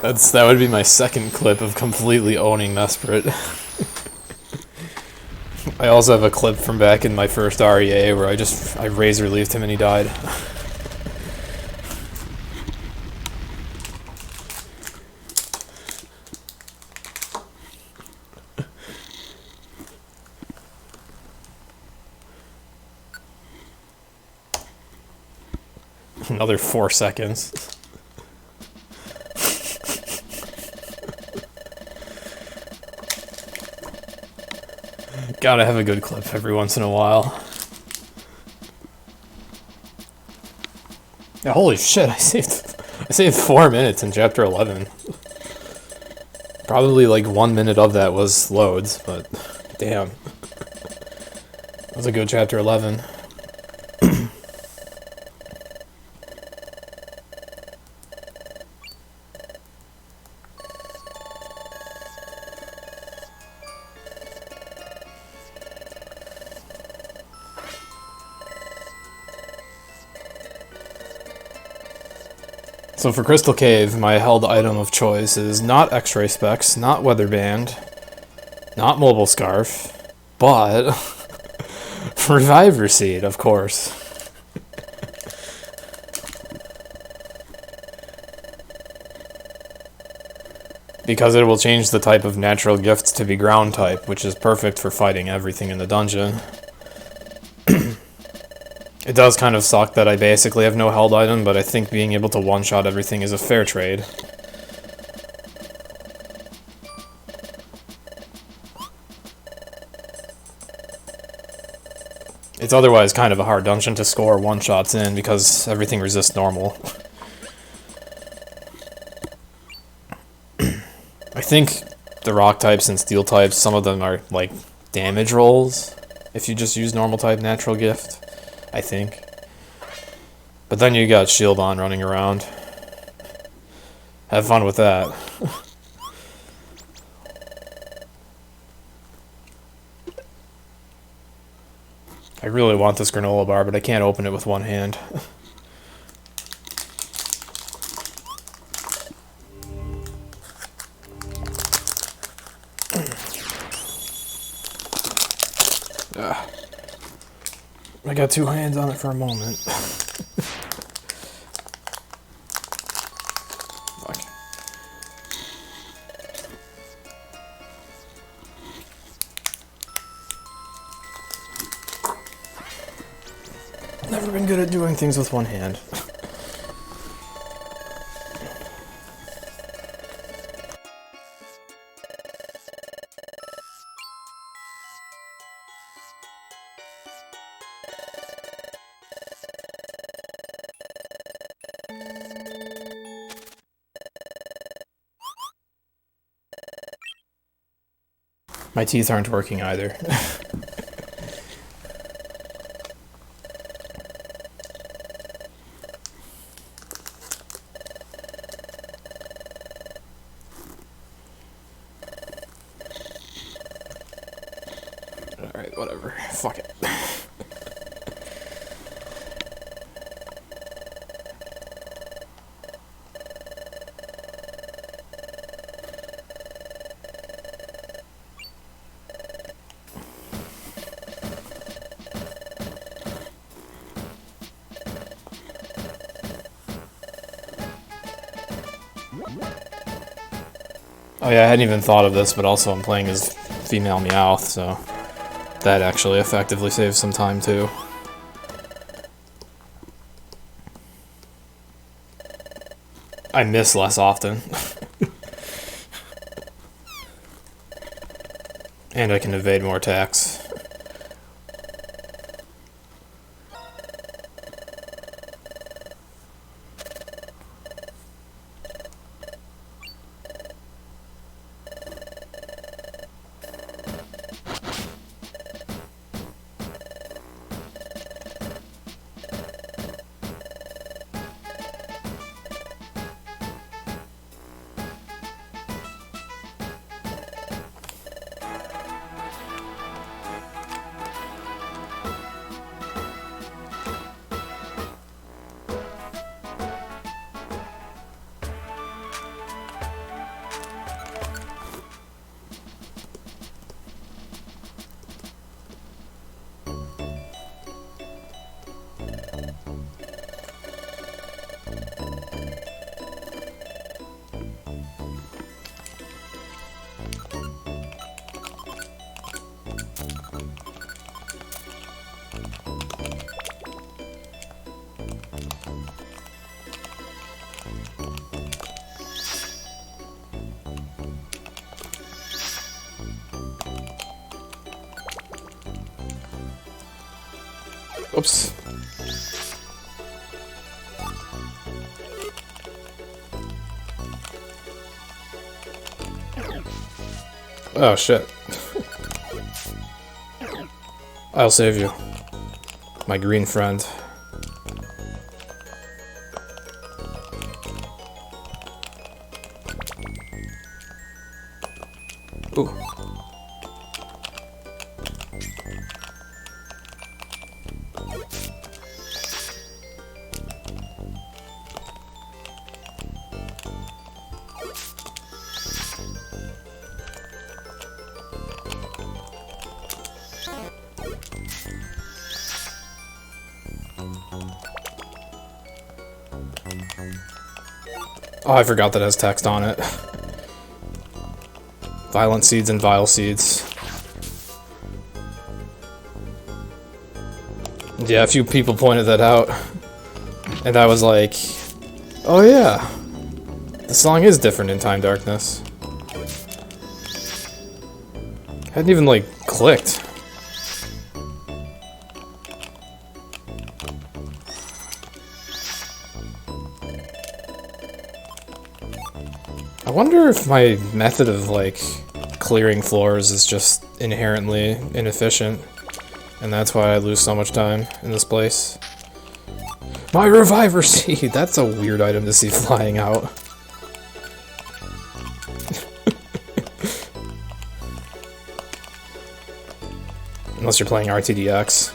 That would be my second clip of completely owning Mesprit. I also have a clip from back in my first REA where I razor leafed him and he died. Another 4 seconds. Gotta have a good clip every once in a while. Yeah, holy shit, I saved 4 minutes in chapter 11. Probably like 1 minute of that was loads, but damn. That was a good chapter 11. So for Crystal Cave, my held item of choice is not X-ray specs, not weather band, not mobile scarf, but reviver seed, of course. Because it will change the type of natural gifts to be ground type, which is perfect for fighting everything in the dungeon. It does kind of suck that I basically have no held item, but I think being able to one-shot everything is a fair trade. It's otherwise kind of a hard dungeon to score one-shots in because everything resists normal. I think the rock types and steel types, some of them are like damage rolls if you just use normal type natural gift. I think. But then you got shield on running around. Have fun with that. I really want this granola bar, but I can't open it with one hand. I got two hands on it for a moment. Fuck. Never been good at doing things with one hand. My teeth aren't working either. Alright, whatever. Fuck it. Oh yeah, I hadn't even thought of this, but also I'm playing as female Meowth, so that actually effectively saves some time too. I miss less often. And I can evade more attacks. Oops. Oh shit. I'll save you, my green friend. Ooh. Oh, I forgot that has text on it. Violent seeds and vile seeds. Yeah, a few people pointed that out. And I was like, oh yeah, the song is different in Time Darkness. Hadn't even, like, clicked. I wonder if my method of, like, clearing floors is just inherently inefficient, and that's why I lose so much time in this place. My Reviver Seed! That's a weird item to see flying out. Unless you're playing RTDX.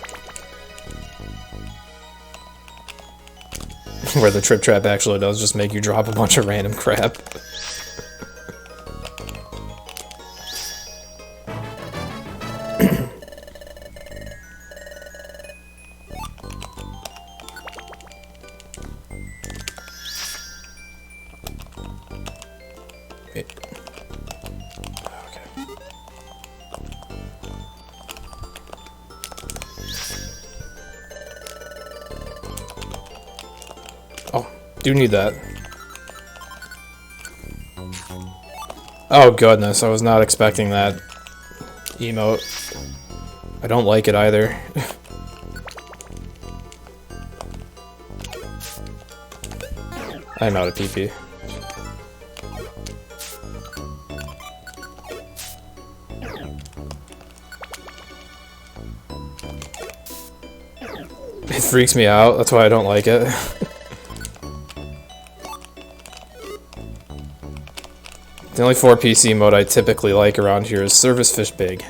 Where the Trip Trap actually does just make you drop a bunch of random crap. Oh, do need that. Oh goodness, I was not expecting that emote. I don't like it either. I'm out of PP. It freaks me out, that's why I don't like it. The only 4 PC mode I typically like around here is Service Fish Big.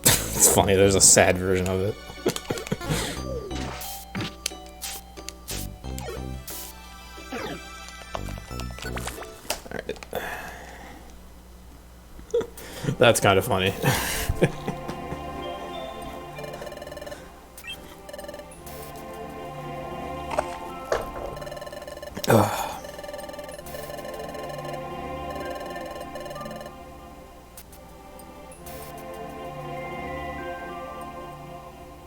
It's funny, there's a sad version of it. Alright. That's kind of funny.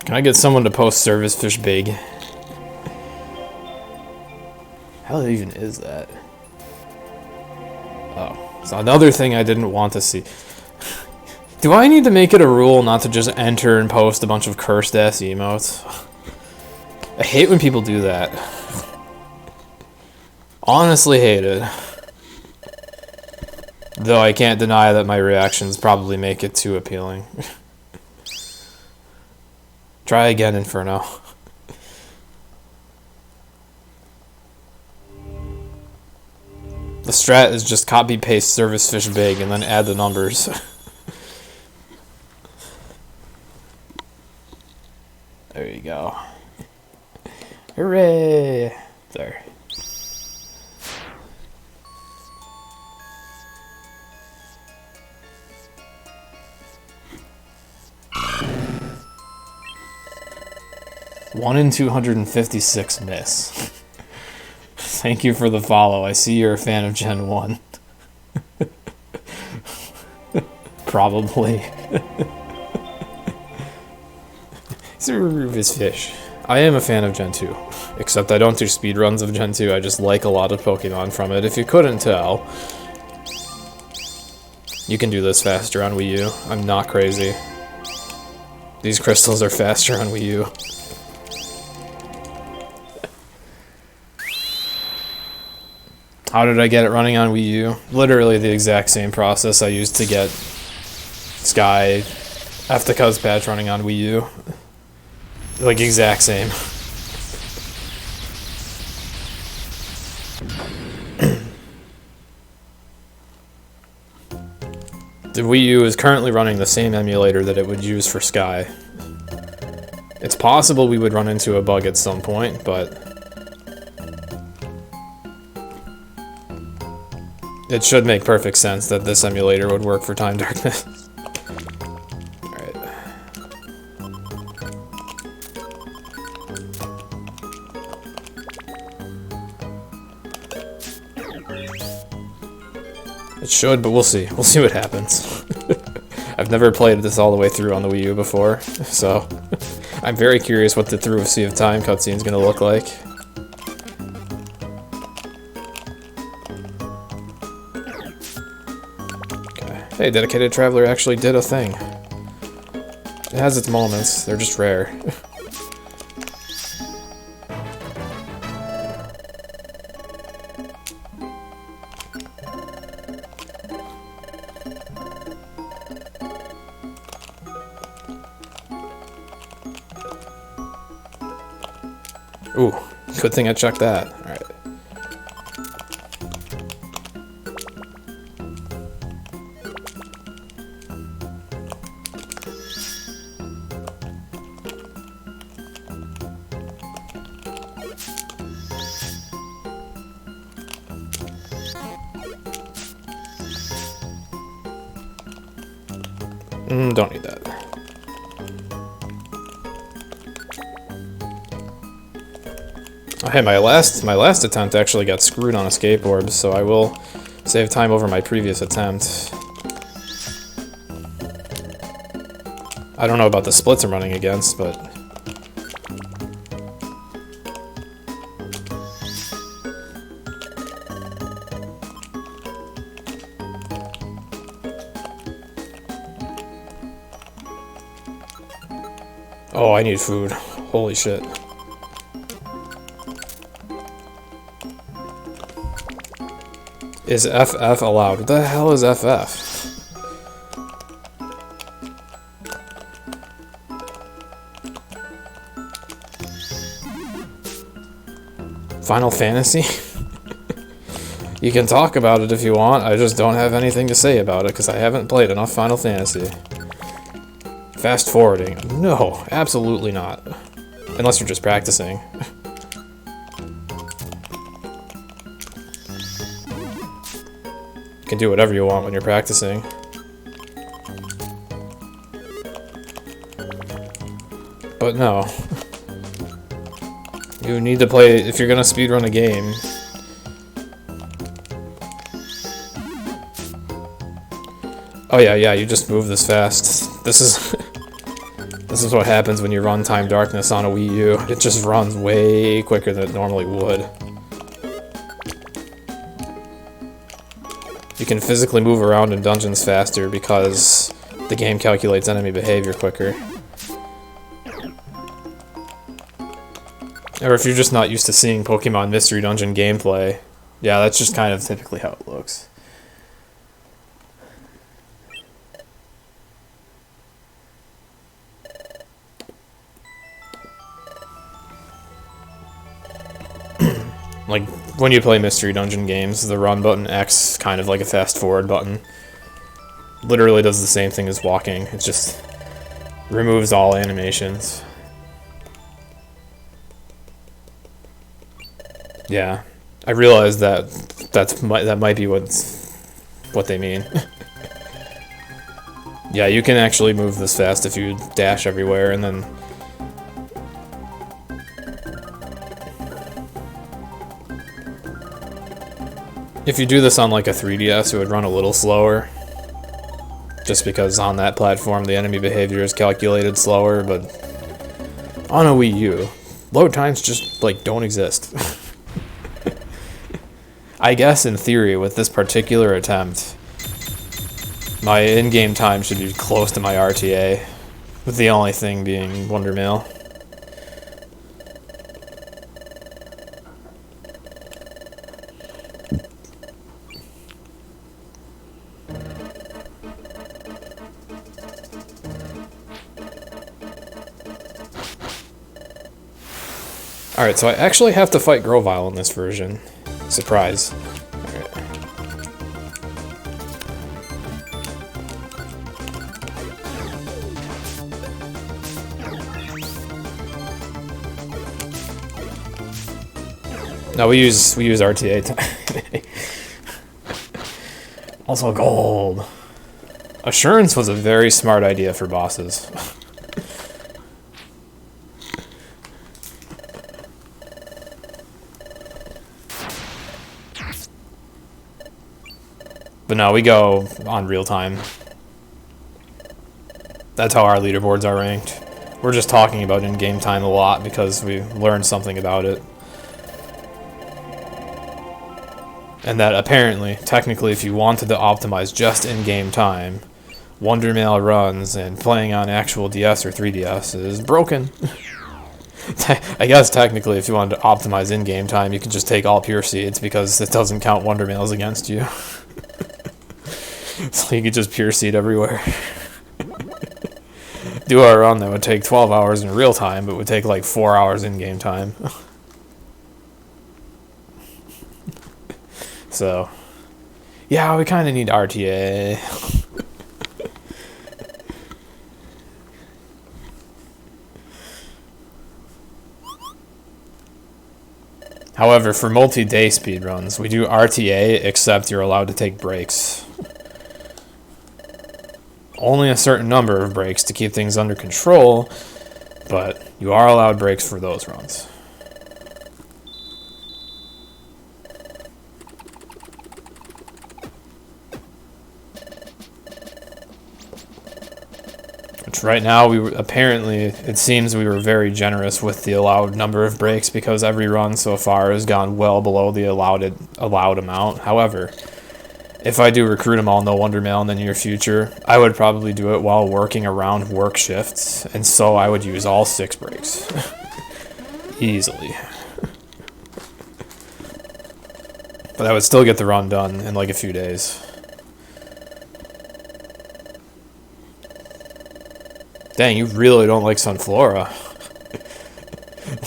Can I get someone to post service fish big? How even is that? Oh, so another thing I didn't want to see. Do I need to make it a rule not to just enter and post a bunch of cursed ass emotes? I hate when people do that. Honestly hate it. Though I can't deny that my reactions probably make it too appealing. Try again, Inferno. The strat is just copy-paste service fish big and then add the numbers. There you go. Hooray! There. One in 256 miss. Thank you for the follow. I see you're a fan of Gen 1. Probably. Service fish. I am a fan of Gen 2. Except I don't do speedruns of Gen 2. I just like a lot of Pokemon from it. If you couldn't tell. You can do this faster on Wii U. I'm not crazy. These crystals are faster on Wii U. How did I get it running on Wii U? Literally the exact same process I used to get Sky after Cuz patch running on Wii U. Like, exact same. The Wii U is currently running the same emulator that it would use for Sky. It's possible we would run into a bug at some point, but it should make perfect sense that this emulator would work for Time Darkness. Alright. It should, but we'll see. We'll see what happens. I've never played this all the way through on the Wii U before, so I'm very curious what the Through a Sea of Time cutscene is going to look like. Hey, Dedicated Traveler actually did a thing. It has its moments, they're just rare. Ooh, good thing I checked that. Alright. Don't need that. Oh, hey, my last attempt actually got screwed on escape orbs, so I will save time over my previous attempt. I don't know about the splits I'm running against, but oh, I need food. Holy shit. Is FF allowed? What the hell is FF? Final Fantasy? You can talk about it if you want, I just don't have anything to say about it because I haven't played enough Final Fantasy. Fast forwarding? No, absolutely not. Unless you're just practicing. You can do whatever you want when you're practicing. But no. You need to play, if you're gonna speedrun a game. Oh yeah, you just move this fast. This is This is what happens when you run Time Darkness on a Wii U. It just runs way quicker than it normally would. You can physically move around in dungeons faster because the game calculates enemy behavior quicker. Or if you're just not used to seeing Pokemon Mystery Dungeon gameplay, yeah, that's just kind of typically how it looks. Like, when you play Mystery Dungeon games, the run button, X, kind of like a fast forward button, literally does the same thing as walking. It just removes all animations. Yeah, I realize that that might be what they mean. Yeah, you can actually move this fast if you dash everywhere, and then if you do this on like a 3DS, it would run a little slower. Just because on that platform the enemy behavior is calculated slower, but on a Wii U, load times just like don't exist. I guess in theory with this particular attempt, my in-game time should be close to my RTA, with the only thing being Wonder Mail. Alright, so I actually have to fight Grovyle in this version. Surprise. Alright. No, we use RTA. Also gold. Assurance was a very smart idea for bosses. But no, we go on real time. That's how our leaderboards are ranked. We're just talking about in-game time a lot because we learned something about it. And that apparently, technically, if you wanted to optimize just in-game time, Wonder Mail runs and playing on actual DS or 3DS is broken. I guess technically if you wanted to optimize in-game time, you can just take all pure seeds because it doesn't count Wonder Mails against you. So you could just pure seed everywhere. Do our run that would take 12 hours in real time, but would take like 4 hours in game time. So, yeah, we kind of need RTA. However, for multi-day speedruns, we do RTA, except you're allowed to take breaks. Only a certain number of breaks to keep things under control, but you are allowed breaks for those runs. Which right now, it seems we were very generous with the allowed number of breaks because every run so far has gone well below the allowed amount. However, if I do recruit them all no Wonder Mail in the near future, I would probably do it while working around work shifts, and so I would use all 6 breaks. Easily. But I would still get the run done in like a few days. Dang, you really don't like Sunflora.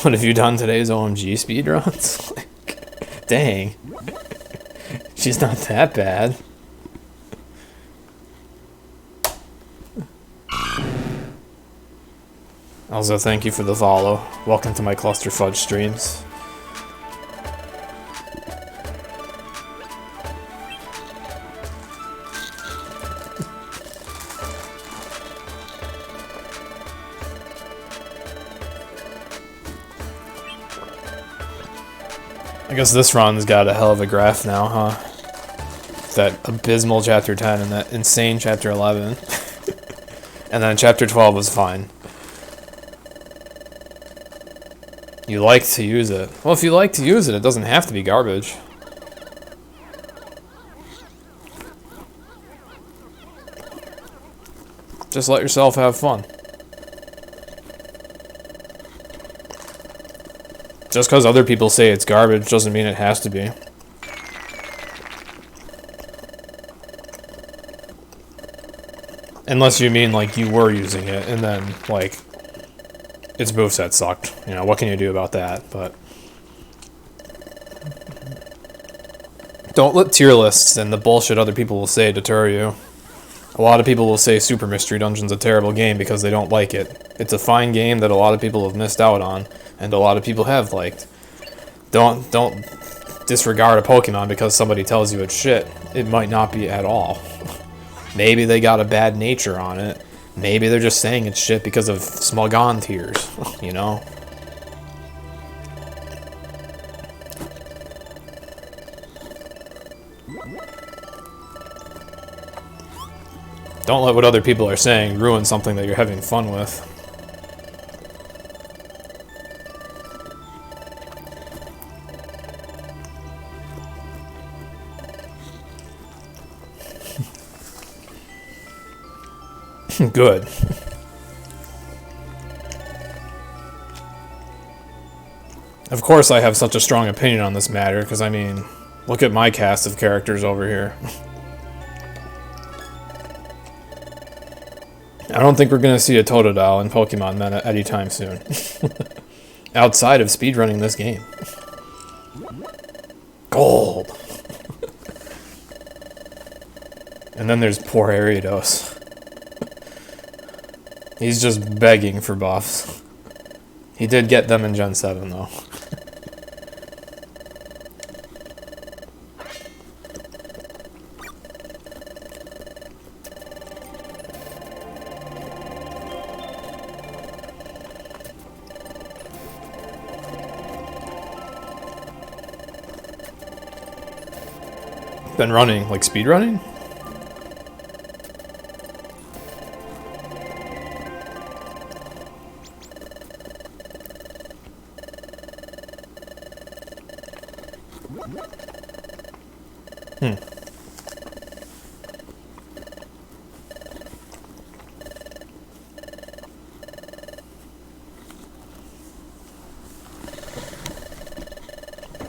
What have you done today's OMG speedruns? Like, dang. She's not that bad. Also, thank you for the follow. Welcome to my Cluster Fudge streams. I guess this run's got a hell of a graph now, huh? That abysmal chapter 10 and that insane chapter 11. And then chapter 12 was fine. You like to use it. Well, if you like to use it, it doesn't have to be garbage. Just let yourself have fun. Just because other people say it's garbage doesn't mean it has to be. Unless you mean, like, you were using it, and then, like, its moveset sucked. You know, what can you do about that? But don't let tier lists and the bullshit other people will say deter you. A lot of people will say Super Mystery Dungeon's a terrible game because they don't like it. It's a fine game that a lot of people have missed out on, and a lot of people have liked. Don't disregard a Pokemon because somebody tells you it's shit. It might not be at all. Maybe they got a bad nature on it. Maybe they're just saying it's shit because of Smogon tears, you know? Don't let what other people are saying ruin something that you're having fun with. Good. Of course I have such a strong opinion on this matter, because I mean, look at my cast of characters over here. I don't think we're going to see a Totodile in Pokemon meta anytime soon. Outside of speedrunning this game. Gold! And then there's poor Ariados. He's just begging for buffs. He did get them in Gen 7, though. Been running, like speed running?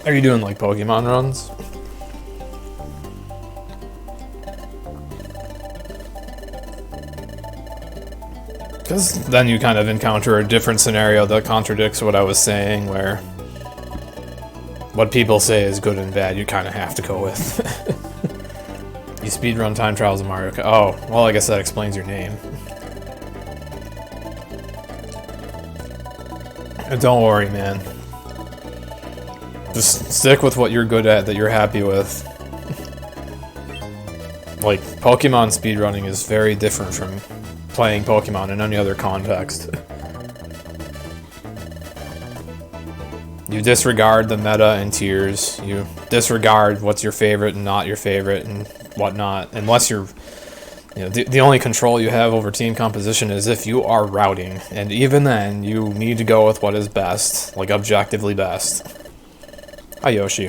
Are you doing like Pokemon runs? Because then you kind of encounter a different scenario that contradicts what I was saying, where what people say is good and bad, you kind of have to go with. You speedrun time trials of Mario Kart. Oh, well, I guess that explains your name. Don't worry, man. Just stick with what you're good at, that you're happy with. Like, Pokemon speedrunning is very different from playing Pokemon in any other context. You disregard the meta and tiers. You disregard what's your favorite and not your favorite and whatnot. Unless you're... You know, the only control you have over team composition is if you are routing. And even then, you need to go with what is best. Like, objectively best. Hi, Yoshi.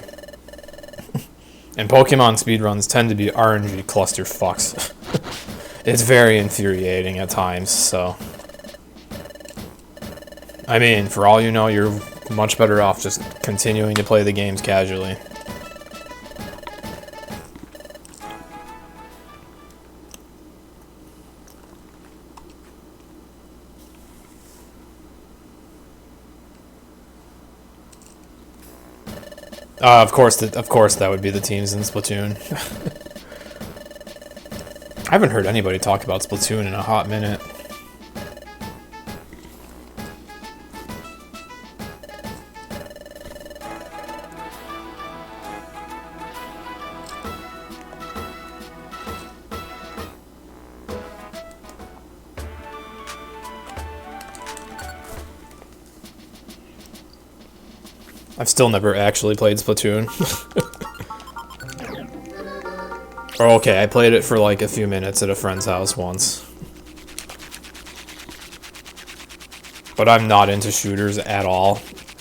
And Pokemon speedruns tend to be RNG clusterfucks. It's very infuriating at times, so... I mean, for all you know, you're much better off just continuing to play the games casually. Of course that would be the teams in Splatoon. I haven't heard anybody talk about Splatoon in a hot minute. I've still never actually played Splatoon. Or okay, I played it for like a few minutes at a friend's house once. But I'm not into shooters at all.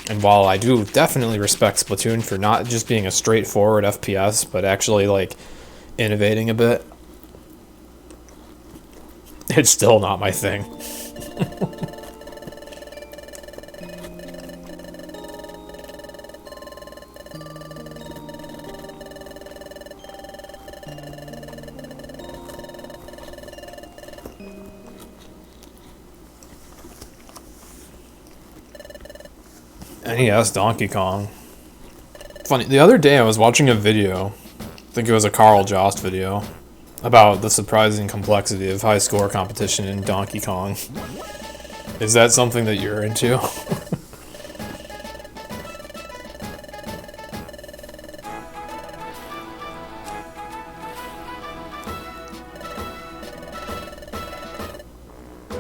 And while I do definitely respect Splatoon for not just being a straightforward FPS, but actually like innovating a bit, it's still not my thing. NES Donkey Kong. Funny, the other day I was watching a video, I think it was a Carl Jost video, about the surprising complexity of high score competition in Donkey Kong. Is that something that you're into?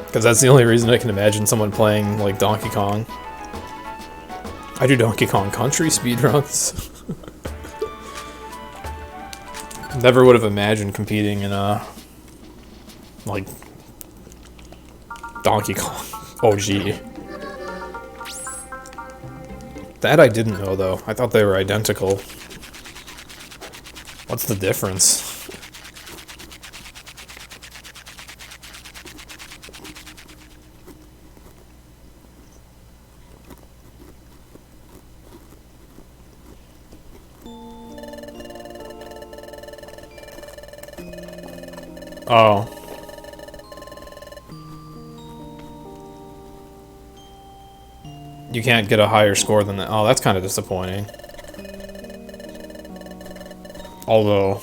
Because that's the only reason I can imagine someone playing like Donkey Kong. I do Donkey Kong Country speedruns. Never would have imagined competing in a like Donkey Kong OG. That I didn't know though. I thought they were identical. What's the difference? Oh. You can't get a higher score than that. Oh, that's kind of disappointing. Although,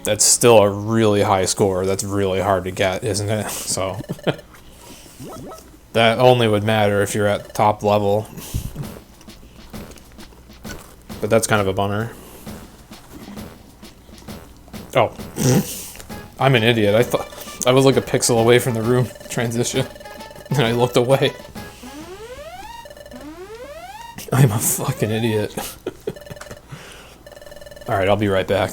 that's still a really high score. That's really hard to get, isn't it? So, that only would matter if you're at top level. But that's kind of a bummer. Oh. I'm an idiot. I thought I was like a pixel away from the room transition, and I looked away. I'm a fucking idiot. Alright, I'll be right back.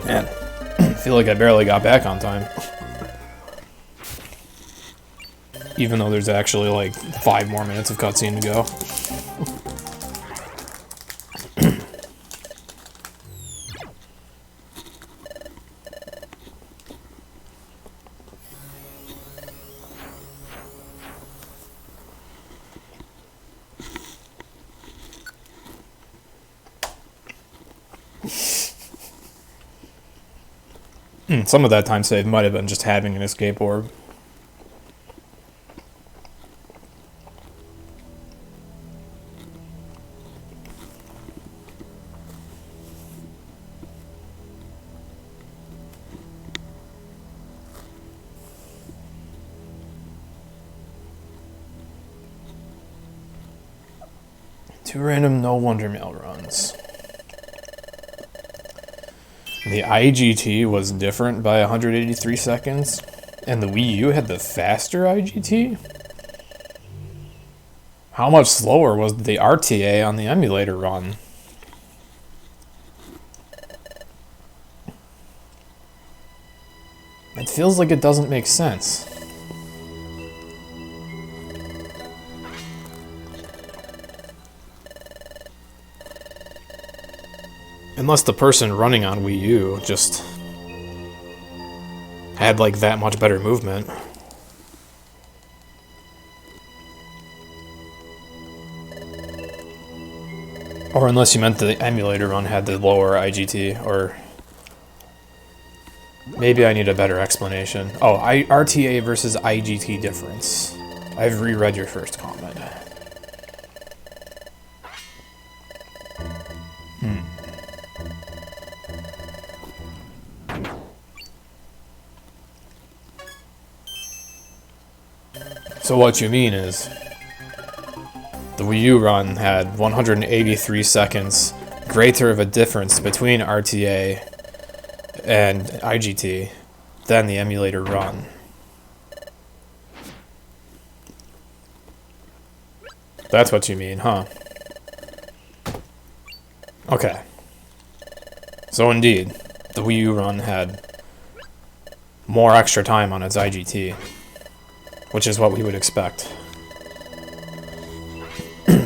Man, I feel like I barely got back on time. Even though there's actually like 5 more minutes of cutscene to go. Some of that time saved might have been just having an escape orb. Two random no wonder mail runs. The IGT was different by 183 seconds, and the Wii U had the faster IGT? How much slower was the RTA on the emulator run? It feels like it doesn't make sense. Unless the person running on Wii U just had like that much better movement. Or unless you meant the emulator run had the lower IGT, or maybe I need a better explanation. Oh, RTA versus IGT difference. I've reread your first comment. So what you mean is, the Wii U run had 183 seconds greater of a difference between RTA and IGT than the emulator run. That's what you mean, huh? Okay. So indeed, the Wii U run had more extra time on its IGT, which is what we would expect,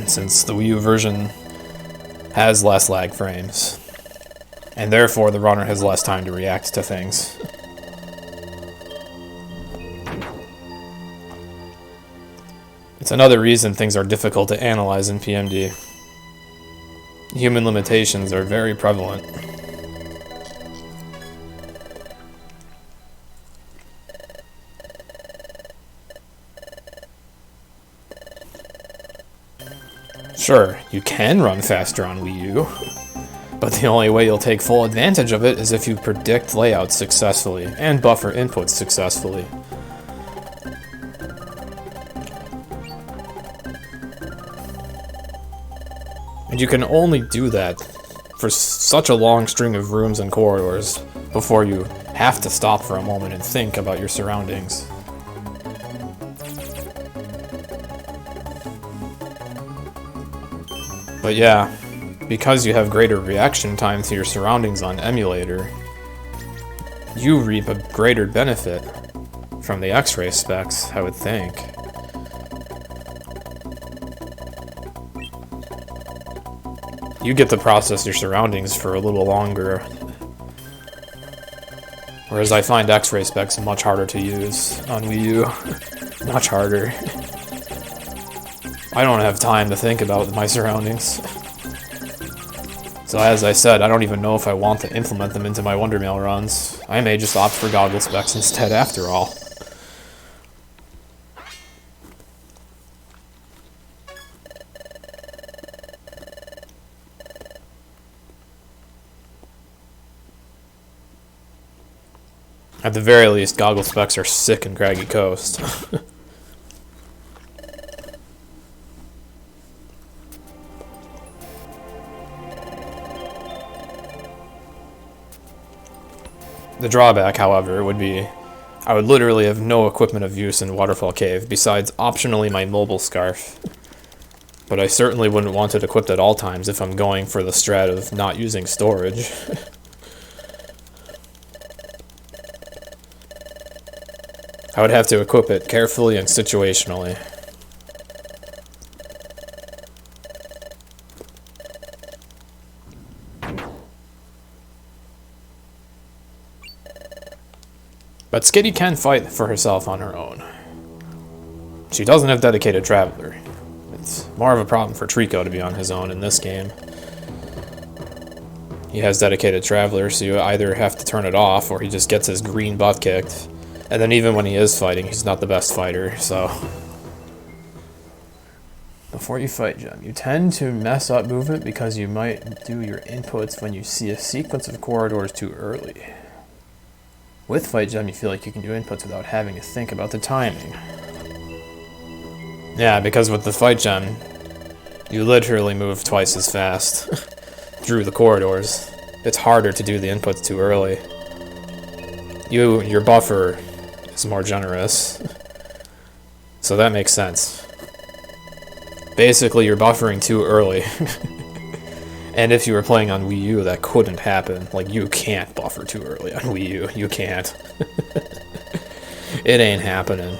since the Wii U version has less lag frames, and therefore the runner has less time to react to things. It's another reason things are difficult to analyze in PMD. Human limitations are very prevalent. Sure, you can run faster on Wii U, but the only way you'll take full advantage of it is if you predict layouts successfully and buffer inputs successfully. And you can only do that for such a long string of rooms and corridors before you have to stop for a moment and think about your surroundings. But yeah, because you have greater reaction time to your surroundings on emulator, you reap a greater benefit from the X-ray specs, I would think. You get to process your surroundings for a little longer, whereas I find X-ray specs much harder to use on Wii U. Much harder. I don't have time to think about my surroundings. So as I said, I don't even know if I want to implement them into my Wondermail runs. I may just opt for goggle specs instead after all. At the very least, goggle specs are sick in Craggy Coast. The drawback, however, would be I would literally have no equipment of use in Waterfall Cave besides optionally my mobile scarf. But I certainly wouldn't want it equipped at all times if I'm going for the strat of not using storage. I would have to equip it carefully and situationally. But Skitty can fight for herself on her own. She doesn't have dedicated Traveler. It's more of a problem for Trico to be on his own in this game. he has dedicated travelers, so you either have to turn it off or he just gets his green butt kicked. And then even when he is fighting, he's not the best fighter, so... Before you fight, Gem, you tend to mess up movement because you might do your inputs when you see a sequence of corridors too early. With Fight Gem, you feel like you can do inputs without having to think about the timing. Yeah, because with the Fight Gem, you literally move twice as fast through the corridors. It's harder to do the inputs too early. Your buffer is more generous, so that makes sense. Basically, you're buffering too early. And if you were playing on Wii U, that couldn't happen. Like, you can't buffer too early on Wii U. You can't. It ain't happening.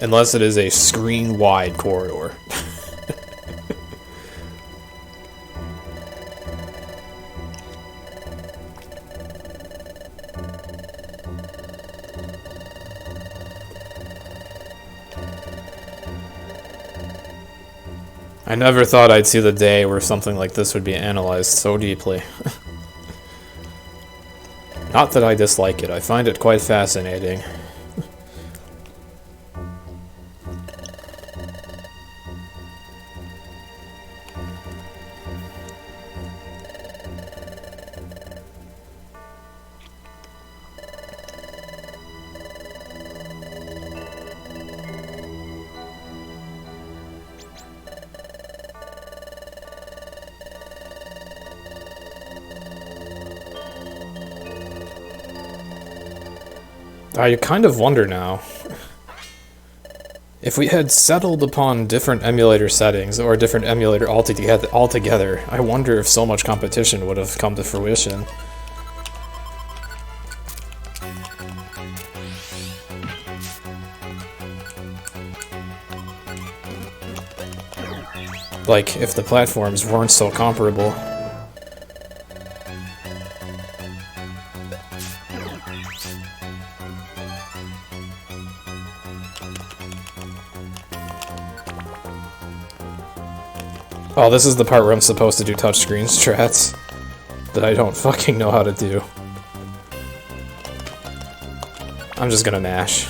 Unless it is a screen-wide corridor. I never thought I'd see the day where something like this would be analyzed so deeply. Not that I dislike it, I find it quite fascinating. I kind of wonder now, if we had settled upon different emulator settings, or a different emulator altogether, I wonder if so much competition would have come to fruition. Like, if the platforms weren't so comparable. Oh, this is the part where I'm supposed to do touchscreen strats that I don't fucking know how to do. I'm just gonna mash.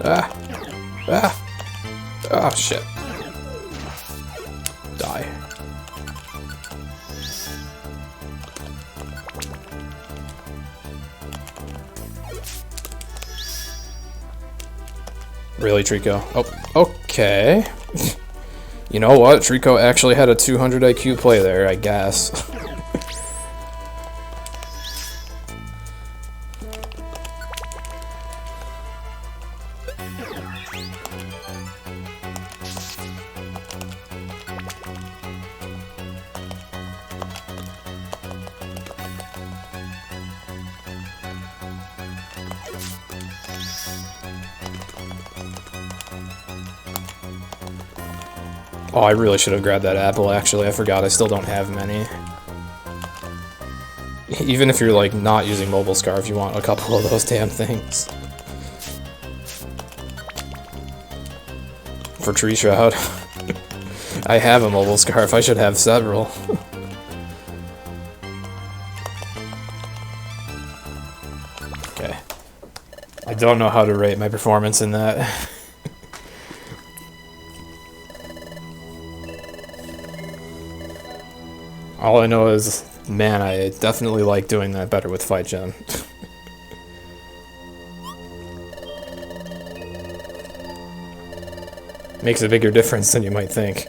Ah! Ah! Oh, shit. Die. Really, Trico? Oh, okay. You know what? Trico actually had a 200 IQ play there, I guess. Oh, I really should have grabbed that apple, actually. I forgot I still don't have many. Even if you're, like, not using Mobile Scarf, you want a couple of those damn things. For Tree Shroud. I have a Mobile Scarf, I should have several. Okay. I don't know how to rate my performance in that. All I know is, man, I definitely like doing that better with Fight Gem. Makes a bigger difference than you might think.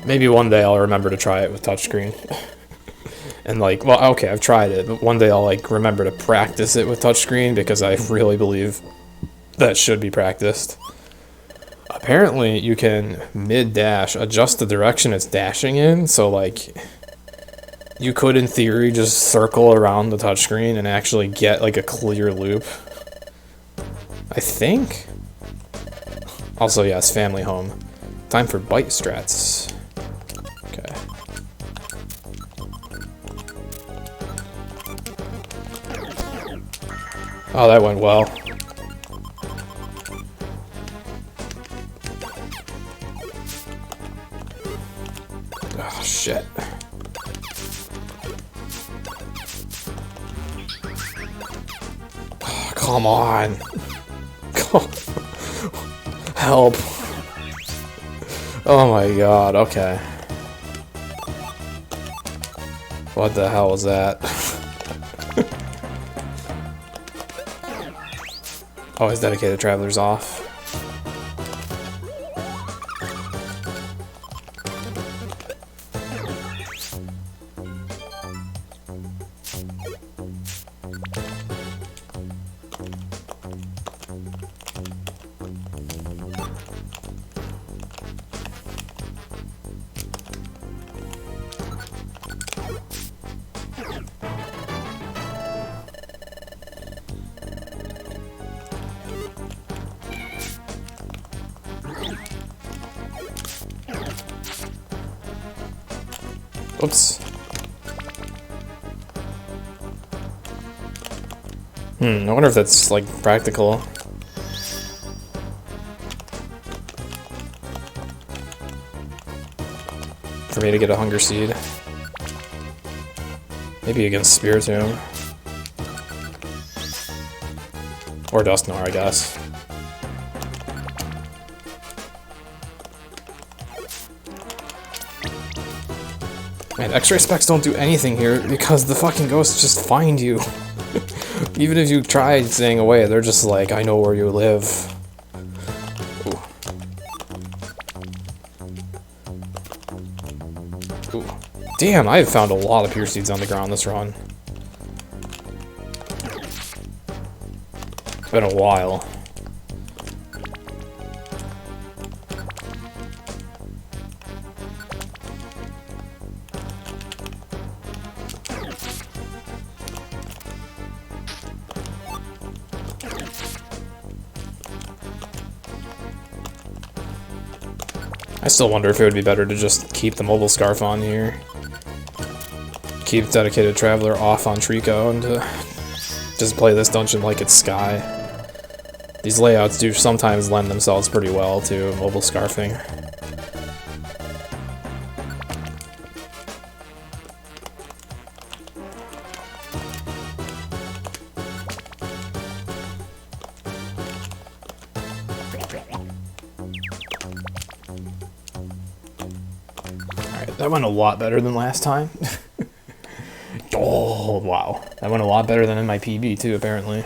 Maybe one day I'll remember to try it with touchscreen. And like, well, okay, I've tried it, but one day I'll like remember to practice it with touchscreen because I really believe that should be practiced. Apparently, you can mid-dash adjust the direction it's dashing in, so like, you could in theory just circle around the touchscreen and actually get like a clear loop. I think. Also, yes, family home. Time for bite strats. Oh, that went well. Oh, shit. Oh, come on. Help. Oh my god, okay. What the hell was that? Oh, his dedicated traveler's off. Oops. I wonder if that's, like, practical. For me to get a hunger seed. Maybe against Spiritomb. Or Dusknoir, I guess. Man, X-ray specs don't do anything here because the fucking ghosts just find you. Even if you try staying away, they're just like, I know where you live. Ooh. Ooh. Damn, I've found a lot of pure seeds on the ground this run. It's been a while. I still wonder if it would be better to just keep the mobile scarf on here. Keep dedicated traveler off on Trico and just play this dungeon like it's Sky. These layouts do sometimes lend themselves pretty well to mobile scarfing. That went a lot better than last time. Oh, wow. That went a lot better than in my PB, too, apparently.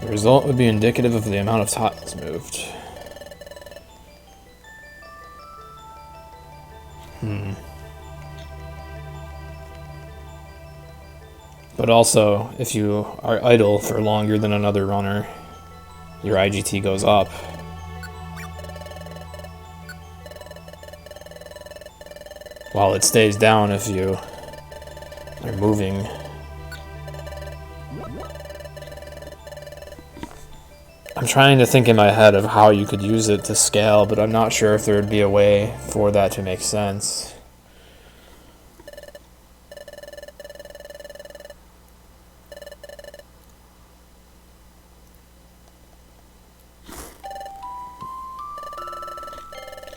The result would be indicative of the amount of tiles moved. But also, if you are idle for longer than another runner, your IGT goes up. While it stays down if you are moving. I'm trying to think in my head of how you could use it to scale, but I'm not sure if there would be a way for that to make sense.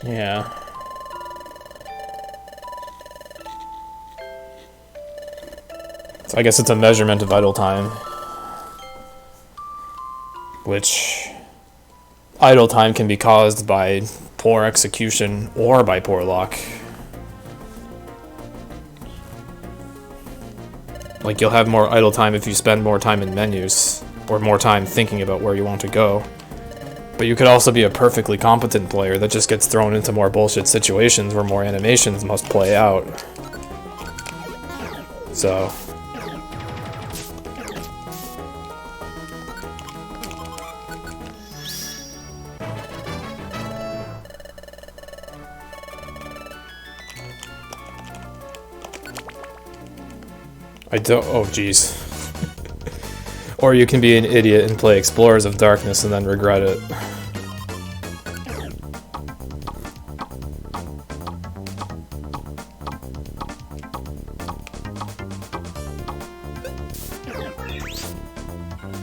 Yeah. So I guess it's a measurement of idle time. Which idle time can be caused by poor execution or by poor luck. Like, you'll have more idle time if you spend more time in menus, or more time thinking about where you want to go. But you could also be a perfectly competent player that just gets thrown into more bullshit situations where more animations must play out. So... I don't. Oh, jeez. Or you can be an idiot and play Explorers of Darkness and then regret it.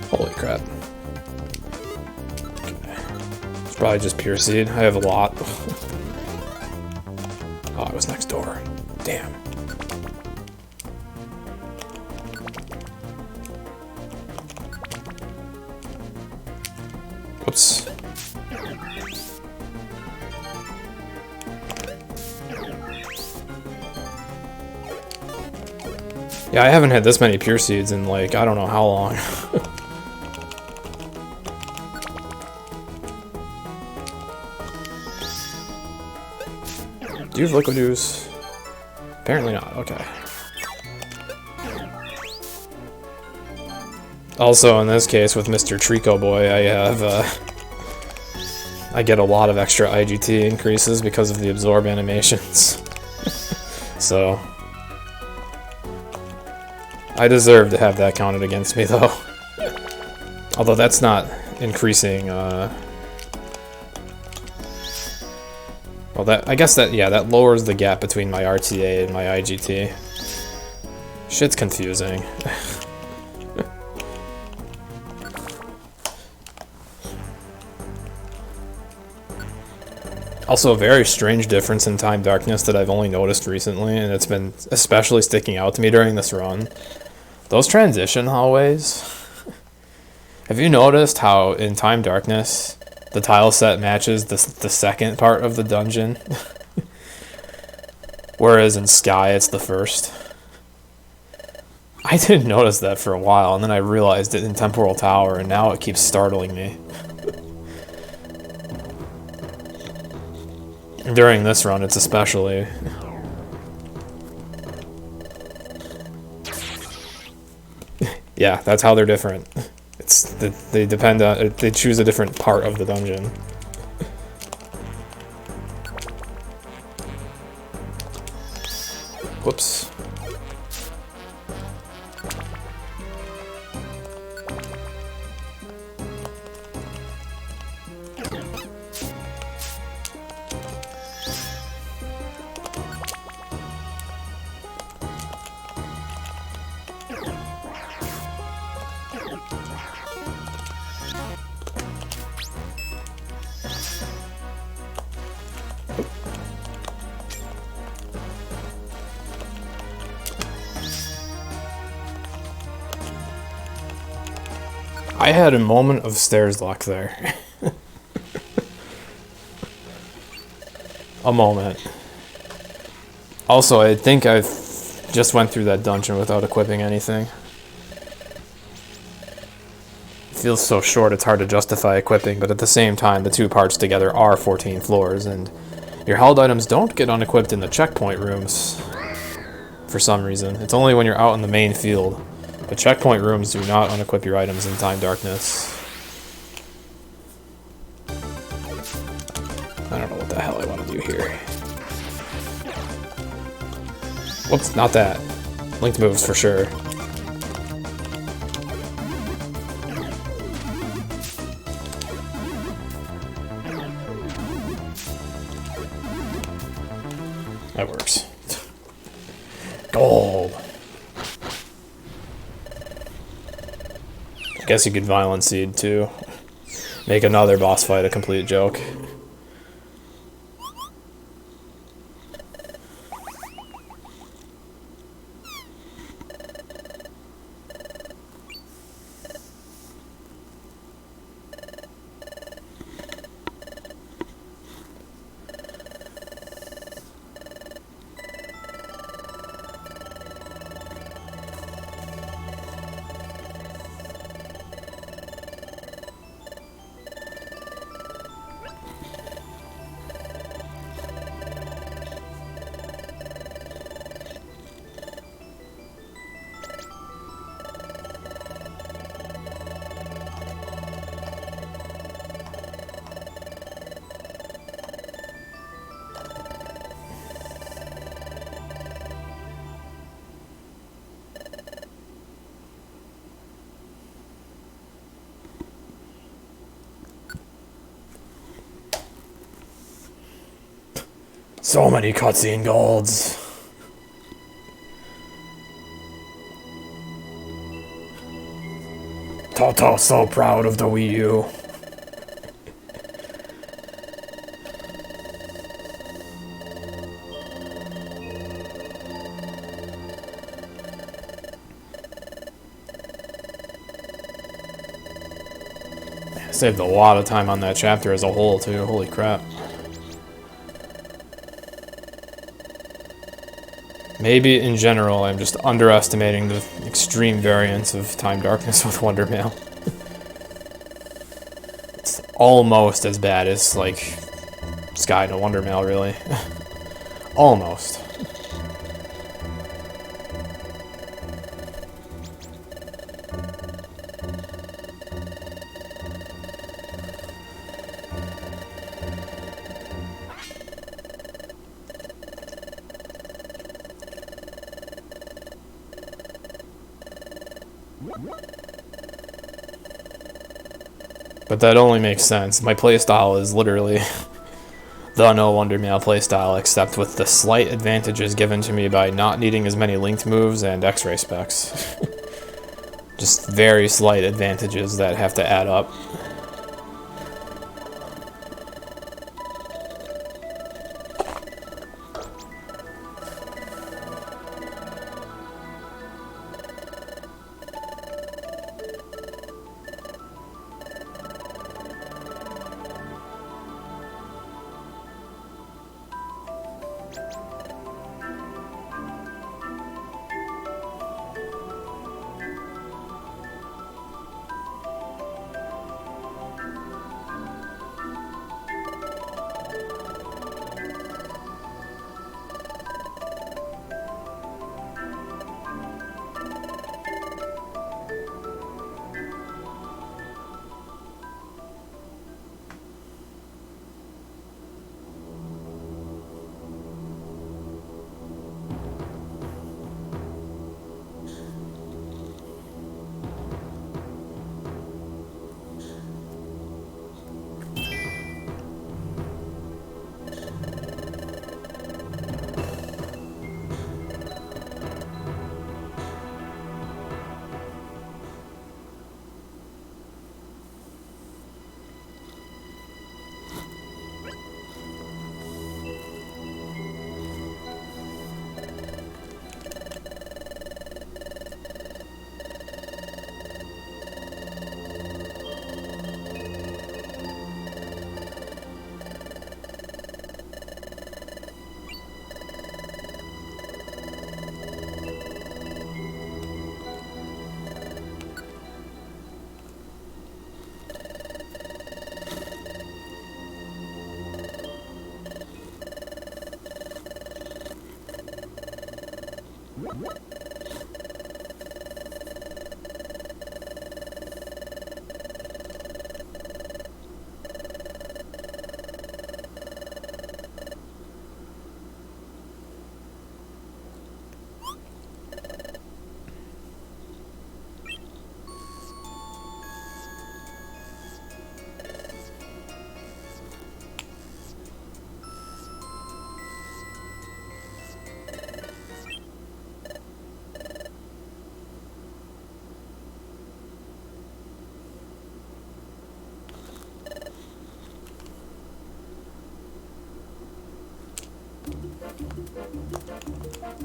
Holy crap. Okay. It's probably just pure seed. I have a lot. Oh, it was next door. Damn. Whoops. Yeah, I haven't had this many pure seeds in like, I don't know how long. Do you have liquid ooze? Apparently not, okay. Also, in this case, with Mr. Trico Boy, I have, I get a lot of extra IGT increases because of the absorb animations. So, I deserve to have that counted against me, though. Although that's not increasing, well, that, I guess that, yeah, that lowers the gap between my RTA and my IGT. Shit's confusing. Also, a very strange difference in Time Darkness that I've only noticed recently, and it's been especially sticking out to me during this run. Those transition hallways. Have you noticed how in Time Darkness the tile set matches the second part of the dungeon? Whereas in Sky it's the first. I didn't notice that for a while, and then I realized it in Temporal Tower, and now it keeps startling me. During this run, it's especially. Yeah, that's how they're different. It's they depend on, they choose a different part of the dungeon. Whoops. I had a moment of stairs luck there. A moment. Also, I think I've just went through that dungeon without equipping anything. It feels so short it's hard to justify equipping, but at the same time, the two parts together are 14 floors, and your held items don't get unequipped in the checkpoint rooms for some reason. It's only when you're out in the main field. But checkpoint rooms do not unequip your items in Time Darkness. I don't know what the hell I want to do here. Whoops, not that. Linked moves for sure. That works. Gold! I guess you could Violent Seed too. Make another boss fight a complete joke. So many cutscene golds. Toto's so proud of the Wii U. Saved a lot of time on that chapter as a whole, too. Holy crap. Maybe, in general, I'm just underestimating the extreme variance of Time Darkness with Wonder Mail. It's almost as bad as, like, Sky to Wonder Mail, really. Almost. But that only makes sense. My playstyle is literally the no Wonder Mail playstyle, except with the slight advantages given to me by not needing as many linked moves and X-ray specs. Just very slight advantages that have to add up.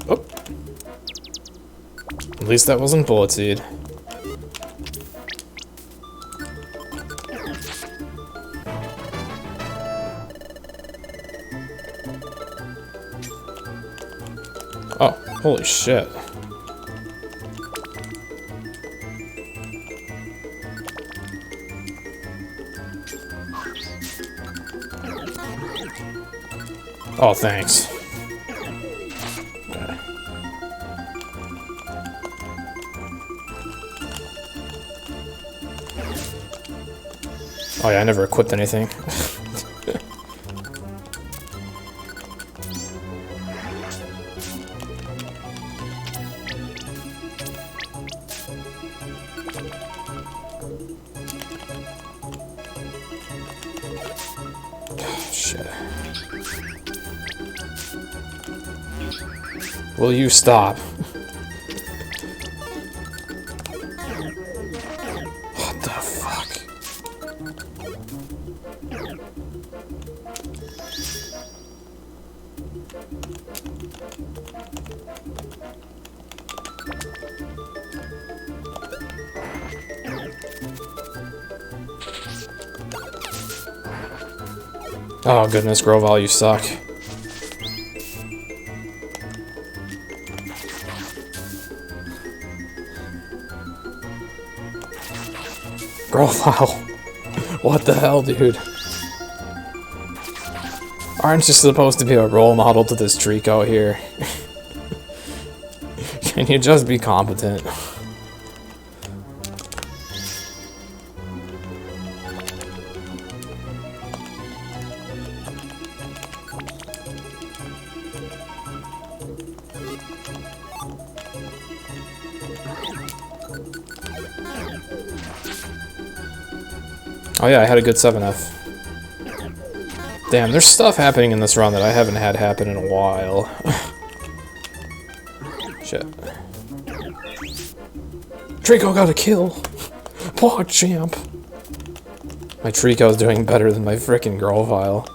Oh. At least that wasn't Bullet Seed. Oh, holy shit. Oh, thanks. Oh yeah, I never equipped anything. Shit. Will you stop? What the fuck? Oh goodness, Grovall, you suck. Grovall, what the hell, dude? Aren't you supposed to be a role model to this Trico here? Can you just be competent? Oh yeah, I had a good 7F. Damn, there's stuff happening in this run that I haven't had happen in a while. Shit. Trico got a kill! Paw champ! My Trico's doing better than my frickin' Grovyle.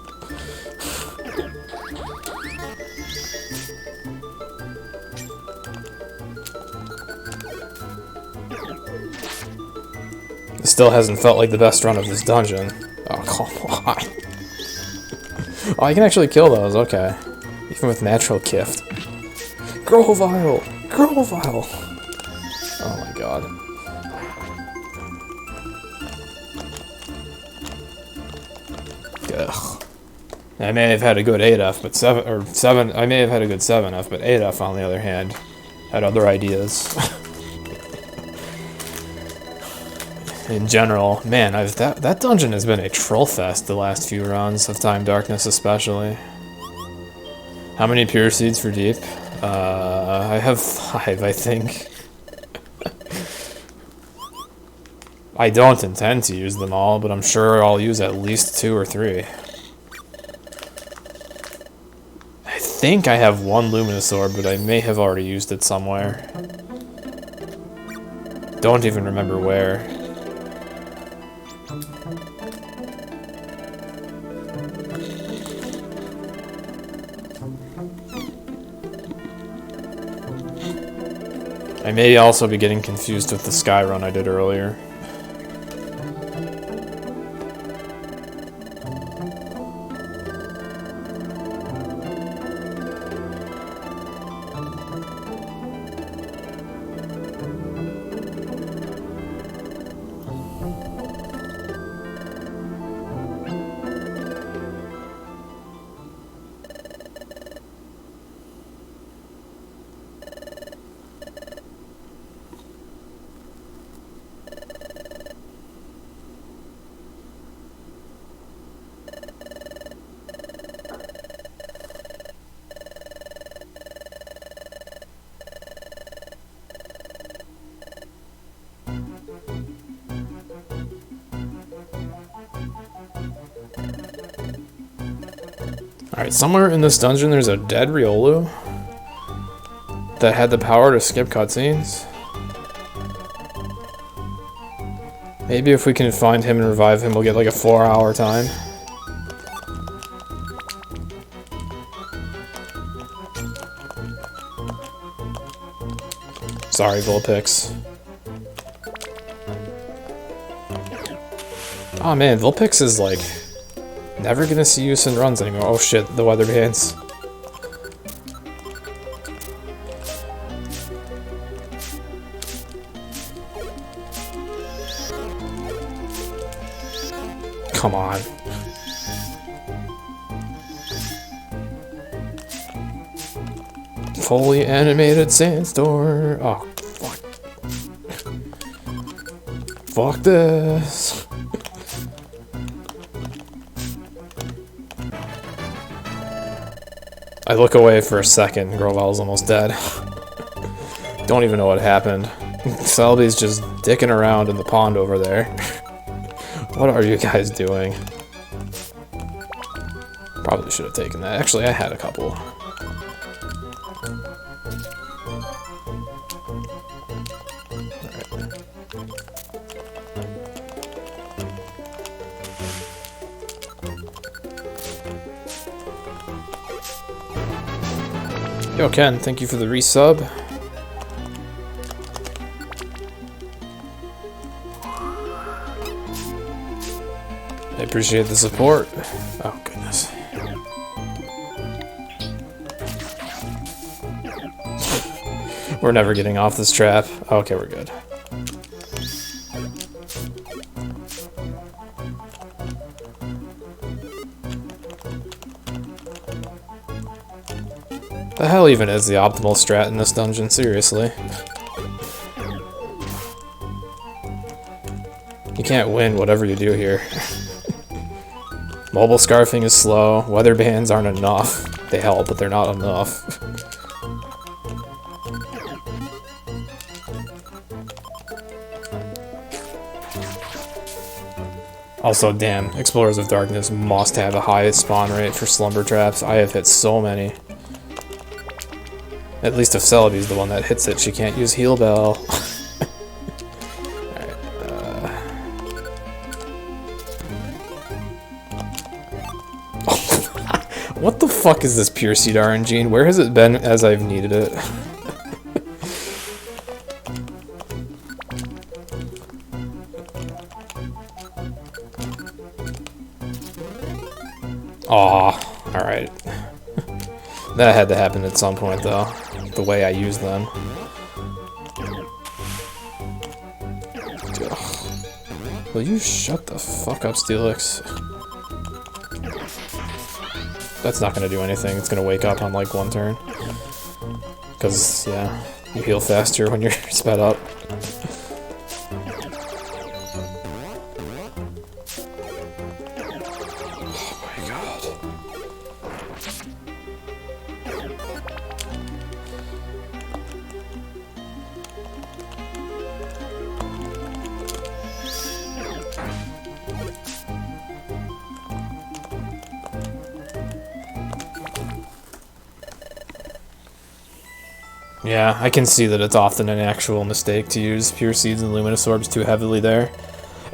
It still hasn't felt like the best run of this dungeon. Oh, come on. Oh, I can actually kill those, okay. Even with natural gift. Grovyle! Grovyle! Oh my god. Ugh. I may have had a good 8F, but 7, I may have had a good 7F, but 8F on the other hand had other ideas. In general, man, that dungeon has been a troll fest the last few rounds of Time Darkness especially. How many pure seeds for deep? I have 5, I think. I don't intend to use them all, but I'm sure I'll use at least 2 or 3. I think I have 1 Luminous Orb, but I may have already used it somewhere. Don't even remember where. I may also be getting confused with the Sky run I did earlier. Alright, somewhere in this dungeon there's a dead Riolu that had the power to skip cutscenes. Maybe if we can find him and revive him, we'll get like a 4-hour time. Sorry, Vulpix. Oh man, Vulpix is like never gonna see use in runs anymore. Oh shit, the weather bands. Come on. Fully animated sandstorm. Oh, fuck. Fuck this. I look away for a second. Grovyl's almost dead. Don't even know what happened. Selby's just dicking around in the pond over there. What are you guys doing? Probably should have taken that. Actually, I had a couple. Yo, Ken, thank you for the resub. I appreciate the support. Oh, goodness. We're never getting off this trap. Okay, we're good. The hell even is the optimal strat in this dungeon? Seriously. You can't win whatever you do here. Mobile scarfing is slow. Weather bands aren't enough. They help, but they're not enough. Also, damn, Explorers of Darkness must have a high spawn rate for slumber traps. I have hit so many. At least if Celebi's the one that hits it, she can't use Heal Bell. What the fuck is this Pure Seed RNG, and where has it been as I've needed it? Aw, alright. That had to happen at some point, though. The way I use them. Ugh. Will you shut the fuck up, Steelix? That's not gonna do anything. It's gonna wake up on like one turn. Because, yeah, you heal faster when you're sped up. Yeah, I can see that it's often an actual mistake to use Pure Seeds and Luminous Orbs too heavily there.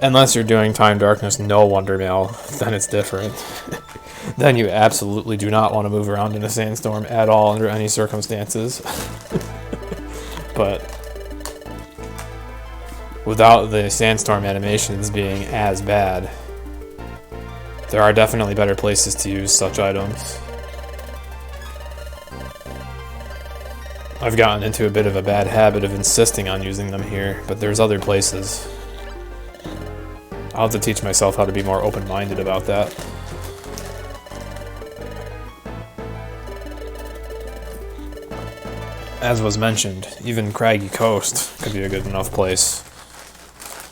Unless you're doing Time Darkness no Wonder Mail, then it's different. Then you absolutely do not want to move around in a sandstorm at all under any circumstances. But without the sandstorm animations being as bad, there are definitely better places to use such items. I've gotten into a bit of a bad habit of insisting on using them here, but there's other places. I'll have to teach myself how to be more open-minded about that. As was mentioned, even Craggy Coast could be a good enough place.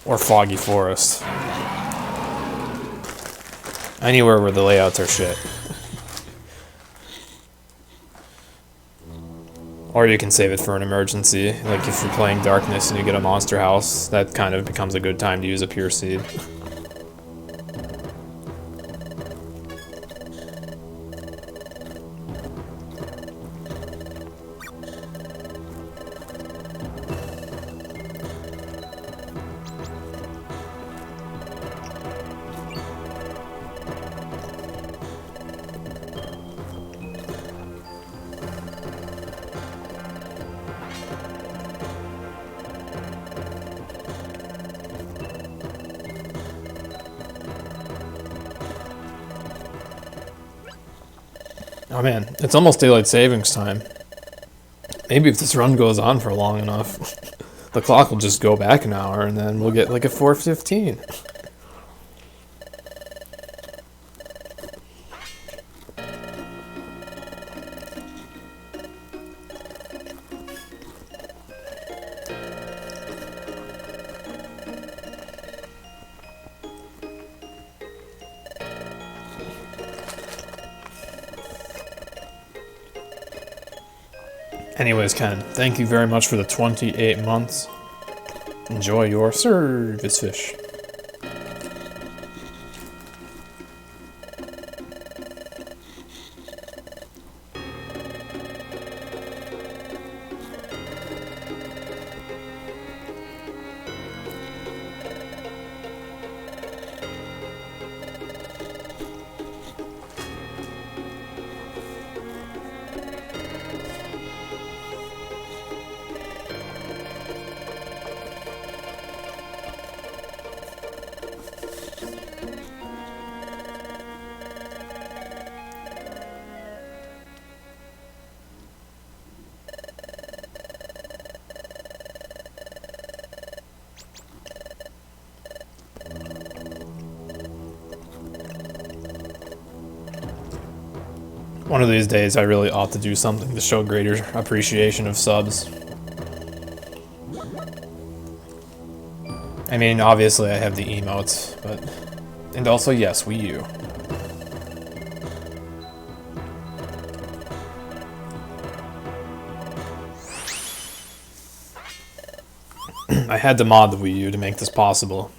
Or Foggy Forest. Anywhere where the layouts are shit. Or you can save it for an emergency, like if you're playing Darkness and you get a monster house, that kind of becomes a good time to use a Pure Seed. Oh man, it's almost daylight savings time. Maybe if this run goes on for long enough, the clock will just go back an hour and then we'll get like a 4:15. Anyways, Ken, thank you very much for the 28 months. Enjoy your service fish. One of these days I really ought to do something to show greater appreciation of subs. I mean, obviously I have the emotes, but... And also, yes, Wii U. I had to mod the Wii U to make this possible.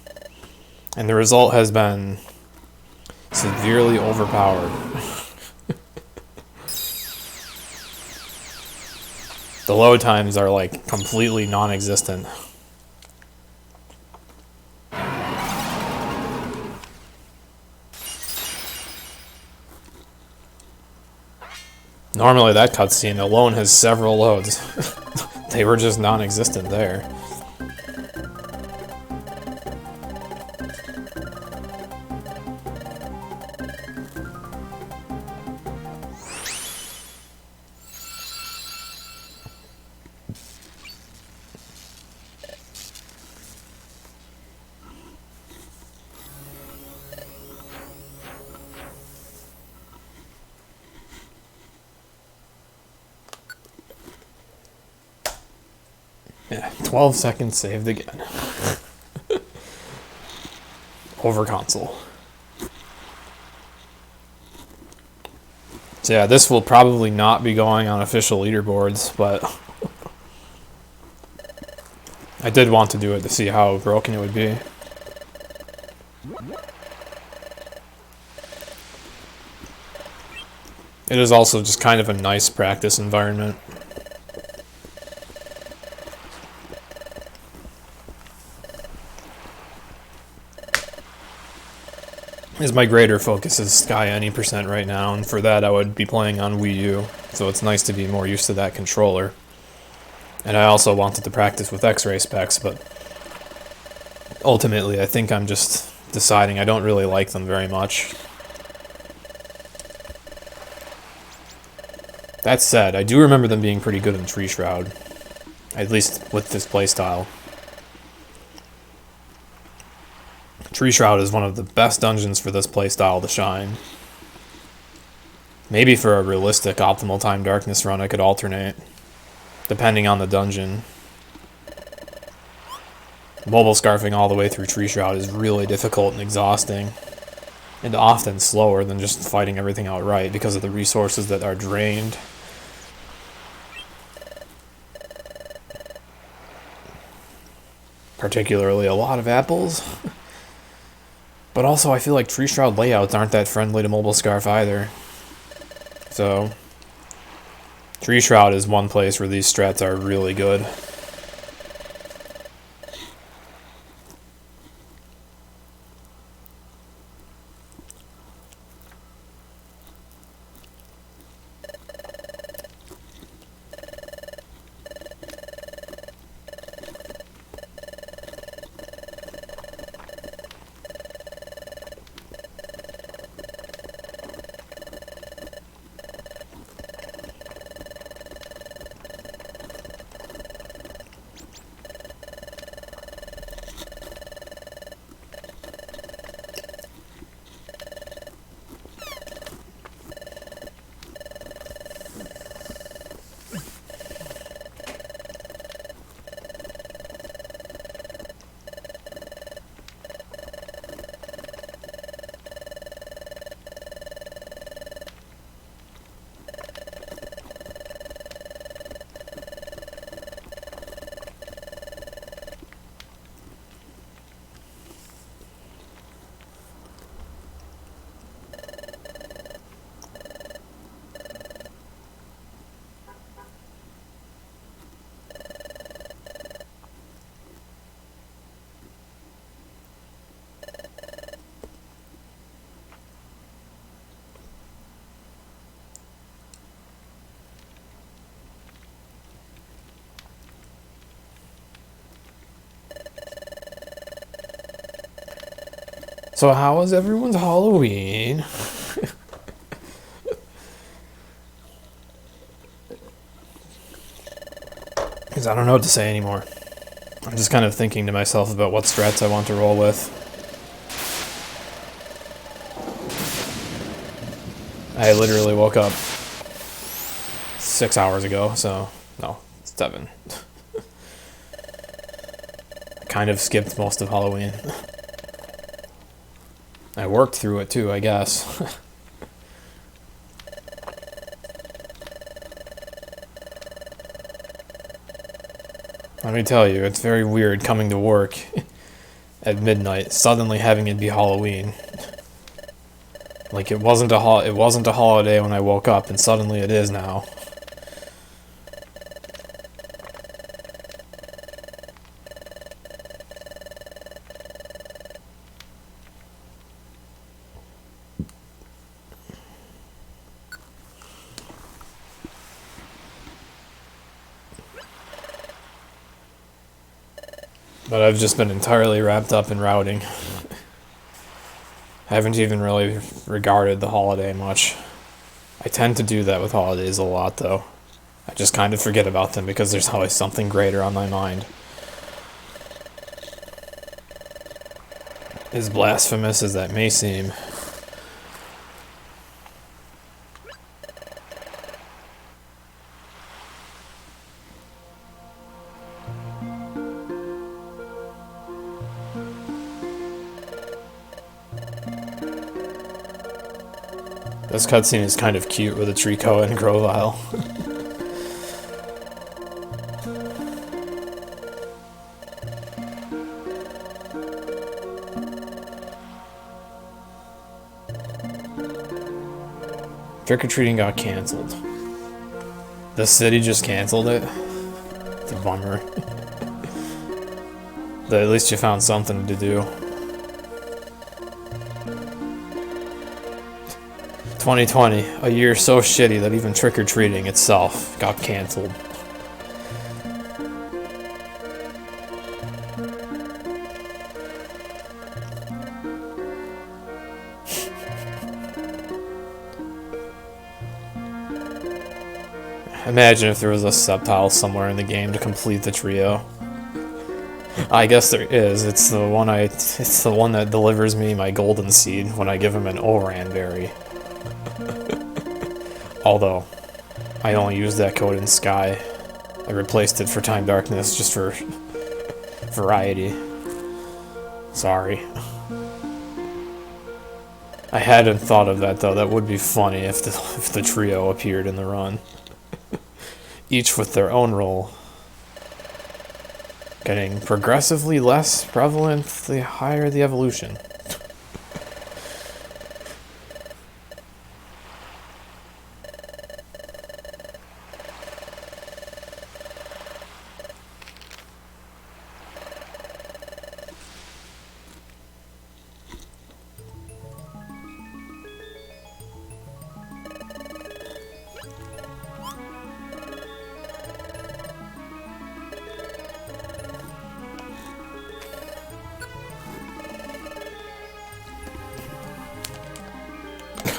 And the result has been severely overpowered. The load times are like completely non-existent. Normally that cutscene alone has several loads. They were just non-existent there. Yeah, 12 seconds saved again. Over console. So yeah, this will probably not be going on official leaderboards, but I did want to do it to see how broken it would be. It is also just kind of a nice practice environment. As my greater focus is Sky any % right now, and for that I would be playing on Wii U, so it's nice to be more used to that controller. And I also wanted to practice with X-ray specs, but ultimately I think I'm just deciding I don't really like them very much. That said, I do remember them being pretty good in Tree Shroud, at least with this playstyle. Tree Shroud is one of the best dungeons for this playstyle to shine. Maybe for a realistic optimal time darkness run I could alternate, depending on the dungeon. Mobile scarfing all the way through Tree Shroud is really difficult and exhausting, and often slower than just fighting everything outright because of the resources that are drained. Particularly a lot of apples. But also, I feel like Tree Shroud layouts aren't that friendly to Mobile Scarf either. So, Tree Shroud is one place where these strats are really good. So how was everyone's Halloween? Because I don't know what to say anymore. I'm just kind of thinking to myself about what strats I want to roll with. I literally woke up 6 hours ago, so no, 7. I kind of skipped most of Halloween. I worked through it too, I guess. Let me tell you, it's very weird coming to work at midnight, suddenly having it be Halloween. Like it wasn't a holiday when I woke up, and suddenly it is now. But I've just been entirely wrapped up in routing. I haven't even really regarded the holiday much. I tend to do that with holidays a lot, though. I just kind of forget about them because there's always something greater on my mind. As blasphemous as that may seem. This cutscene is kind of cute with a Trico and Grovile. Trick-or-treating got cancelled. The city just cancelled it. It's a bummer. But at least you found something to do. 2020, a year so shitty that even trick-or-treating itself got cancelled. Imagine if there was a subtitle somewhere in the game to complete the trio. I guess there is. It's the one that delivers me my golden seed when I give him an Oran berry. Although, I only used that code in Sky. I replaced it for Time Darkness just for variety. Sorry. I hadn't thought of that though. That would be funny if the trio appeared in the run. Each with their own role. Getting progressively less prevalent the higher the evolution.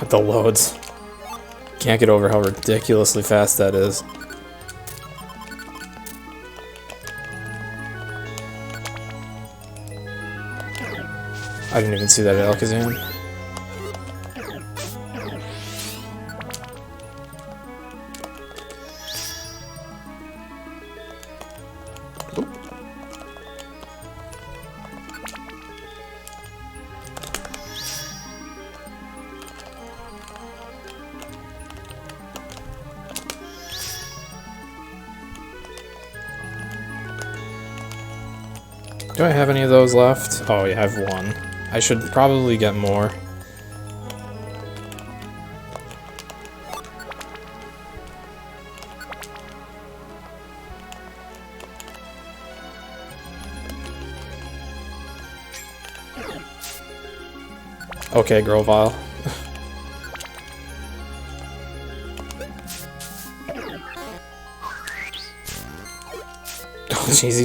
The loads. Can't get over how ridiculously fast that is. I didn't even see that at Alakazam. Do I have any of those left? Oh, yeah, I have one. I should probably get more. Okay, Grovile. Jeez,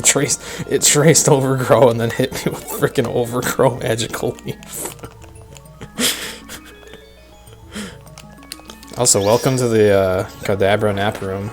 it traced Overgrow and then hit me with freaking Overgrow Magical Leaf. Also, welcome to the Kadabra nap room.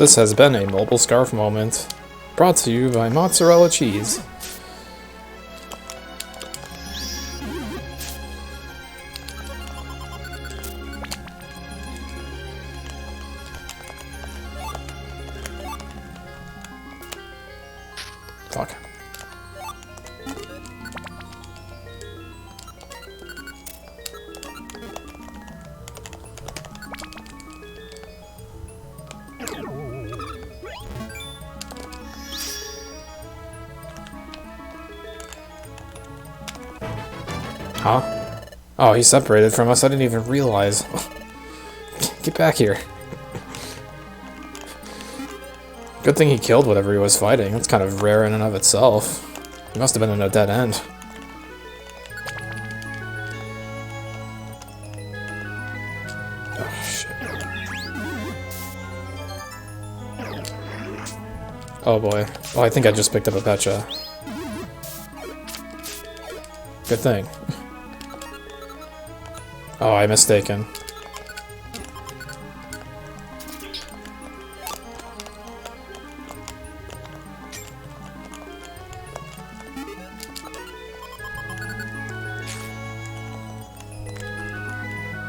This has been a Mobile Scarf moment, brought to you by mozzarella cheese. Fuck. Huh? Oh, he separated from us. I didn't even realize. Get back here. Good thing he killed whatever he was fighting. That's kind of rare in and of itself. He must have been in a dead end. Oh, shit. Oh boy. Oh, I think I just picked up a Pecha. Good thing. Oh, I'm mistaken.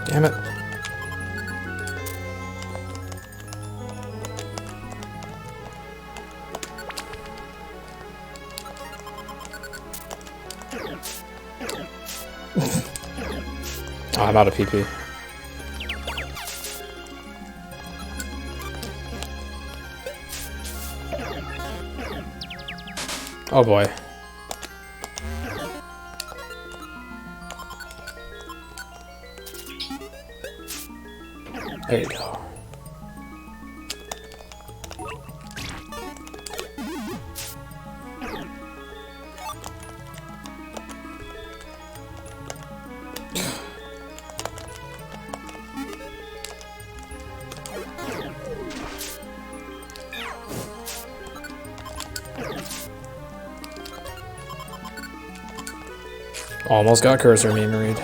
Damn it. Oh, I'm out of PP. Oh boy. There you go. Almost got cursor memoried.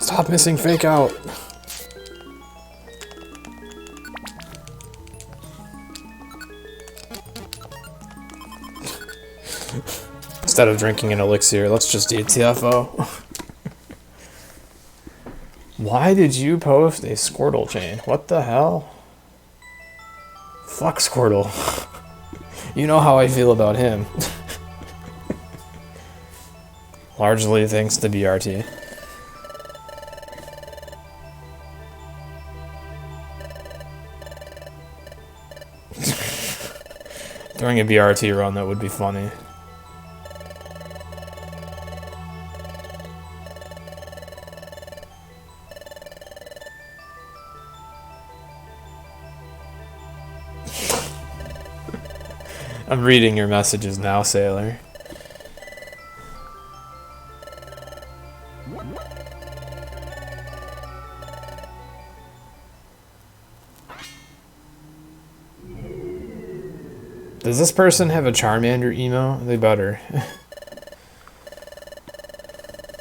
Stop missing fake out. Instead of drinking an elixir, let's just eat TFO. Why did you post a Squirtle chain? What the hell? Fuck Squirtle. You know how I feel about him. Largely thanks to BRT. During a BRT run, that would be funny. I'm reading your messages now, Sailor. Does this person have a Charmander emo? They better.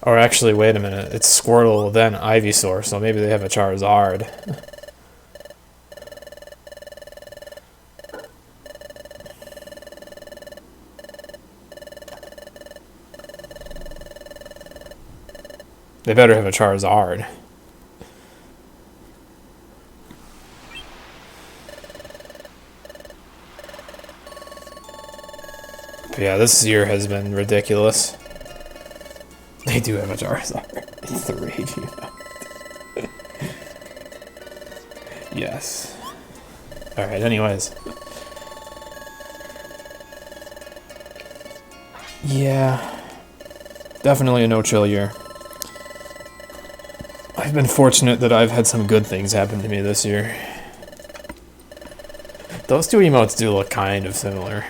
Or actually, wait a minute. It's Squirtle, then Ivysaur, so maybe they have a Charizard. They better have a Charizard. Yeah, this year has been ridiculous. They do have a Charizard. It's the raging mode. Yes. Alright, anyways. Yeah. Definitely a no-chill year. I've been fortunate that I've had some good things happen to me this year. Those two emotes do look kind of similar.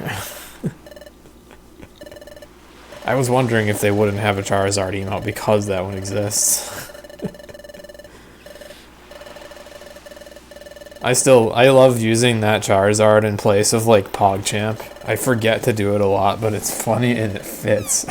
I was wondering if they wouldn't have a Charizard emote because that one exists. I love using that Charizard in place of like PogChamp. I forget to do it a lot, but it's funny and it fits.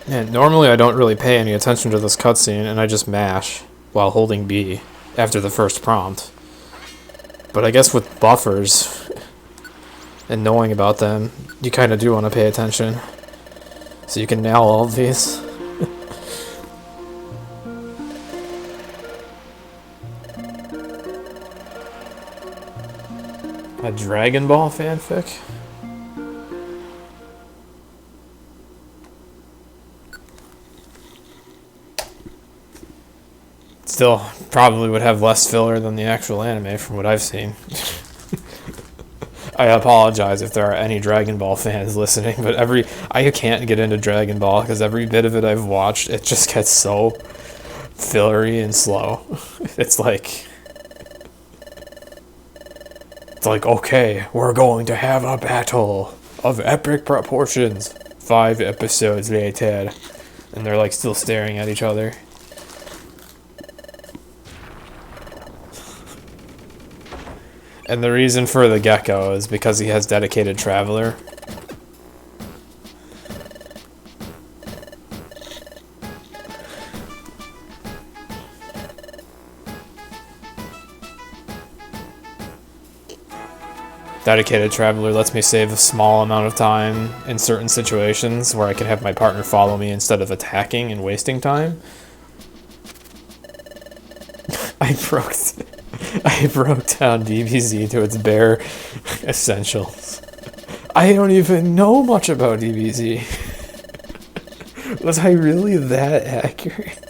And normally I don't really pay any attention to this cutscene, and I just mash while holding B after the first prompt. But I guess with buffers and knowing about them, you kind of do want to pay attention. So you can nail all of these. A Dragon Ball fanfic? Still, probably would have less filler than the actual anime from what I've seen. I apologize if there are any Dragon Ball fans listening, but I can't get into Dragon Ball because every bit of it I've watched, it just gets so fillery and slow. It's like, okay, we're going to have a battle of epic proportions. 5 episodes later, and they're like still staring at each other. And the reason for the gecko is because he has dedicated traveler. Dedicated traveler lets me save a small amount of time in certain situations where I can have my partner follow me instead of attacking and wasting time. I broke down DBZ to its bare essentials. I don't even know much about DBZ. Was I really that accurate?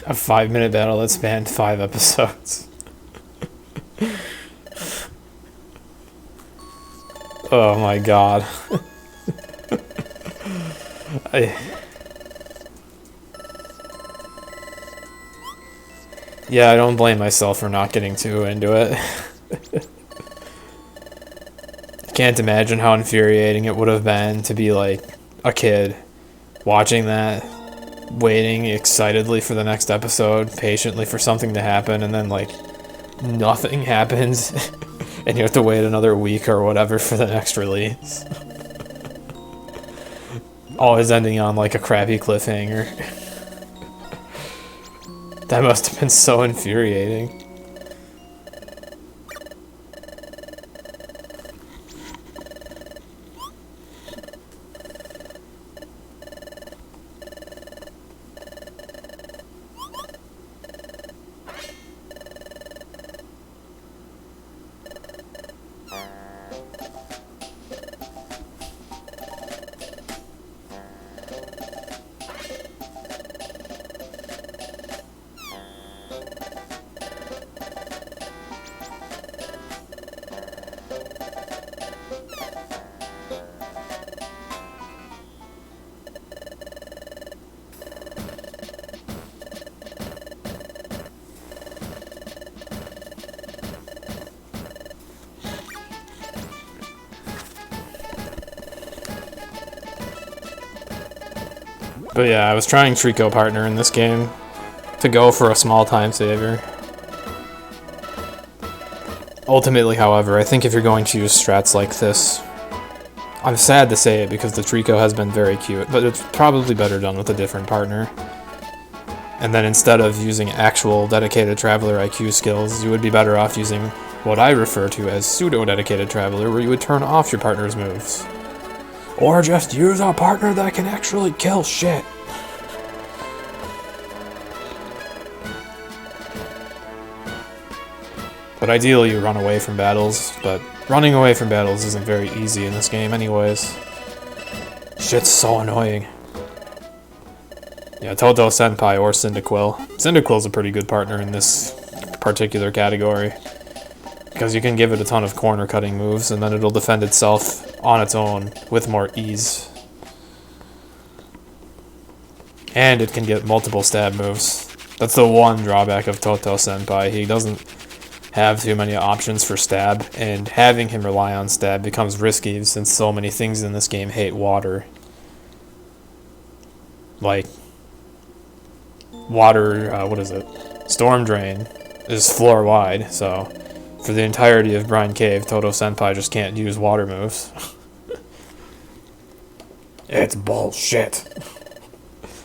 A 5-minute battle that spanned 5 episodes. Oh my god. Yeah, I don't blame myself for not getting too into it. Can't imagine how infuriating it would have been to be like a kid watching that, waiting excitedly for the next episode, patiently for something to happen, and then like nothing happens and you have to wait another week or whatever for the next release. Always ending on like a crappy cliffhanger. That must have been so infuriating. But yeah, I was trying Trico Partner in this game to go for a small time saver. Ultimately, however, I think if you're going to use strats like this, I'm sad to say it because the Trico has been very cute, but it's probably better done with a different partner. And then instead of using actual dedicated Traveler IQ skills, you would be better off using what I refer to as pseudo-dedicated Traveler, where you would turn off your partner's moves. Or just use a partner that can actually kill shit. But ideally you run away from battles, but running away from battles isn't very easy in this game anyways. Shit's so annoying. Yeah, Toto Senpai or Cyndaquil. Cyndaquil's a pretty good partner in this particular category, because you can give it a ton of corner cutting moves and then it'll defend itself on its own with more ease. And it can get multiple stab moves. That's the one drawback of Toto Senpai. He doesn't have too many options for stab, and having him rely on stab becomes risky since so many things in this game hate water. Like, water, what is it? Storm Drain is floor wide, so for the entirety of Brine Cave, Toto Senpai just can't use water moves. It's bullshit.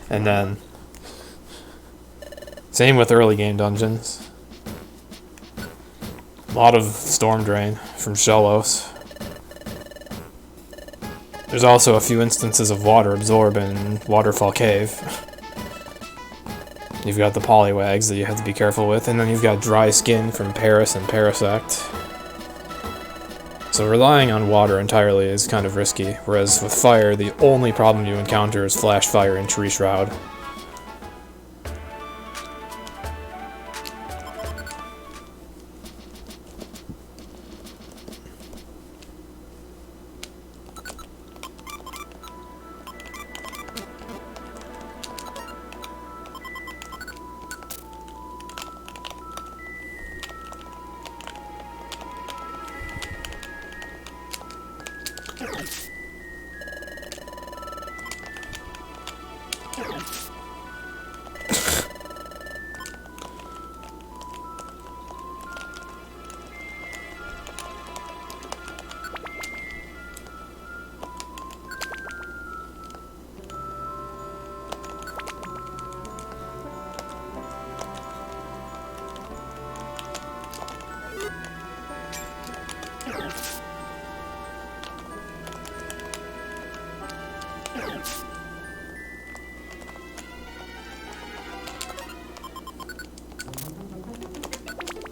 And then, same with early game dungeons. A lot of Storm Drain from Shellos. There's also a few instances of Water Absorb in Waterfall Cave. You've got the Poliwags that you have to be careful with, and then you've got Dry Skin from Paris and Parasect. So relying on water entirely is kind of risky, whereas with fire, the only problem you encounter is Flash Fire and Tree Shroud.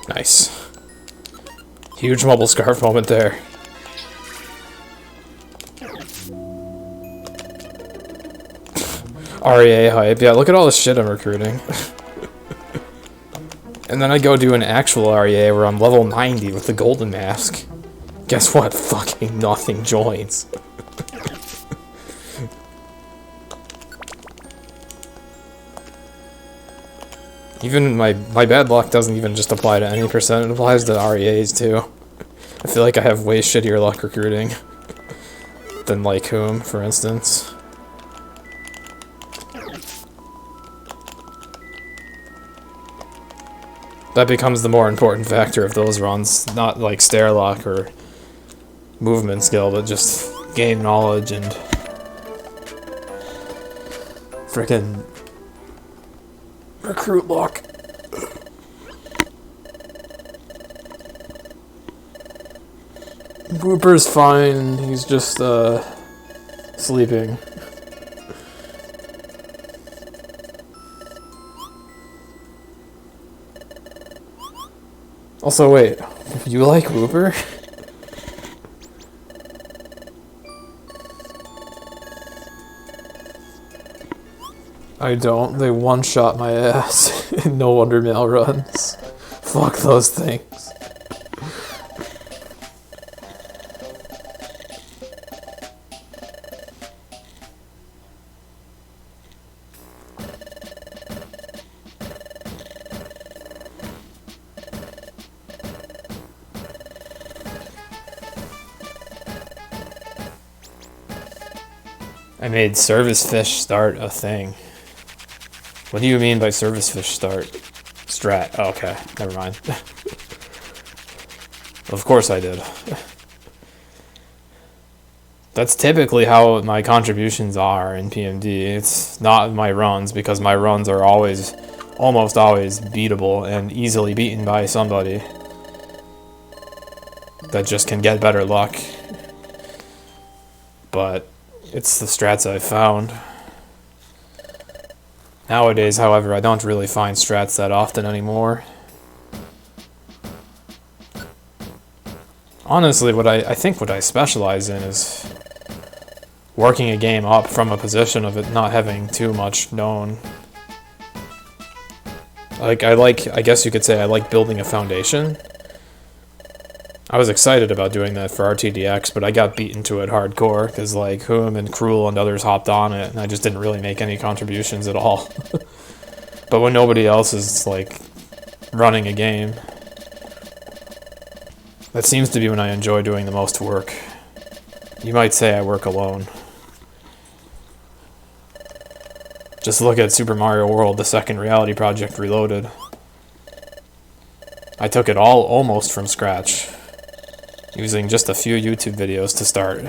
Nice. Huge mobile scarf moment there. REA hype. Yeah, look at all the shit I'm recruiting. And then I go do an actual REA where I'm level 90 with the golden mask. Guess what? Fucking nothing joins. Even my bad luck doesn't even just apply to any percent, it applies to REAs too. I feel like I have way shittier luck recruiting than like whom, for instance. That becomes the more important factor of those runs, not like stair lock or movement skill, but just game knowledge and frickin' recruit luck. Whooper's fine, he's just sleeping. Also, wait, you like Whooper? I don't. They one-shot my ass in No Wonder Mail runs. Fuck those things. I made service fish start a thing. What do you mean by service fish start? Strat. Oh, okay, never mind. Of course I did. That's typically how my contributions are in PMD. It's not my runs, because my runs are almost always beatable and easily beaten by somebody that just can get better luck. But it's the strats I've found. Nowadays, however, I don't really find strats that often anymore. Honestly, I think what I specialize in is working a game up from a position of it not having too much known. I guess you could say I like building a foundation. I was excited about doing that for RTDX, but I got beaten to it hardcore, because Whom and Cruel and others hopped on it, and I just didn't really make any contributions at all. But when nobody else is, running a game, that seems to be when I enjoy doing the most work. You might say I work alone. Just look at Super Mario World, the second Reality Project Reloaded. I took it all almost from scratch, using just a few YouTube videos to start.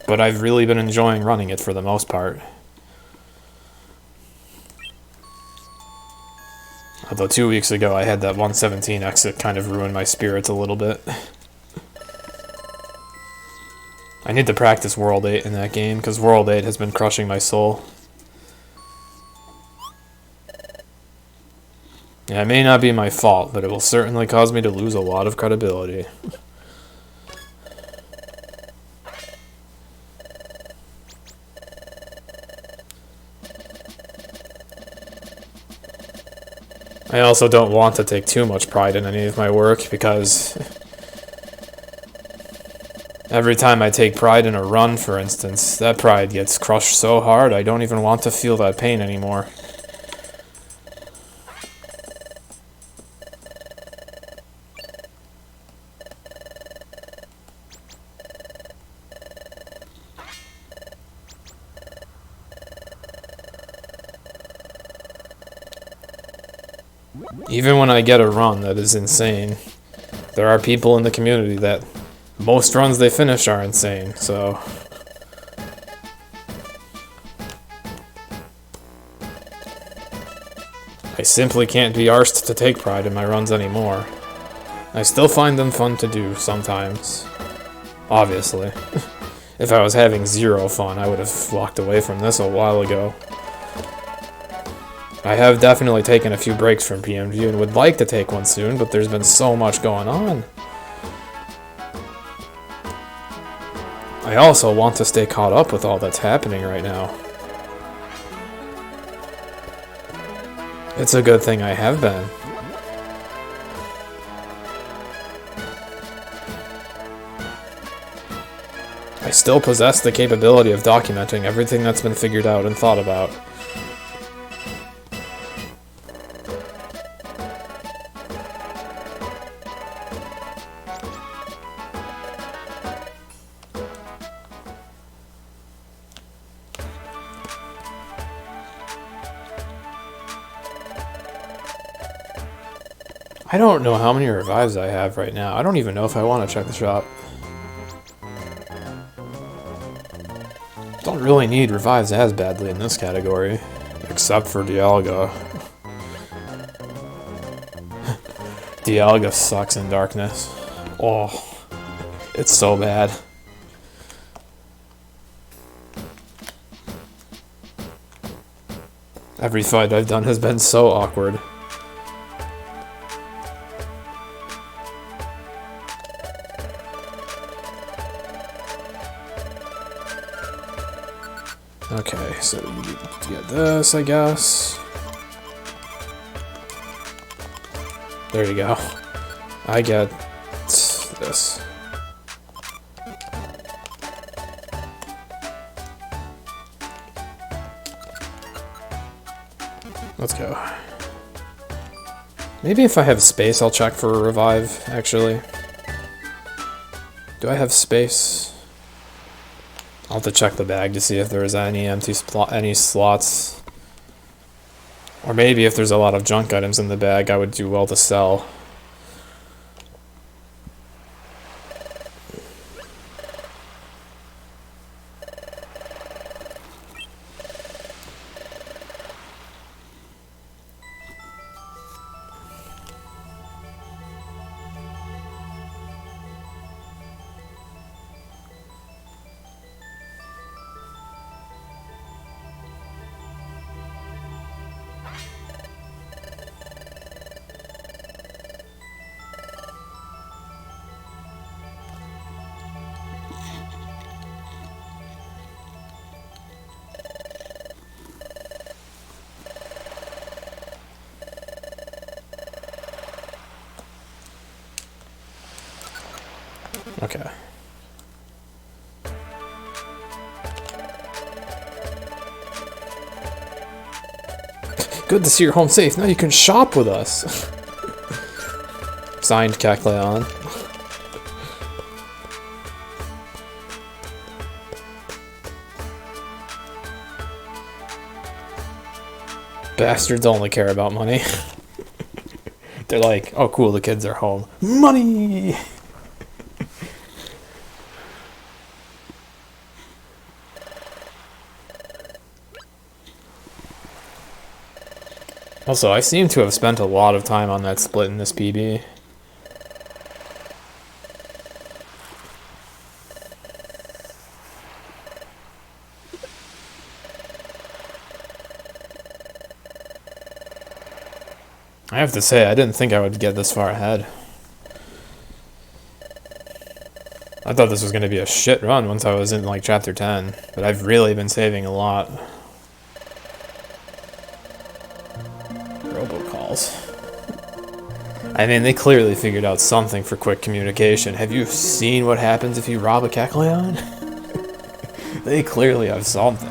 But I've really been enjoying running it for the most part. Although 2 weeks ago I had that 117 exit kind of ruin my spirits a little bit. I need to practice World 8 in that game, because World 8 has been crushing my soul. Yeah, it may not be my fault, but it will certainly cause me to lose a lot of credibility. I also don't want to take too much pride in any of my work, because every time I take pride in a run, for instance, that pride gets crushed so hard I don't even want to feel that pain anymore. Even when I get a run that is insane, there are people in the community that most runs they finish are insane, so I simply can't be arsed to take pride in my runs anymore. I still find them fun to do sometimes, obviously. If I was having zero fun, I would have walked away from this a while ago. I have definitely taken a few breaks from PMG and would like to take one soon, but there's been so much going on. I also want to stay caught up with all that's happening right now. It's a good thing I have been. I still possess the capability of documenting everything that's been figured out and thought about. I don't know how many revives I have right now. I don't even know if I want to check the shop. Don't really need revives as badly in this category, except for Dialga. Dialga sucks in darkness. Oh, it's so bad. Every fight I've done has been so awkward. Okay, so you need to get this, I guess. There you go. I get this. Let's go. Maybe if I have space, I'll check for a revive, actually. Do I have space? I'll have to check the bag to see if there's any any slots. Or maybe if there's a lot of junk items in the bag, I would do well to sell. Okay. Good to see you're home safe. Now you can shop with us. Signed, Cacleon. Bastards only care about money. They're like, oh cool, the kids are home. Money! Also, I seem to have spent a lot of time on that split in this PB. I have to say, I didn't think I would get this far ahead. I thought this was going to be a shit run once I was in, like, Chapter 10, but I've really been saving a lot. Robocalls. I mean, they clearly figured out something for quick communication. Have you seen what happens if you rob a Cacleon? They clearly have something.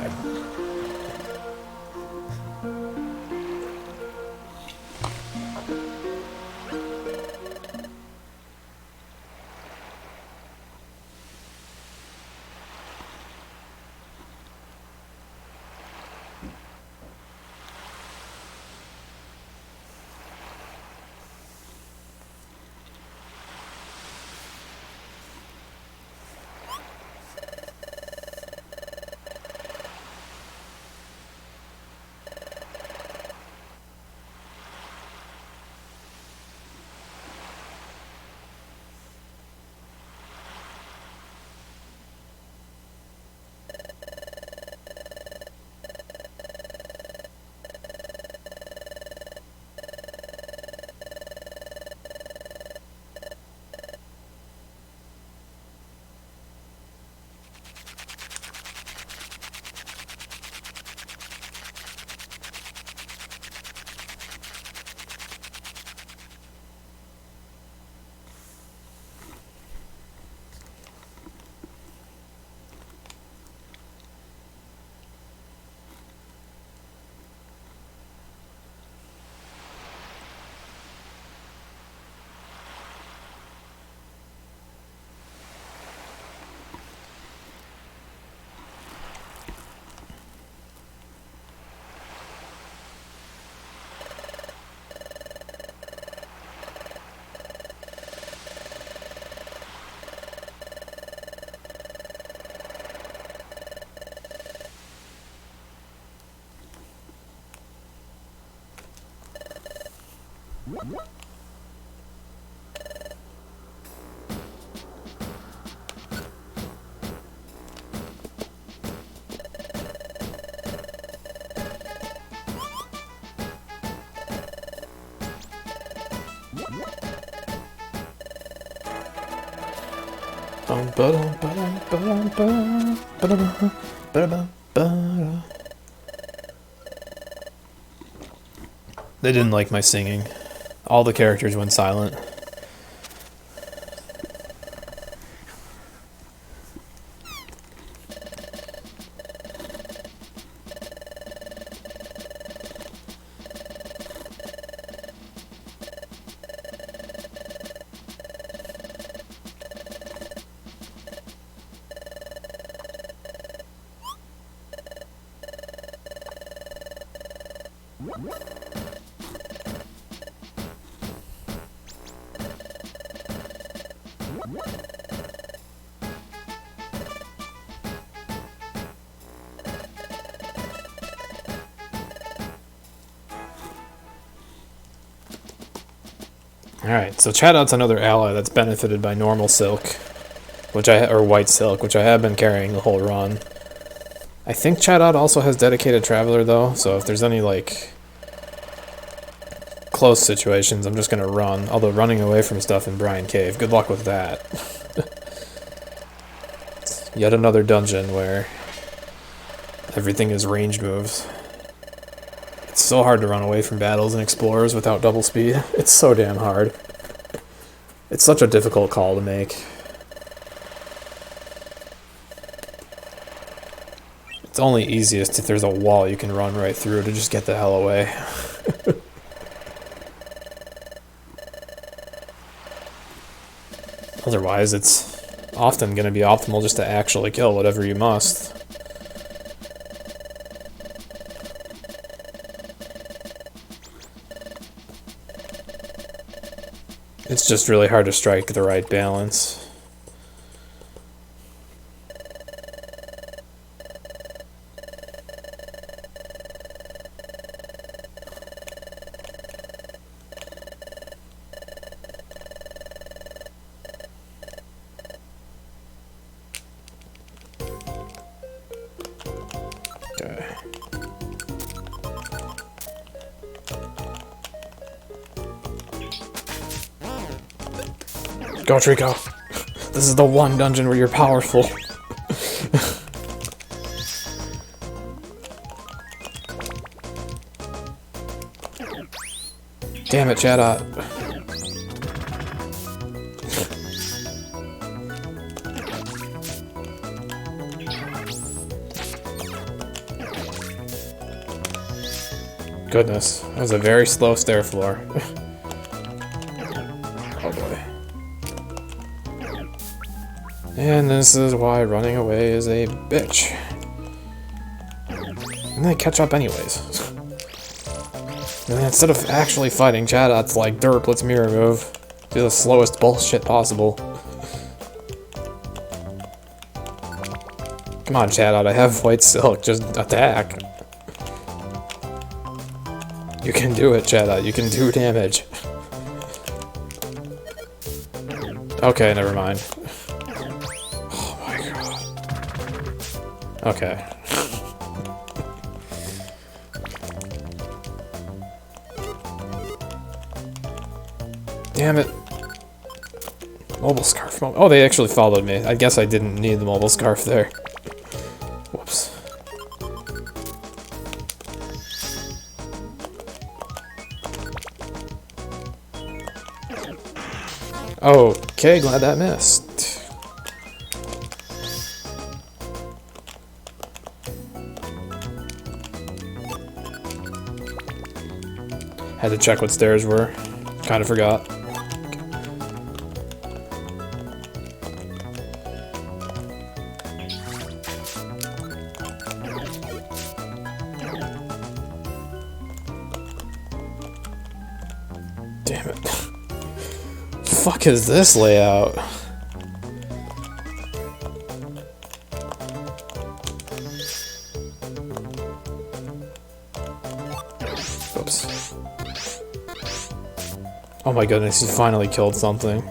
They didn't like my singing. All the characters went silent. Alright, so Chadot's another ally that's benefited by normal silk, or white silk, which I have been carrying the whole run. I think Chadot also has dedicated traveler though, so if there's any like close situations, I'm just gonna run. Although running away from stuff in Brine Cave, good luck with that. It's yet another dungeon where everything is ranged moves. It's so hard to run away from battles and explorers without double speed. It's so damn hard. It's such a difficult call to make. It's only easiest if there's a wall you can run right through to just get the hell away. Otherwise, it's often going to be optimal just to actually kill whatever you must. It's just really hard to strike the right balance. Okay. Go, Trico. This is the one dungeon where you're powerful. Damn it, Chadot. Goodness, that was a very slow stair floor. Oh boy. And this is why running away is a bitch. And they catch up anyways. And then instead of actually fighting, Chadot's like, derp, let's mirror move. Do the slowest bullshit possible. Come on, Chadot, I have white silk, just attack. You can do it, Chadot, you can do damage. Okay, never mind. Oh my god. Okay. Damn it. Mobile scarf. Oh, they actually followed me. I guess I didn't need the mobile scarf there. Whoops. Okay, glad that missed. Had to check what stairs were. Kind of forgot. Damn it. Fuck is this layout? Oops. Oh my goodness, he finally killed something.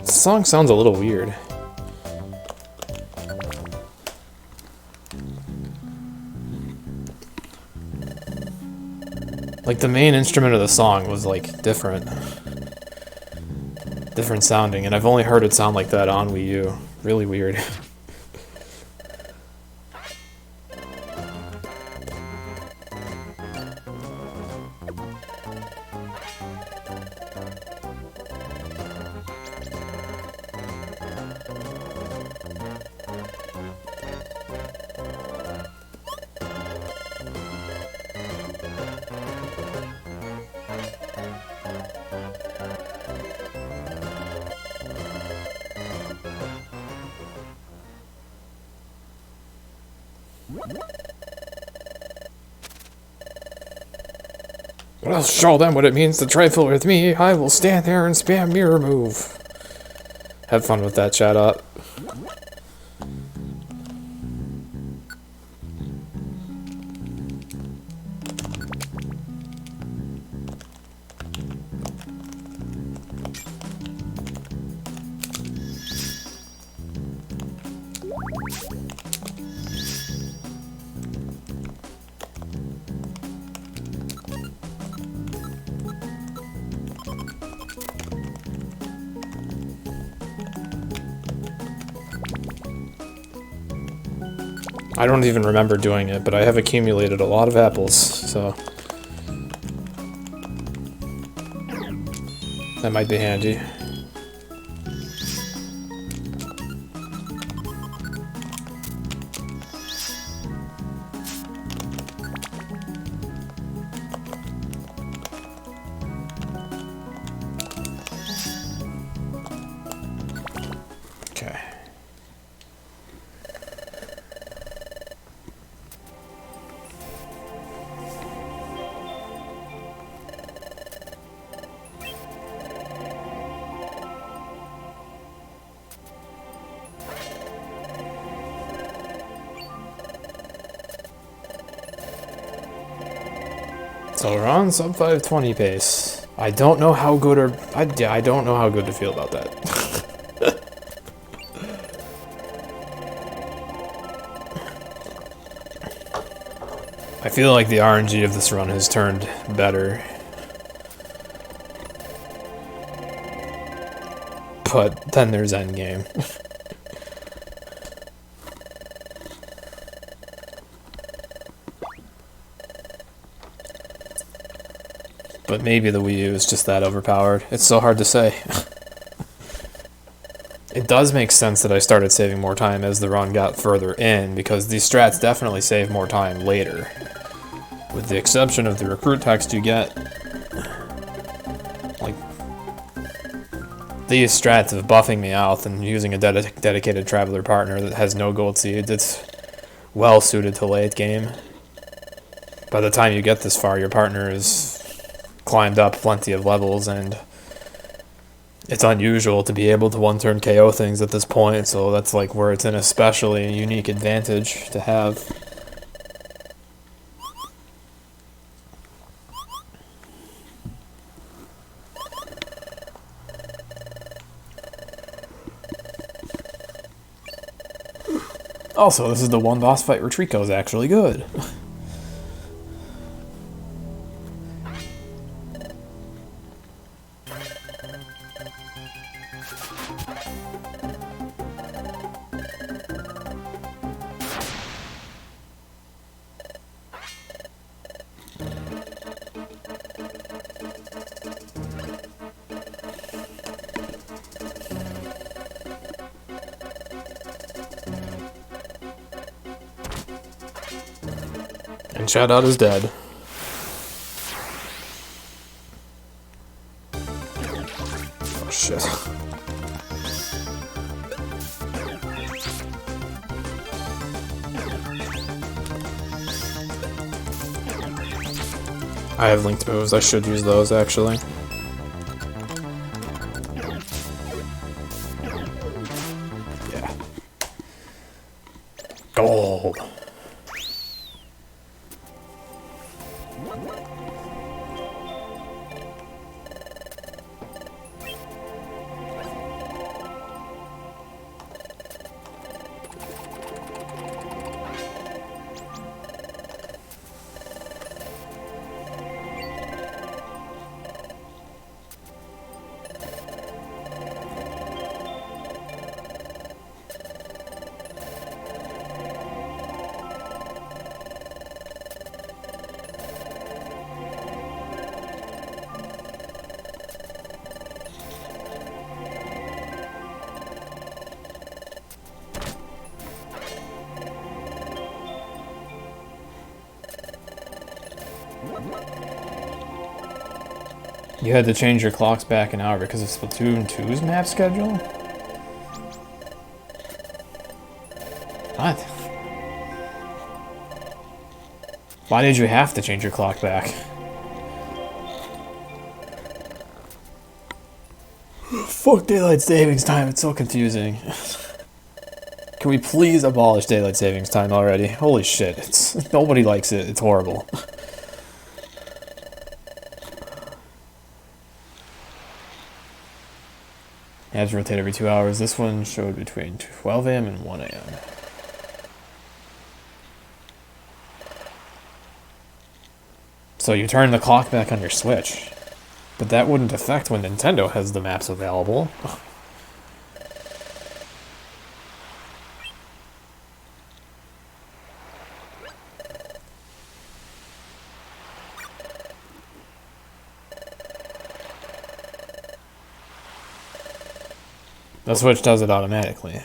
The song sounds a little weird. Like the main instrument of the song was like different sounding, and I've only heard it sound like that on Wii U. Really weird. But I'll show them what it means to trifle with me. I will stand there and spam mirror move. Have fun with that, chat up. I don't even remember doing it, but I have accumulated a lot of apples, so that might be handy. Okay. So we're on sub 520 pace. I don't know how good or I don't know how good to feel about that. I feel like the RNG of this run has turned better. But then there's endgame. But maybe the Wii U is just that overpowered. It's so hard to say. It does make sense that I started saving more time as the run got further in, because these strats definitely save more time later. With the exception of the recruit text you get. Like, these strats of buffing me out and using a dedicated traveler partner that has no gold seed, it's well suited to late game. By the time you get this far, your partner is climbed up plenty of levels, and it's unusual to be able to one-turn KO things at this point, so that's like where it's an especially unique advantage to have. Also, this is the one boss fight where Trico is actually good. And shout out is dead. Oh shit. I have linked moves, I should use those actually. Yeah. Gold. You had to change your clocks back an hour because of Splatoon 2's map schedule? What? Why did you have to change your clock back? Fuck daylight savings time, it's so confusing. Can we please abolish daylight savings time already? Holy shit, nobody likes it, it's horrible. Apps rotate every 2 hours. This one showed between 12 a.m. and 1 a.m. So you turn the clock back on your Switch. But that wouldn't affect when Nintendo has the maps available. The Switch does it automatically.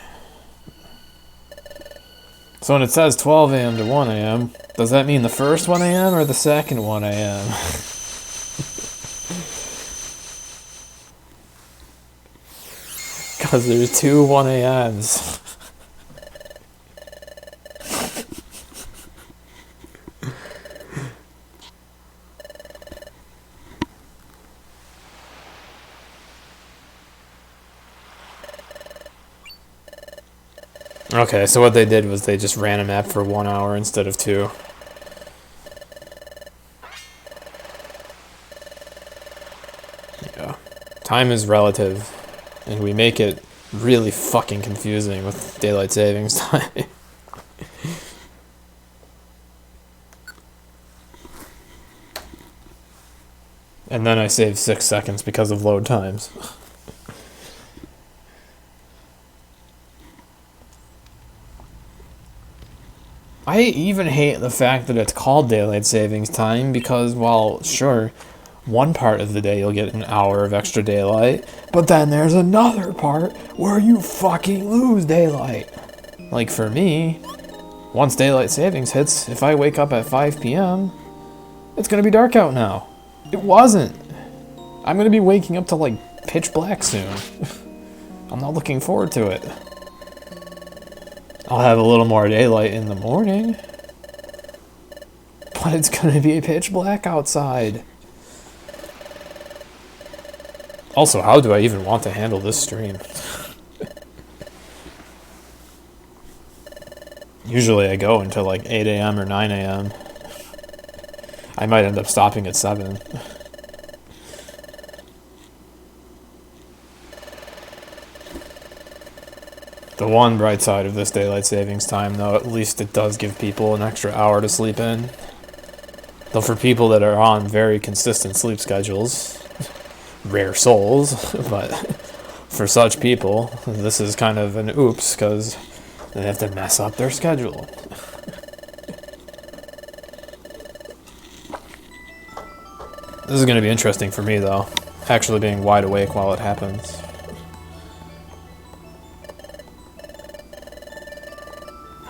So when it says 12 a.m. to 1 a.m., does that mean the first 1 a.m. or the second 1 a.m.? Because there's two 1 a.m.s. Okay, so what they did was they just ran a map for 1 hour instead of 2. Yeah. Time is relative, and we make it really fucking confusing with daylight savings time. And then I save 6 seconds because of load times. I even hate the fact that it's called daylight savings time because, well, sure, one part of the day you'll get an hour of extra daylight, but then there's another part where you fucking lose daylight. Like for me, once daylight savings hits, if I wake up at 5 p.m., it's gonna be dark out now. It wasn't. I'm gonna be waking up to like pitch black soon. I'm not looking forward to it. I'll have a little more daylight in the morning, but it's gonna be pitch black outside. Also, how do I even want to handle this stream? Usually I go until like 8 a.m. or 9 a.m. I might end up stopping at 7. The one bright side of this daylight savings time, though, at least it does give people an extra hour to sleep in. Though for people that are on very consistent sleep schedules, rare souls, but for such people, this is kind of an oops, because they have to mess up their schedule. This is going to be interesting for me, though, actually being wide awake while it happens.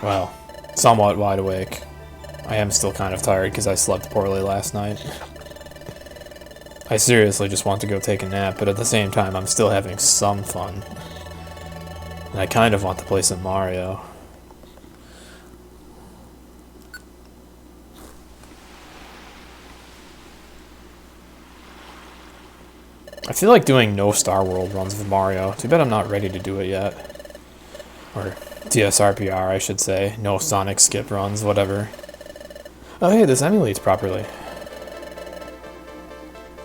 Well, somewhat wide awake. I am still kind of tired because I slept poorly last night. I seriously just want to go take a nap, but at the same time I'm still having some fun. And I kind of want to play some Mario. I feel like doing no Star World runs of Mario. Too bad I'm not ready to do it yet. Or DSRPR, I should say. No Sonic skip runs, whatever. Oh hey, this emulates properly.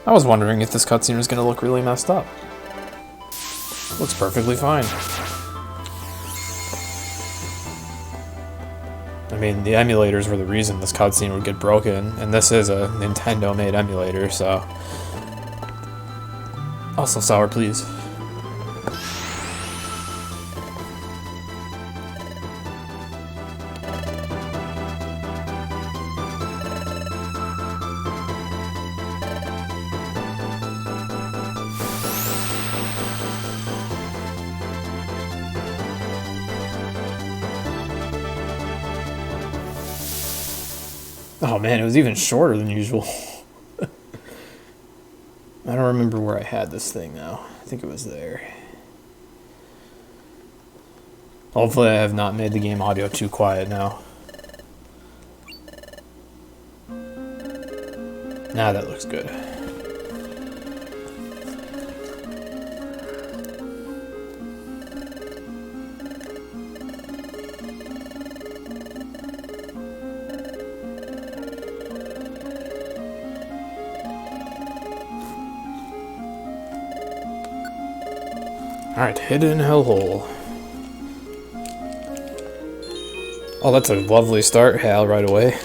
I was wondering if this cutscene was going to look really messed up. Looks perfectly fine. I mean, the emulators were the reason this cutscene would get broken, and this is a Nintendo-made emulator, so... Also sour, please. Oh man, it was even shorter than usual. I don't remember where I had this thing now. I think it was there. Hopefully I have not made the game audio too quiet now. Now that looks good. Alright, hidden hellhole. Oh, that's a lovely start, Hal, right away.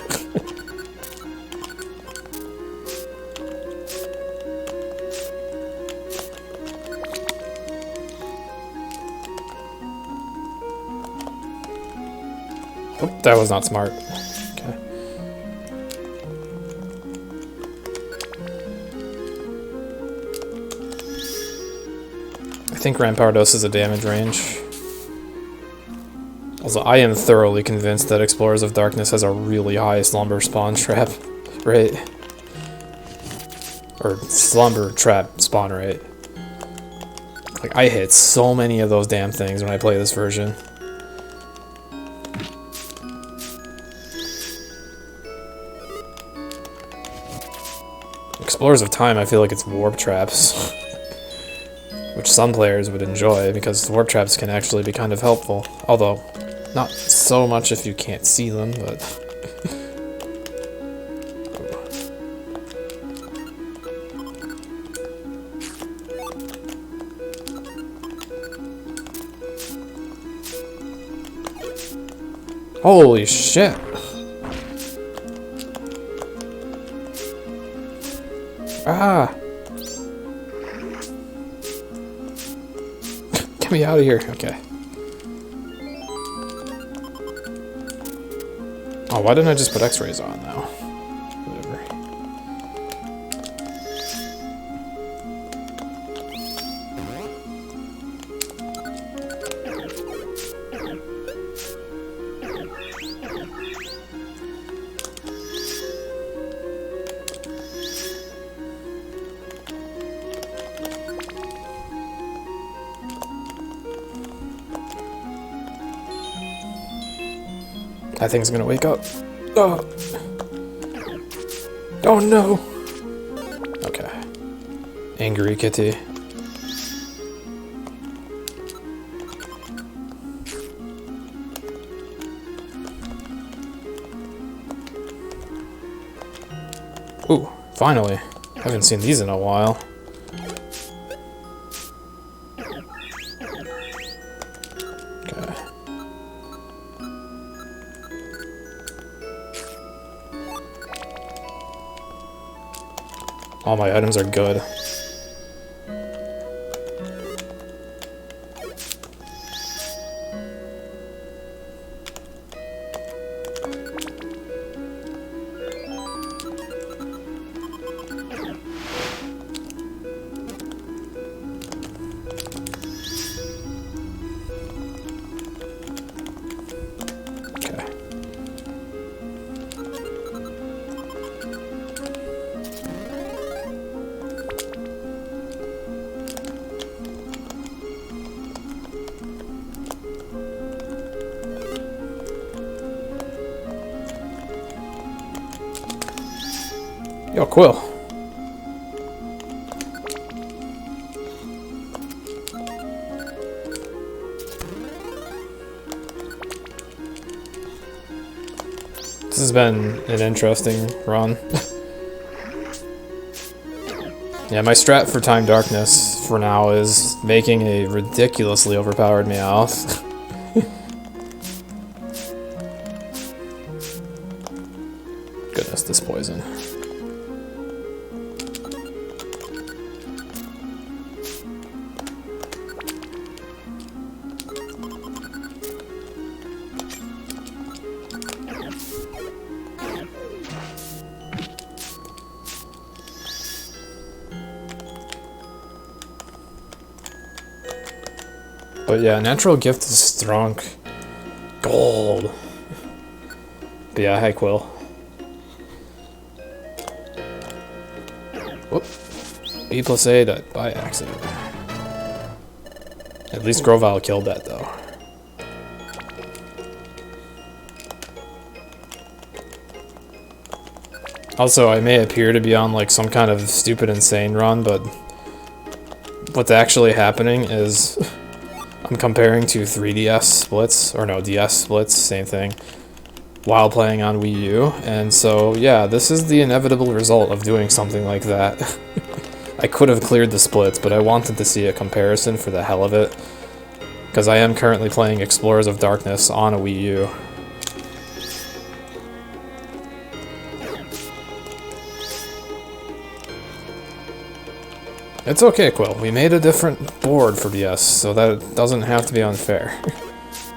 Oh, that was not smart. Okay. I think Rampardos is a damage range. Also, I am thoroughly convinced that Explorers of Darkness has a really high slumber spawn trap rate. Or slumber trap spawn rate. Like, I hit so many of those damn things when I play this version. Explorers of Time, I feel like it's warp traps. Which some players would enjoy, because warp traps can actually be kind of helpful. Although, not so much if you can't see them, but... Holy shit! Ah! Get me out of here. Okay. Oh, why didn't I just put x-rays on now? Whatever. That thing's gonna wake up. Oh! Oh no! Okay. Angry kitty. Ooh, finally. Haven't seen these in a while. Okay. All my items are good. Okay. Yo, Quill. This has been an interesting run. Yeah, my strat for Time Darkness for now is making a ridiculously overpowered Meowth. Goodness, this poison. But yeah, Natural Gift is strong. Gold. But yeah, hi Quill. Whoop. B plus A by accident. At least Grovyle killed that though. Also, I may appear to be on like some kind of stupid insane run, but what's actually happening is I'm comparing to 3DS splits, or no, DS splits, same thing, while playing on Wii U, and so yeah, this is the inevitable result of doing something like that. I could have cleared the splits, but I wanted to see a comparison for the hell of it, because I am currently playing Explorers of Darkness on a Wii U. It's okay, Quill. We made a different board for DS, so that it doesn't have to be unfair.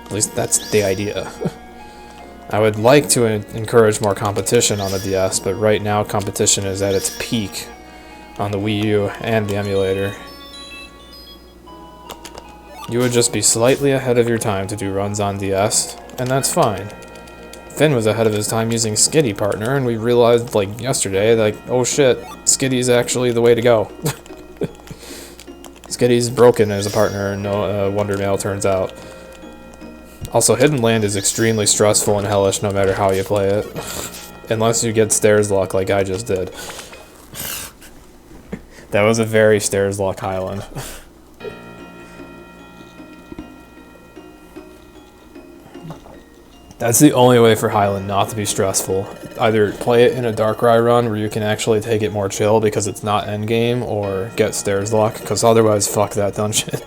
At least that's the idea. I would like to encourage more competition on the DS, but right now competition is at its peak on the Wii U and the emulator. You would just be slightly ahead of your time to do runs on DS, and that's fine. Finn was ahead of his time using Skitty Partner, and we realized, like, yesterday, like, oh shit, Skitty's actually the way to go. Skitty's broken as a partner, and no Wonder Mail turns out. Also, Hidden Land is extremely stressful and hellish no matter how you play it. Unless you get Stairs Luck like I just did. That was a very Stairs Luck Highland. That's the only way for Highland not to be stressful. Either play it in a Darkrai run where you can actually take it more chill because it's not endgame, or get Stairs Luck, because otherwise fuck that dungeon.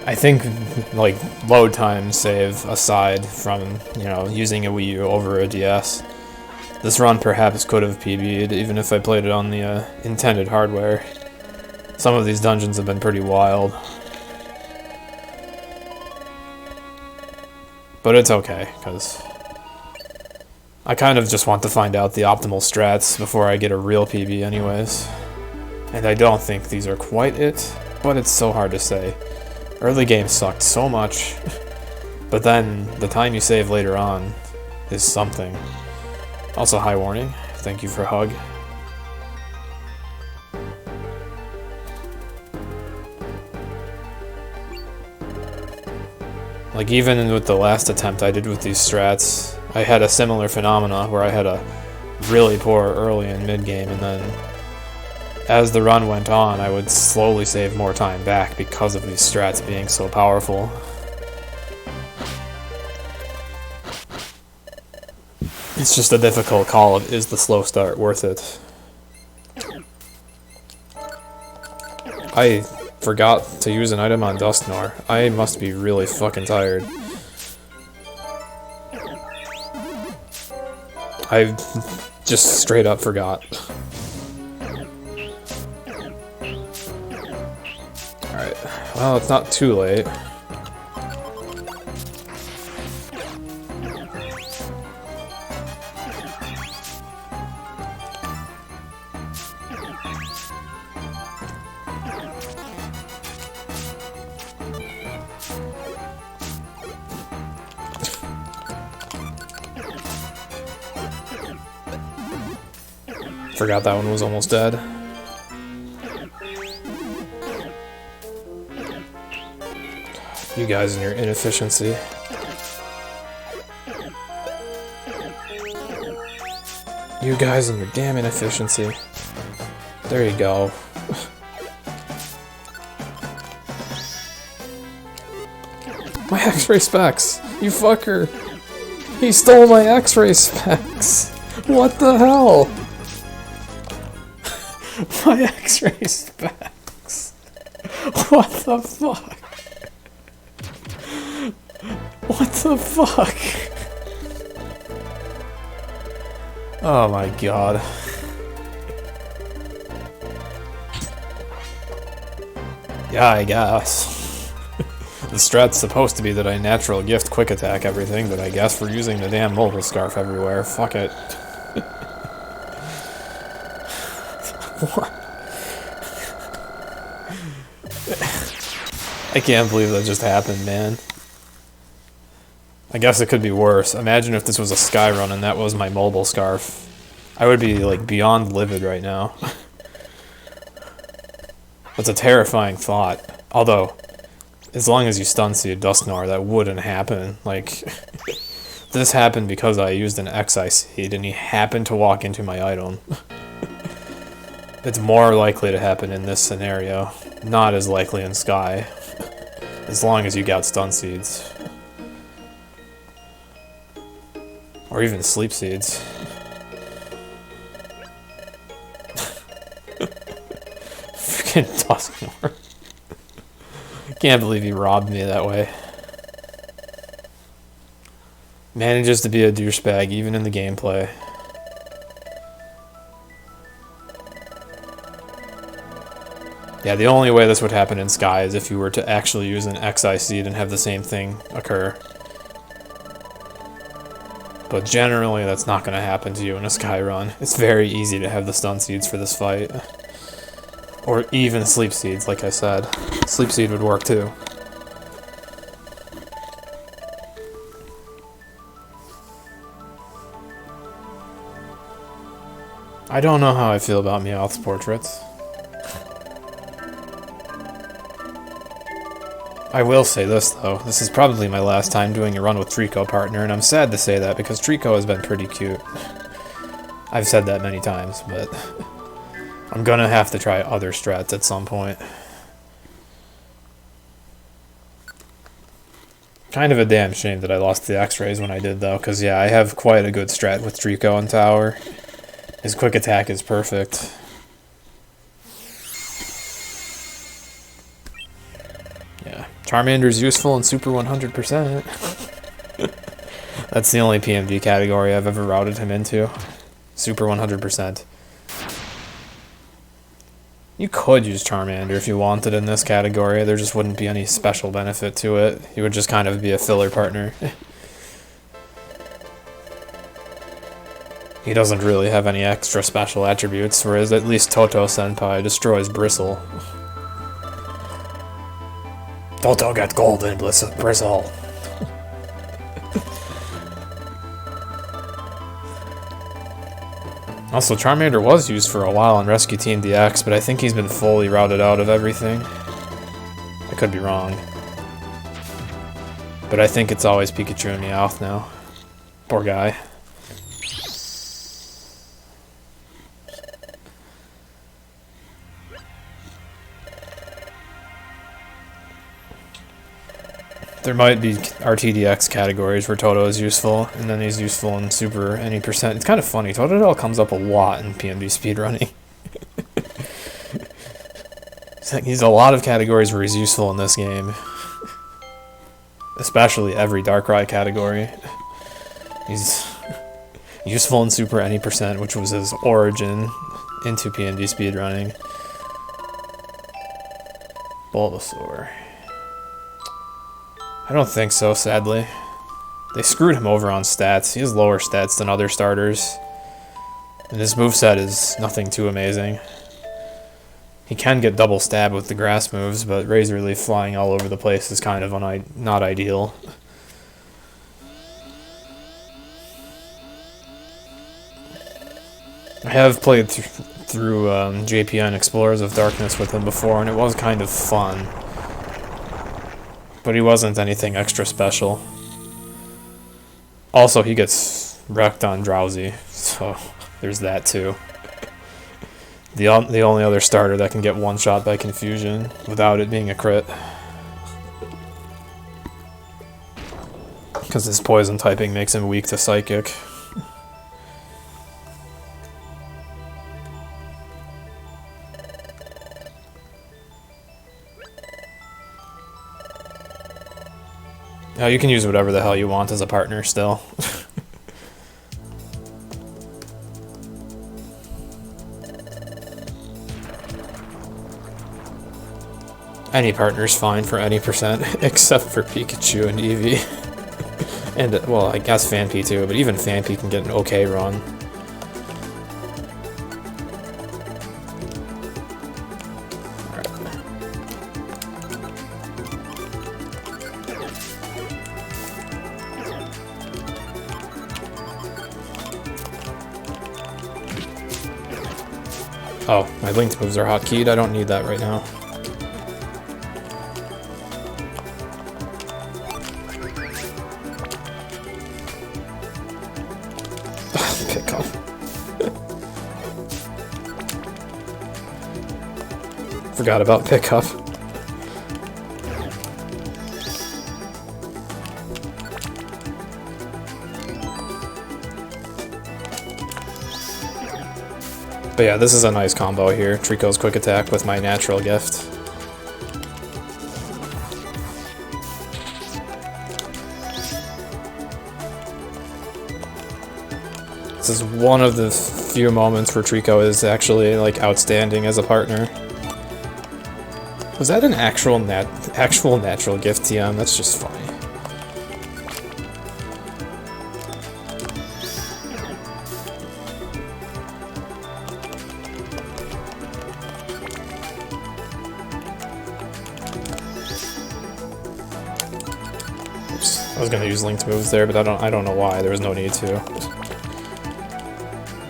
I think, like, load time save aside from, you know, using a Wii U over a DS, this run perhaps could have PB'd even if I played it on the intended hardware. Some of these dungeons have been pretty wild. But it's okay, because I kind of just want to find out the optimal strats before I get a real PB anyways. And I don't think these are quite it, but it's so hard to say. Early game sucked so much, but then the time you save later on is something. Also, High Warning, thank you for Hug. Like, even with the last attempt I did with these strats, I had a similar phenomena where I had a really poor early and mid game, and then as the run went on, I would slowly save more time back because of these strats being so powerful. It's just a difficult call of, is the slow start worth it? I forgot to use an item on Dusknoir. I must be really fucking tired. I just straight up forgot. Alright, well, it's not too late. Forgot that one was almost dead. You guys and your inefficiency. You guys and your damn inefficiency. There you go. My X-ray specs! You fucker! He stole my X-ray specs! What the hell? My X-ray specs! What the fuck? What the fuck? Oh my god. Yeah, I guess. The strat's supposed to be that I natural gift quick attack everything, but I guess we're using the damn mobile scarf everywhere. Fuck it. What? I can't believe that just happened, man. I guess it could be worse. Imagine if this was a Skyrun and that was my mobile scarf. I would be, like, beyond livid right now. That's a terrifying thought. Although, as long as you stun seed Dusknoir, that wouldn't happen. Like, this happened because I used an XI seed and he happened to walk into my item. It's more likely to happen in this scenario. Not as likely in Sky. As long as you got stun seeds. Or even sleep seeds. Freaking Dusknoir. Can't believe he robbed me that way. Manages to be a douchebag even in the gameplay. Yeah, the only way this would happen in Sky is if you were to actually use an XI seed and have the same thing occur. But generally, that's not going to happen to you in a Sky run. It's very easy to have the stun seeds for this fight. Or even sleep seeds, like I said. Sleep seed would work too. I don't know how I feel about Meowth's portraits. I will say this, though. This is probably my last time doing a run with Trico partner, and I'm sad to say that because Trico has been pretty cute. I've said that many times, but I'm gonna have to try other strats at some point. Kind of a damn shame that I lost the X-rays when I did, though, because, yeah, I have quite a good strat with Trico and Tower. His quick attack is perfect. Yeah, Charmander's useful in Super 100%. That's the only PMD category I've ever routed him into. Super 100%. You could use Charmander if you wanted in this category. There just wouldn't be any special benefit to it. He would just kind of be a filler partner. He doesn't really have any extra special attributes, whereas at least Toto Senpai destroys Bristle. Toto got golden Bristle. Also, Charmander was used for a while on Rescue Team DX, but I think he's been fully routed out of everything. I could be wrong. But I think it's always Pikachu and Meowth now. Poor guy. There might be RTDX categories where Toto is useful, and then he's useful in Super any percent. It's kind of funny. Totodile comes up a lot in PMD speedrunning. He's a lot of categories where he's useful in this game. Especially every Darkrai category. He's useful in Super any percent, which was his origin into PMD speedrunning. Bulbasaur. I don't think so, sadly. They screwed him over on stats. He has lower stats than other starters. And his moveset is nothing too amazing. He can get double stab with the grass moves, but Razor Leaf flying all over the place is kind of not ideal. I have played through JPN Explorers of Darkness with him before, and it was kind of fun. But he wasn't anything extra special. Also, he gets wrecked on Drowsy, so there's that too. The only other starter that can get one shot by confusion without it being a crit. Because his poison typing makes him weak to psychic. Now you can use whatever the hell you want as a partner still. Any partner's fine for any percent, except for Pikachu and Eevee. And, well, I guess Phanpy too, but even Phanpy can get an okay run. Oh, my linked moves are hotkeyed. I don't need that right now. Pick up. Forgot about pickup. But yeah, this is a nice combo here. Trico's quick attack with my natural gift. This is one of the few moments where Trico is actually like outstanding as a partner. Was that an actual natural gift TM? That's just funny. I was gonna use linked moves there, but I don't know why. There was no need to.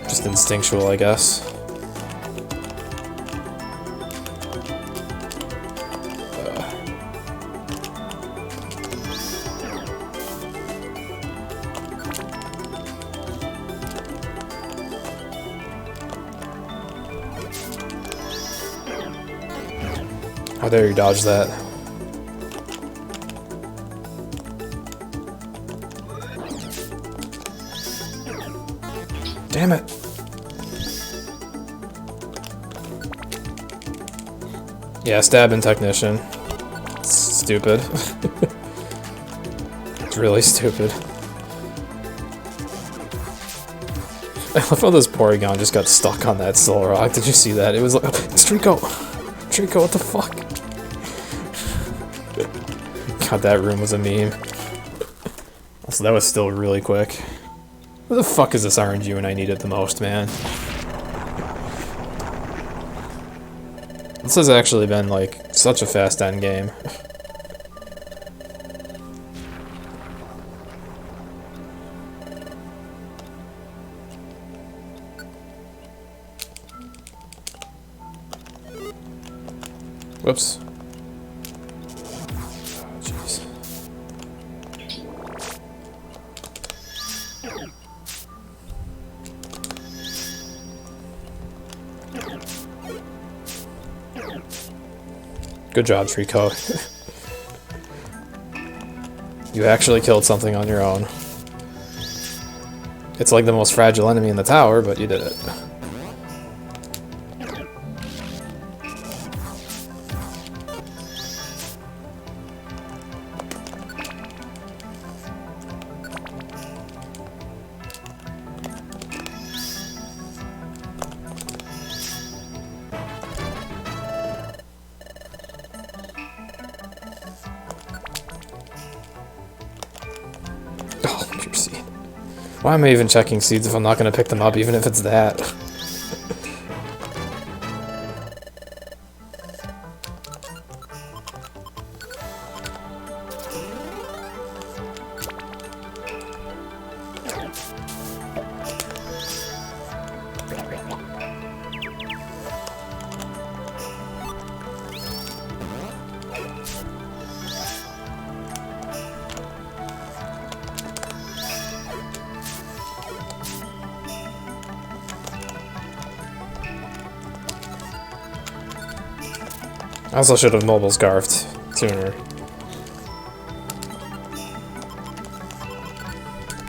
Just instinctual, I guess. How dare you dodge that? Damn it! Yeah, stabbing technician. It's stupid. It's really stupid. I love how this Porygon just got stuck on that Soul Rock. Did you see that? It was like, it's Trico! Trico, what the fuck? God, that room was a meme. Also, that was still really quick. Where the fuck is this RNG when I need it the most, man? This has actually been, like, such a fast end game. Whoops. Oh, jeez. Good job, Trico. You actually killed something on your own. It's like the most fragile enemy in the tower, but you did it. Why am I even checking seeds if I'm not going to pick them up, even if it's that? I also should have mobile scarfed sooner.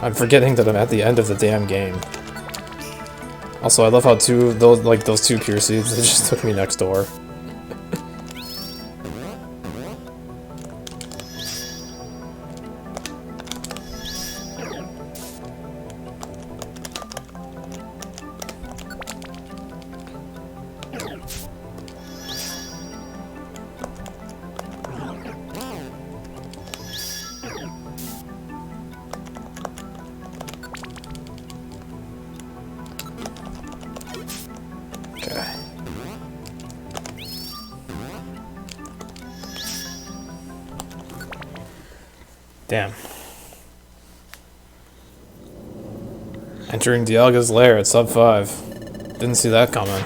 I'm forgetting that I'm at the end of the damn game. Also, I love how those two pure seeds, they just took me next door. Damn. Entering Dialga's lair at sub 5. Didn't see that coming.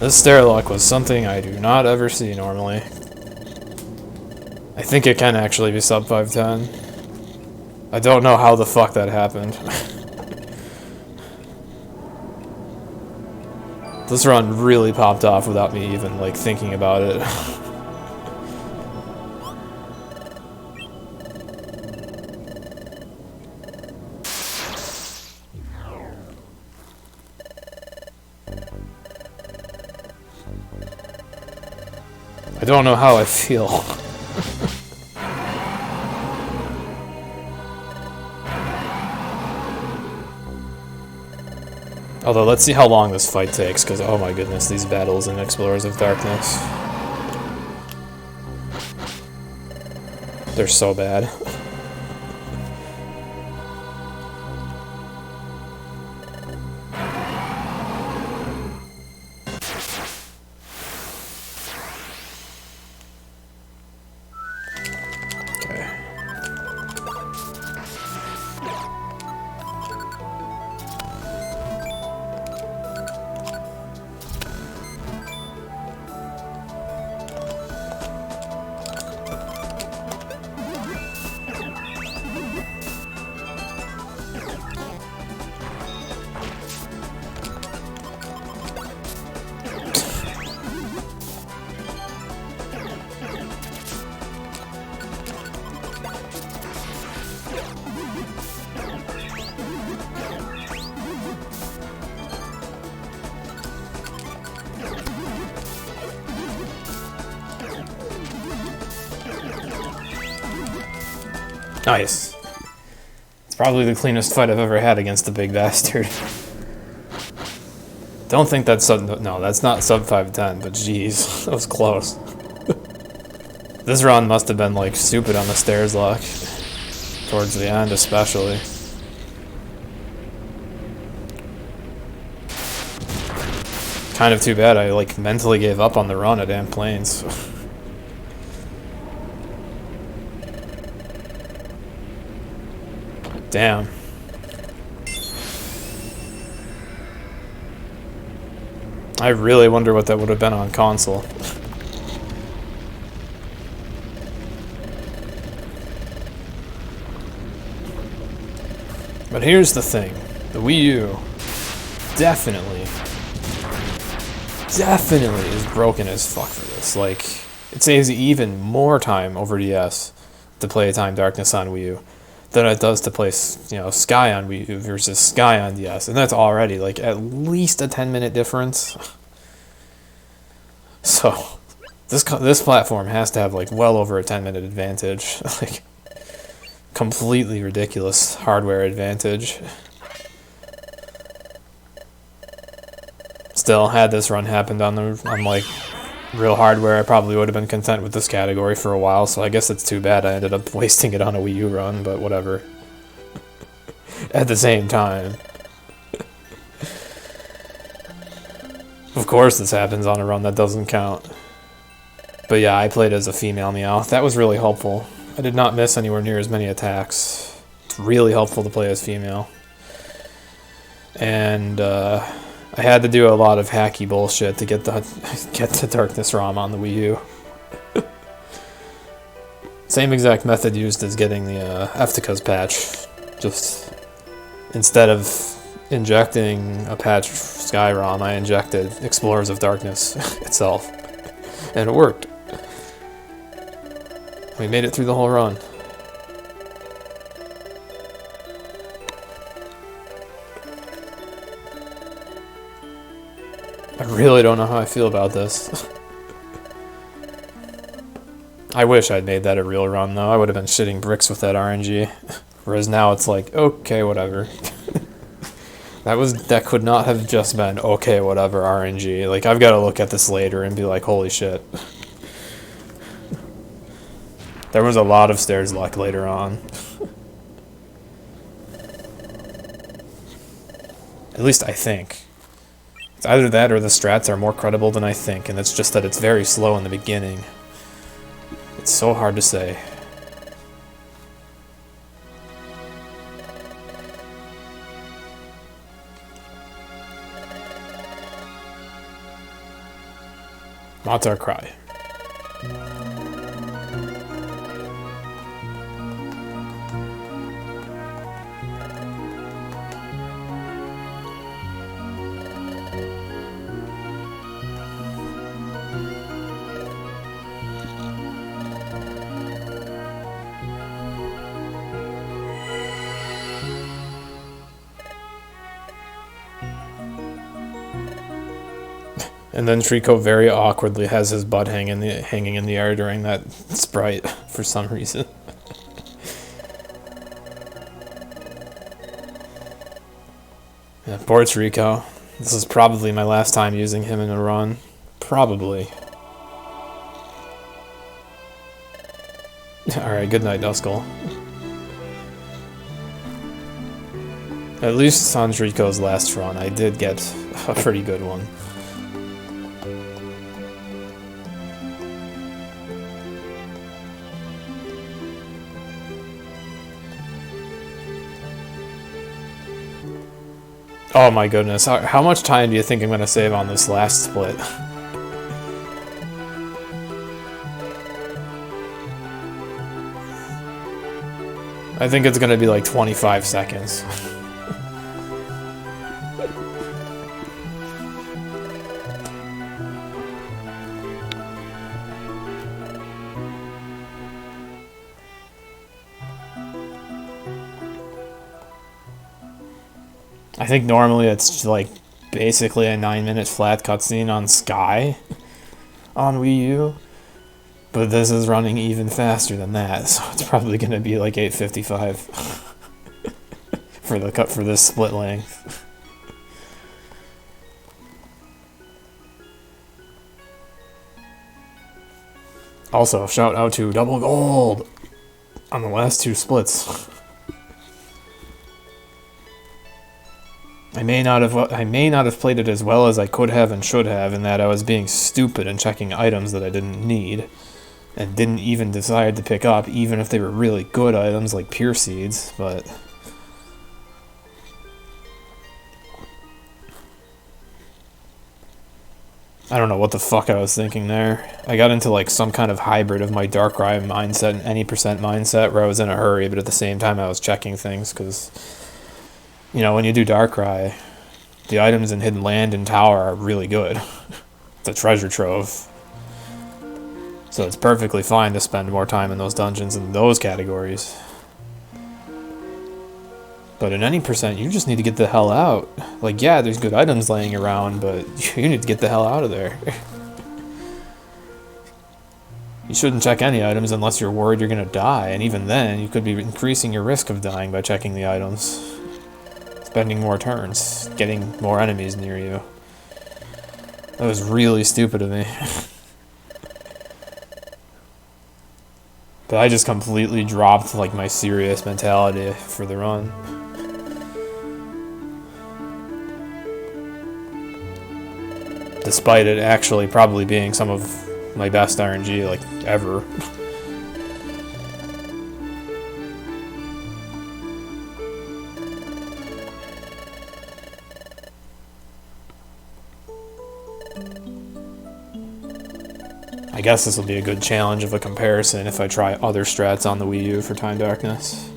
This stair lock was something I do not ever see normally. I think it can actually be sub 510. I don't know how the fuck that happened. This run really popped off without me even, like, thinking about it. I don't know how I feel. Although, let's see how long this fight takes, because oh my goodness, these battles in Explorers of Darkness. They're so bad. Okay. Nice. It's probably the cleanest fight I've ever had against the big bastard. Don't think that's sub... No, that's not sub 510, but jeez, that was close. This run must have been, like, stupid on the stairs lock. Towards the end, especially. Kind of too bad I, like, mentally gave up on the run at Damn Plains. Damn. I really wonder what that would have been on console. But here's the thing. The Wii U definitely is broken as fuck for this. Like, it saves even more time over DS to play Time Darkness on Wii U than it does to play, you know, Sky on Wii U versus Sky on DS, and that's already like at least a 10-minute difference. So this platform has to have like well over a 10-minute advantage, like completely ridiculous hardware advantage. Still, had this run happened on like real hardware, I probably would have been content with this category for a while, so I guess it's too bad I ended up wasting it on a Wii U run, but whatever. At the same time. Of course this happens on a run that doesn't count. But yeah, I played as a female Meowth. That was really helpful. I did not miss anywhere near as many attacks. It's really helpful to play as female. And, I had to do a lot of hacky bullshit to get the Darkness ROM on the Wii U. Same exact method used as getting the Eftica's patch. Just instead of injecting a patch Sky ROM, I injected Explorers of Darkness itself. And it worked. We made it through the whole run. I really don't know how I feel about this. I wish I'd made that a real run, though. I would have been shitting bricks with that RNG. Whereas now it's like, okay, whatever. That could not have just been, okay, whatever, RNG. Like, I've got to look at this later and be like, holy shit. There was a lot of stairs luck later on. At least I think. It's either that or the strats are more credible than I think, and it's just that it's very slow in the beginning. It's so hard to say. Matar Cry. And then Trico very awkwardly has his butt hanging in the air during that sprite for some reason. Yeah, poor Trico. This is probably my last time using him in a run. Probably. Alright, good night, Duskull. At least on Trico's last run, I did get a pretty good one. Oh my goodness, how much time do you think I'm going to save on this last split? I think it's going to be like 25 seconds. I think normally it's like basically a 9-minute flat cutscene on Sky on Wii U, but this is running even faster than that, so it's probably going to be like 8:55 for this split length. Also, shout out to Double Gold on the last 2 splits. I may not have played it as well as I could have and should have, in that I was being stupid and checking items that I didn't need, and didn't even decide to pick up, even if they were really good items like Pure Seeds, but... I don't know what the fuck I was thinking there. I got into like some kind of hybrid of my Darkrai mindset and any percent mindset where I was in a hurry, but at the same time I was checking things, because... You know, when you do Darkrai, the items in Hidden Land and Tower are really good. It's a treasure trove. So it's perfectly fine to spend more time in those dungeons in those categories. But in any percent, you just need to get the hell out. Like, yeah, there's good items laying around, but you need to get the hell out of there. You shouldn't check any items unless you're worried you're going to die, and even then, you could be increasing your risk of dying by checking the items. Spending more turns, getting more enemies near you. That was really stupid of me. But I just completely dropped like my serious mentality for the run. Despite it actually probably being some of my best RNG like ever. I guess this will be a good challenge of a comparison if I try other strats on the Wii U for Time Darkness.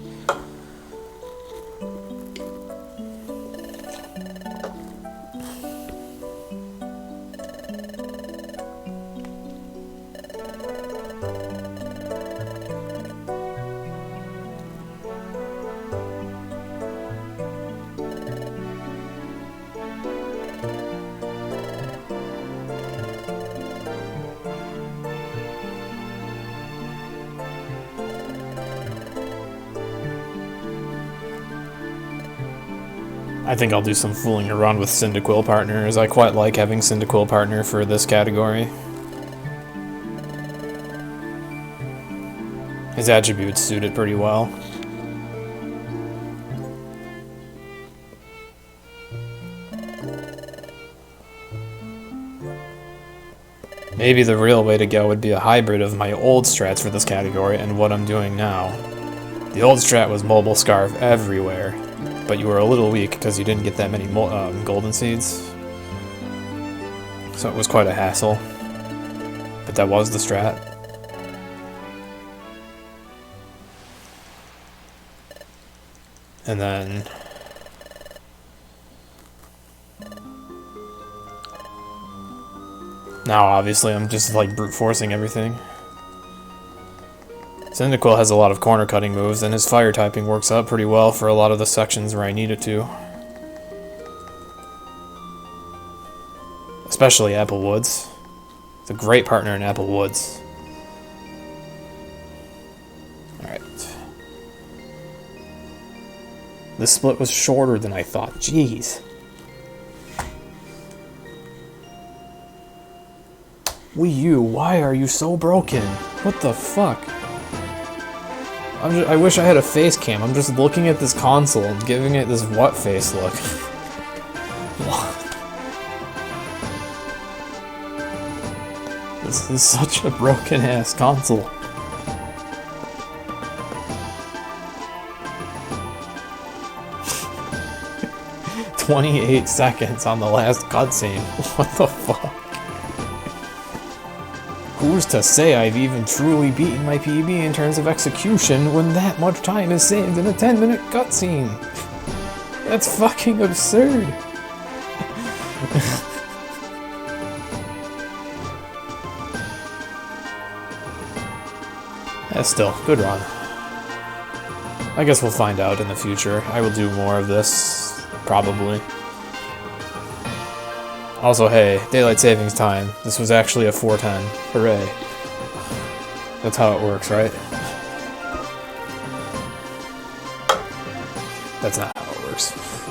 I think I'll do some fooling around with Cyndaquil partners. I quite like having Cyndaquil partner for this category. His attributes suit it pretty well. Maybe the real way to go would be a hybrid of my old strats for this category and what I'm doing now. The old strat was mobile scarf everywhere, but you were a little weak because you didn't get that many golden seeds. So it was quite a hassle. But that was the strat. And then now obviously I'm just like brute forcing everything. Cyndaquil has a lot of corner cutting moves, and his fire typing works out pretty well for a lot of the sections where I need it to. Especially Applewoods. It's a great partner in Applewoods. Alright. This split was shorter than I thought. Jeez. Wii U, why are you so broken? What the fuck? I wish I had a face cam. I'm just looking at this console and giving it this what face look. This is such a broken ass console. "28 seconds on the last cutscene. What the fuck? Who's to say I've even truly beaten my PB in terms of execution when that much time is saved in a 10-minute cutscene? That's fucking absurd." Still, good run. I guess we'll find out in the future. I will do more of this, probably. Also, hey, daylight savings time. This was actually a 4:10. Hooray. That's how it works, right? That's not.